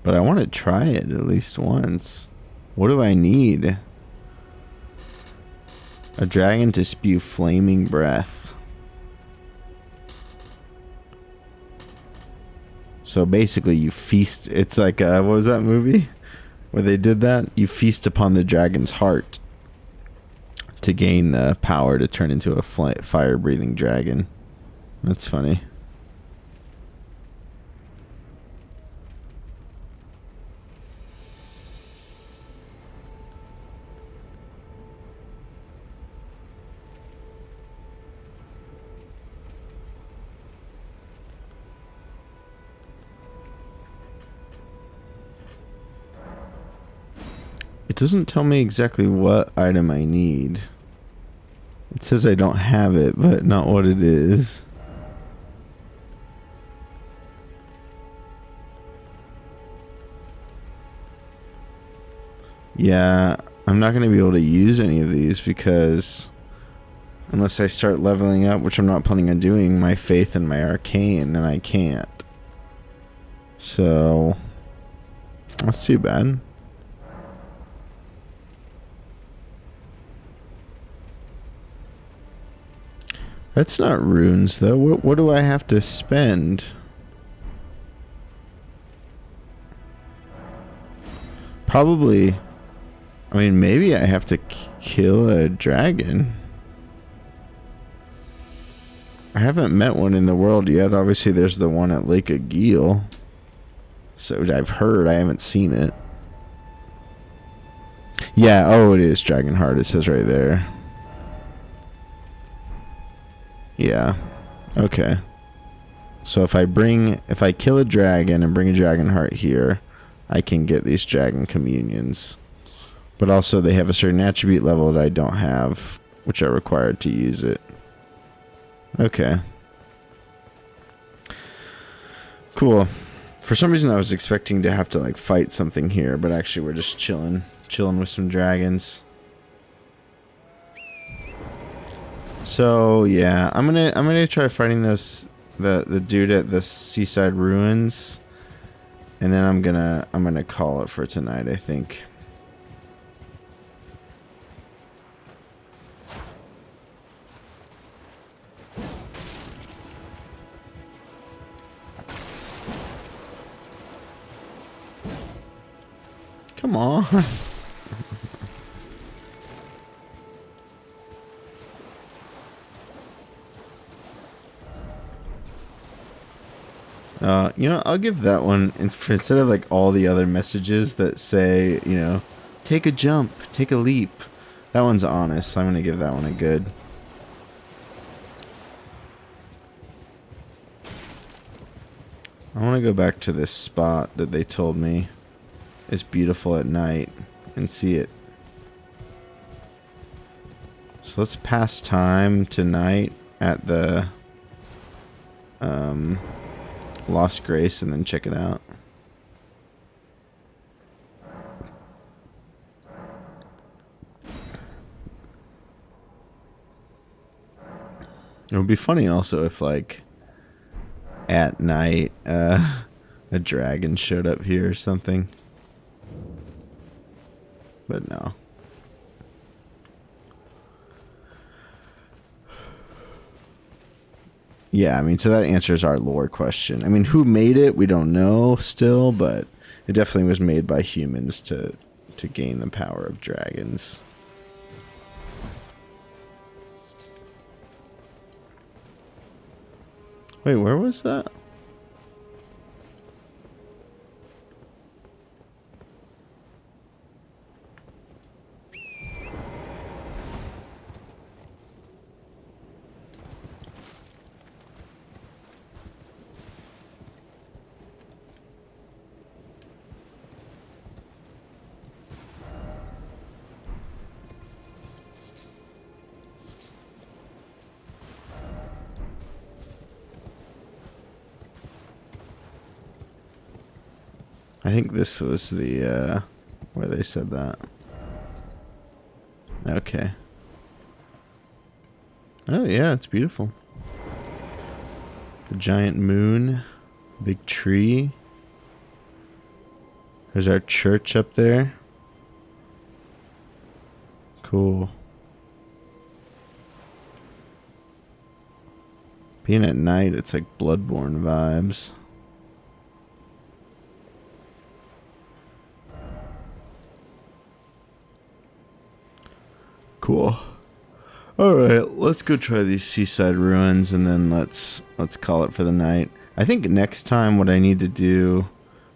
But I want to try it at least once. What do I need? A dragon to spew flaming breath. So basically you feast. It's like, what was that movie where they did that? You feast upon the dragon's heart to gain the power to turn into a fire-breathing dragon. That's funny. It doesn't tell me exactly what item I need. It says I don't have it, but not what it is. Yeah, I'm not going to be able to use any of these because unless I start leveling up, which I'm not planning on doing, my faith and my arcane, then I can't. So That's too bad. That's not runes, though. What do I have to spend? Probably... I mean, maybe I have to kill a dragon. I haven't met one in the world yet. Obviously, there's the one at Lake Agil. So I've heard. I haven't seen it. Yeah, oh, it is Dragonheart. It says right there. Yeah. Okay. So if I kill a dragon and bring a Dragonheart here, I can get these dragon communions. But also they have a certain attribute level that I don't have, which are required to use it. Okay. Cool. For some reason I was expecting to have to like fight something here, but actually we're just chilling with some dragons. So yeah, I'm gonna try fighting the dude at the seaside ruins, and then I'm gonna call it for tonight, I think. Come on. You know, I'll give that one, instead of like all the other messages that say, you know, take a jump, take a leap. That one's honest, so I'm going to give that one a good. I want to go back to this spot that they told me is beautiful at night and see it. So let's pass time tonight at the Lost Grace and then check it out. It would be funny also if like at night a dragon showed up here or something. But no. Yeah, I mean, so that answers our lore question. I mean, who made it? We don't know still, but it definitely was made by humans to gain the power of dragons. Wait, where was that? I think this was the, where they said that. Okay. Oh, yeah, it's beautiful. The giant moon, big tree. There's our church up there. Cool. Being at night, it's like Bloodborne vibes. Cool. Alright, let's go try these seaside ruins and then let's call it for the night. I think next time what I need to do,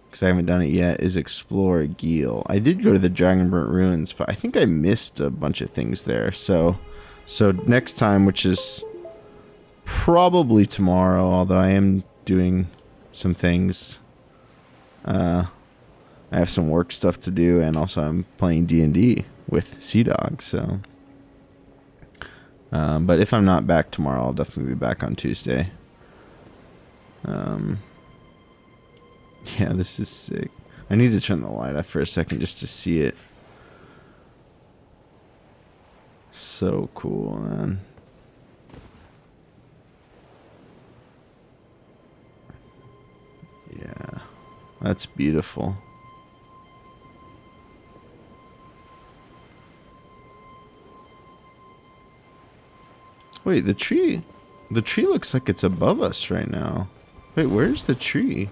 because I haven't done it yet, is explore Geel. I did go to the Dragonburnt ruins, but I think I missed a bunch of things there. So next time, which is probably tomorrow, although I am doing some things. I have some work stuff to do, and also I'm playing D&D with Sea Dog, so... but if I'm not back tomorrow, I'll definitely be back on Tuesday. Yeah, this is sick. I need to turn the light off for a second just to see it. So cool, man. Yeah, that's beautiful. Wait, the tree looks like it's above us right now. Wait, where's the tree?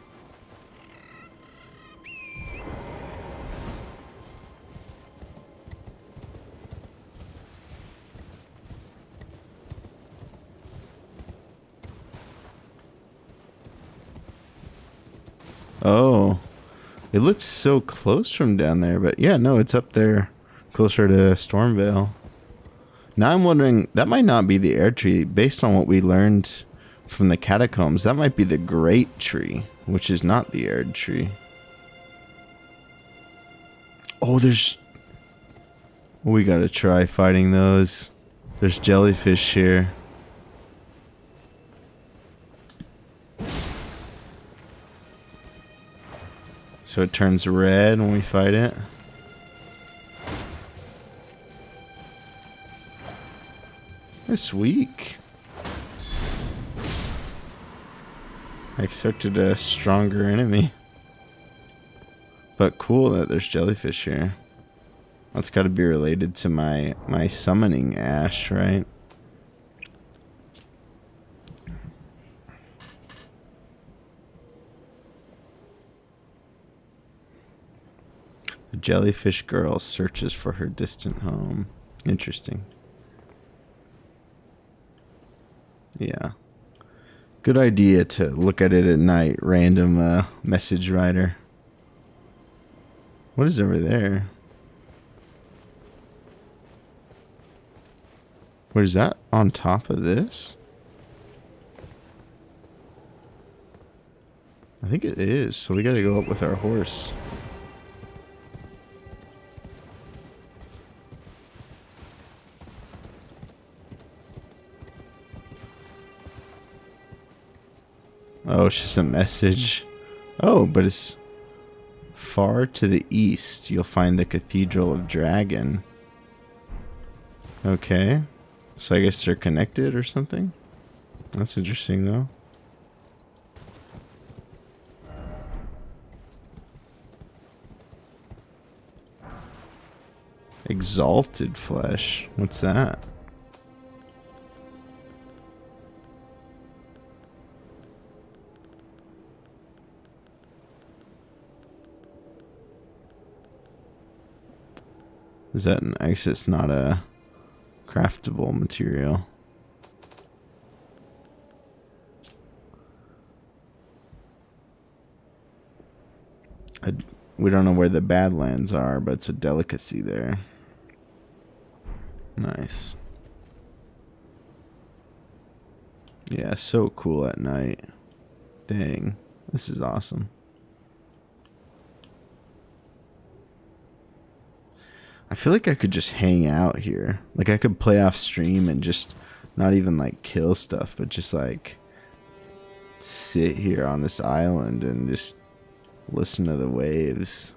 Oh, it looks so close from down there, but yeah, no, it's up there, closer to Stormvale. Now I'm wondering, that might not be the air tree. Based on what we learned from the Catacombs, that might be the Great Tree, which is not the air tree. Oh, we gotta try fighting those. There's jellyfish here. So it turns red when we fight it. It's weak. I expected a stronger enemy. But cool that there's jellyfish here. That's got to be related to my summoning ash, right? The jellyfish girl searches for her distant home. Interesting. Yeah. Good idea to look at it at night, random message writer. What is over there? What is that on top of this? I think it is, so we gotta go up with our horse. Oh, it's just a message. Oh, but it's far to the east. You'll find the Cathedral of Dragon. Okay. So I guess they're connected or something? That's interesting, though. Exalted flesh. What's that? Is that an ice? It's not a craftable material. We don't know where the Badlands are, but it's a delicacy there. Nice. Yeah, so cool at night. Dang, this is awesome. I feel like I could just hang out here. Like I could play off stream and just not even like kill stuff, but just like sit here on this island and just listen to the waves.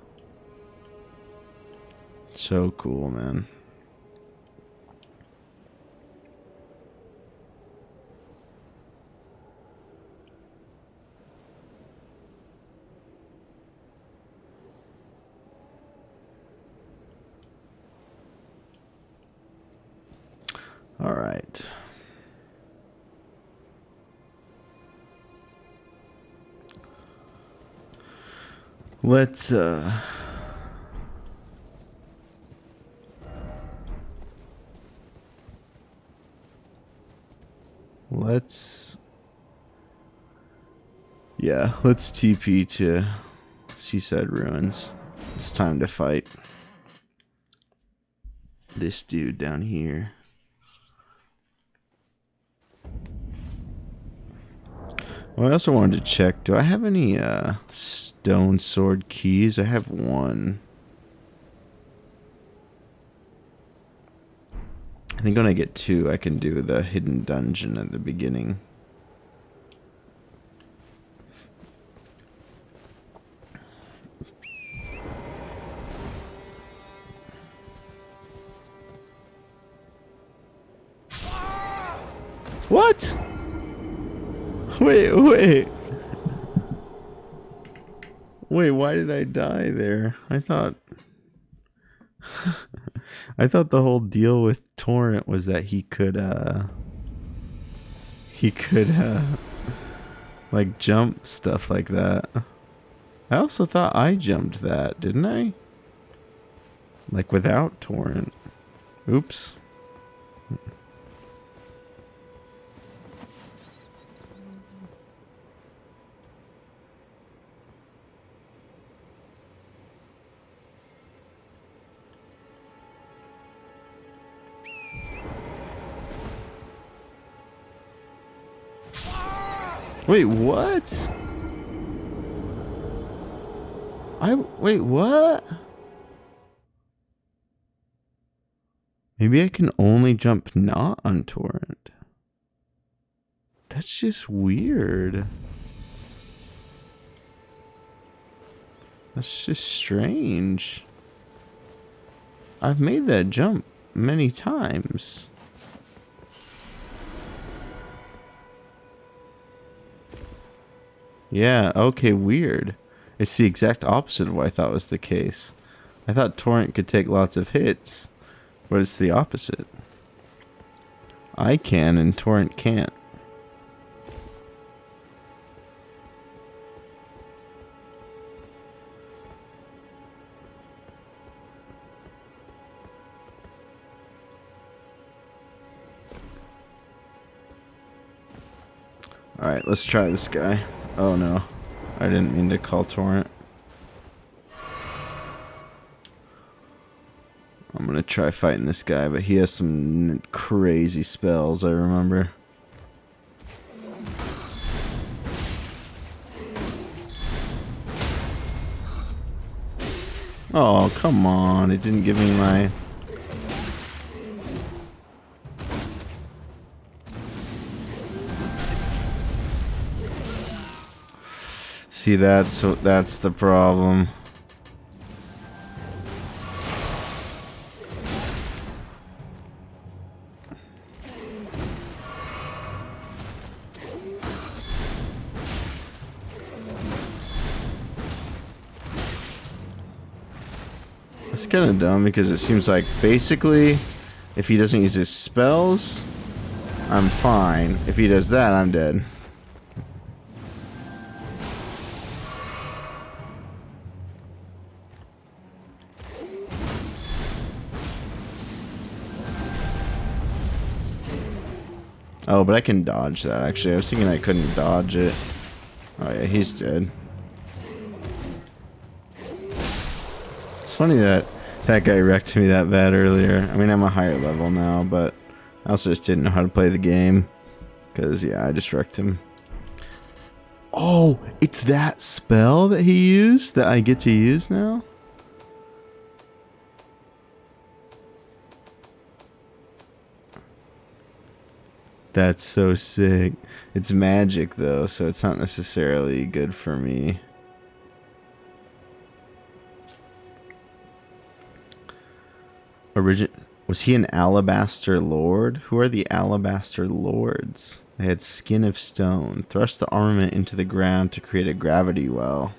So cool, man. All right. Let's TP to Seaside Ruins. It's time to fight this dude down here. Well, I also wanted to check, do I have any stone sword keys? I have one. I think when I get two, I can do the hidden dungeon at the beginning. What? Wait. Wait, why did I die there? I thought I thought the whole deal with Torrent was that he could he could like jump stuff like that. I also thought I jumped that, didn't I? Like without torrent. Oops. Wait, what? Wait, what? Maybe I can only jump not on torrent. That's just weird. That's just strange. I've made that jump many times. Yeah, okay, weird. It's the exact opposite of what I thought was the case. I thought torrent could take lots of hits, but it's the opposite. I can and torrent can't. Alright, let's try this guy. Oh no, I didn't mean to call torrent. I'm gonna try fighting this guy, but he has some crazy spells, I remember. Oh, come on, it didn't give me my... See, that's the problem. It's kind of dumb because it seems like basically if he doesn't use his spells, I'm fine. If he does that, I'm dead. Oh, but I can dodge that, actually. I was thinking I couldn't dodge it. Oh, yeah, he's dead. It's funny that that guy wrecked me that bad earlier. I mean, I'm a higher level now, but I also just didn't know how to play the game. Because, yeah, I just wrecked him. Oh, it's that spell that he used that I get to use now? That's so sick. It's magic though, so it's not necessarily good for me. Was he an alabaster lord? Who are the alabaster lords? They had skin of stone. Thrust the armament into the ground to create a gravity well.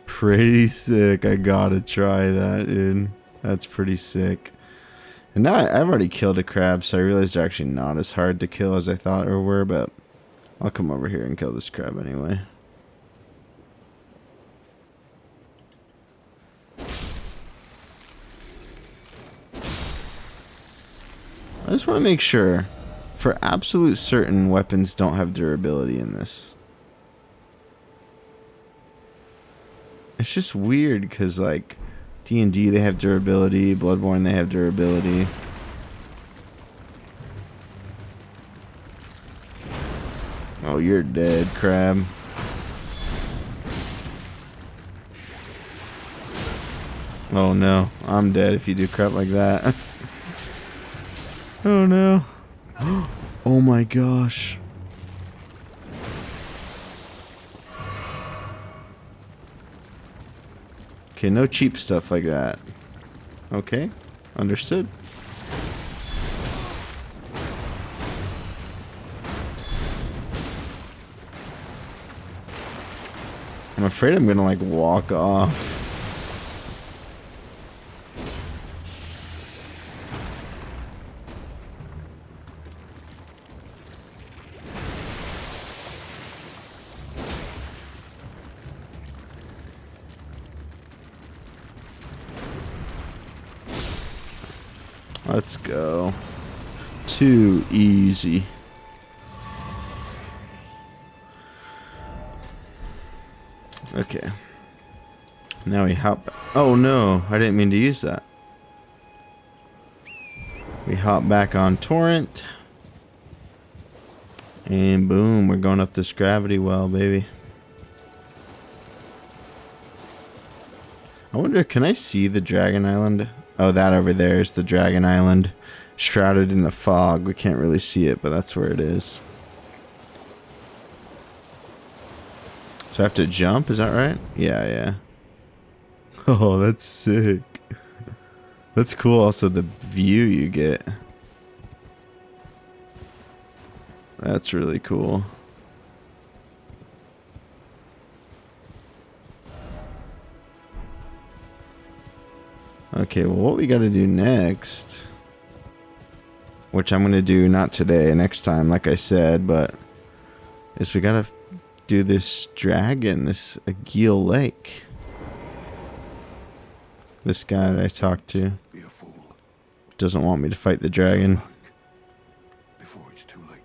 Pretty sick. I gotta try that, dude. That's pretty sick. And now I've already killed a crab, so I realized they're actually not as hard to kill as I thought they were, but I'll come over here and kill this crab anyway. I just want to make sure, for absolute certain, weapons don't have durability in this. It's just weird, because, like, D&D, they have durability. Bloodborne, they have durability. Oh, you're dead, crab. Oh, no. I'm dead if you do crap like that. Oh, no. Oh, my gosh. Okay, no cheap stuff like that. Okay, understood. I'm afraid I'm gonna like walk off. Let's go. Too easy. Okay. Now we hop. Oh no, I didn't mean to use that. We hop back on torrent. And boom, we're going up this gravity well, baby. I wonder, can I see the Dragon Island? Oh, that over there is the Dragon Island. Shrouded in the fog. We can't really see it, but that's where it is. So I have to jump, is that right? Yeah, yeah. Oh, that's sick. That's cool, also the view you get. That's really cool. Okay, well, what we gotta do next, which I'm gonna do not today, next time, like I said, but is we gotta do this dragon, this Agil Lake. This guy that I talked to Be a fool. doesn't want me to fight the dragon. Before it's too late.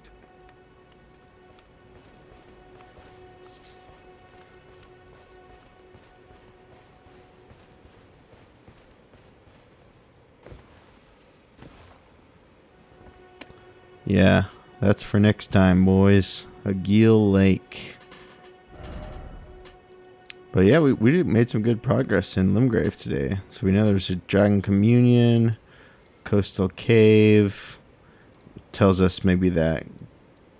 Yeah, that's for next time, boys. Agil Lake. But yeah, we made some good progress in Limgrave today. So we know there's a Dragon Communion, Coastal Cave. Tells us maybe that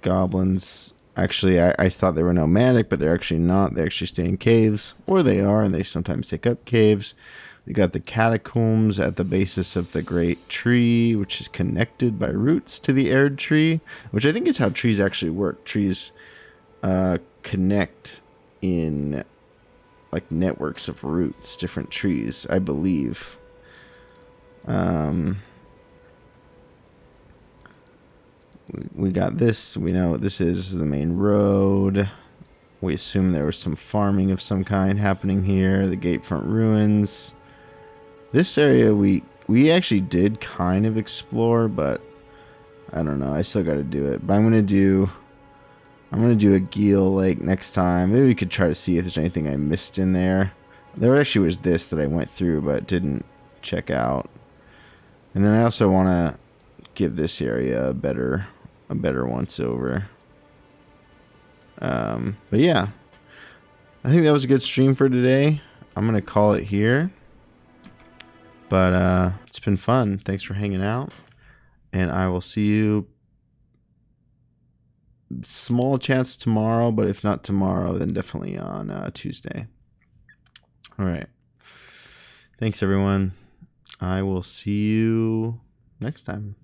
goblins... Actually, I thought they were nomadic, but they're actually not. They actually stay in caves. Or they are, and they sometimes take up caves. We got the Catacombs at the basis of the Great Tree, which is connected by roots to the Arid Tree. Which I think is how trees actually work. Trees connect in... like networks of roots, different trees, I believe. We got this. We know what this is. This is the main road. We assume there was some farming of some kind happening here. The Gatefront Ruins. This area we actually did kind of explore, but I don't know. I still got to do it. But I'm gonna do Agil Lake next time. Maybe we could try to see if there's anything I missed in there. There actually was this that I went through but didn't check out. And then I also want to give this area a better once over. But yeah, I think that was a good stream for today. I'm gonna call it here. But it's been fun. Thanks for hanging out, and I will see you. Small chance tomorrow, but if not tomorrow, then definitely on Tuesday. All right. Thanks, everyone. I will see you next time.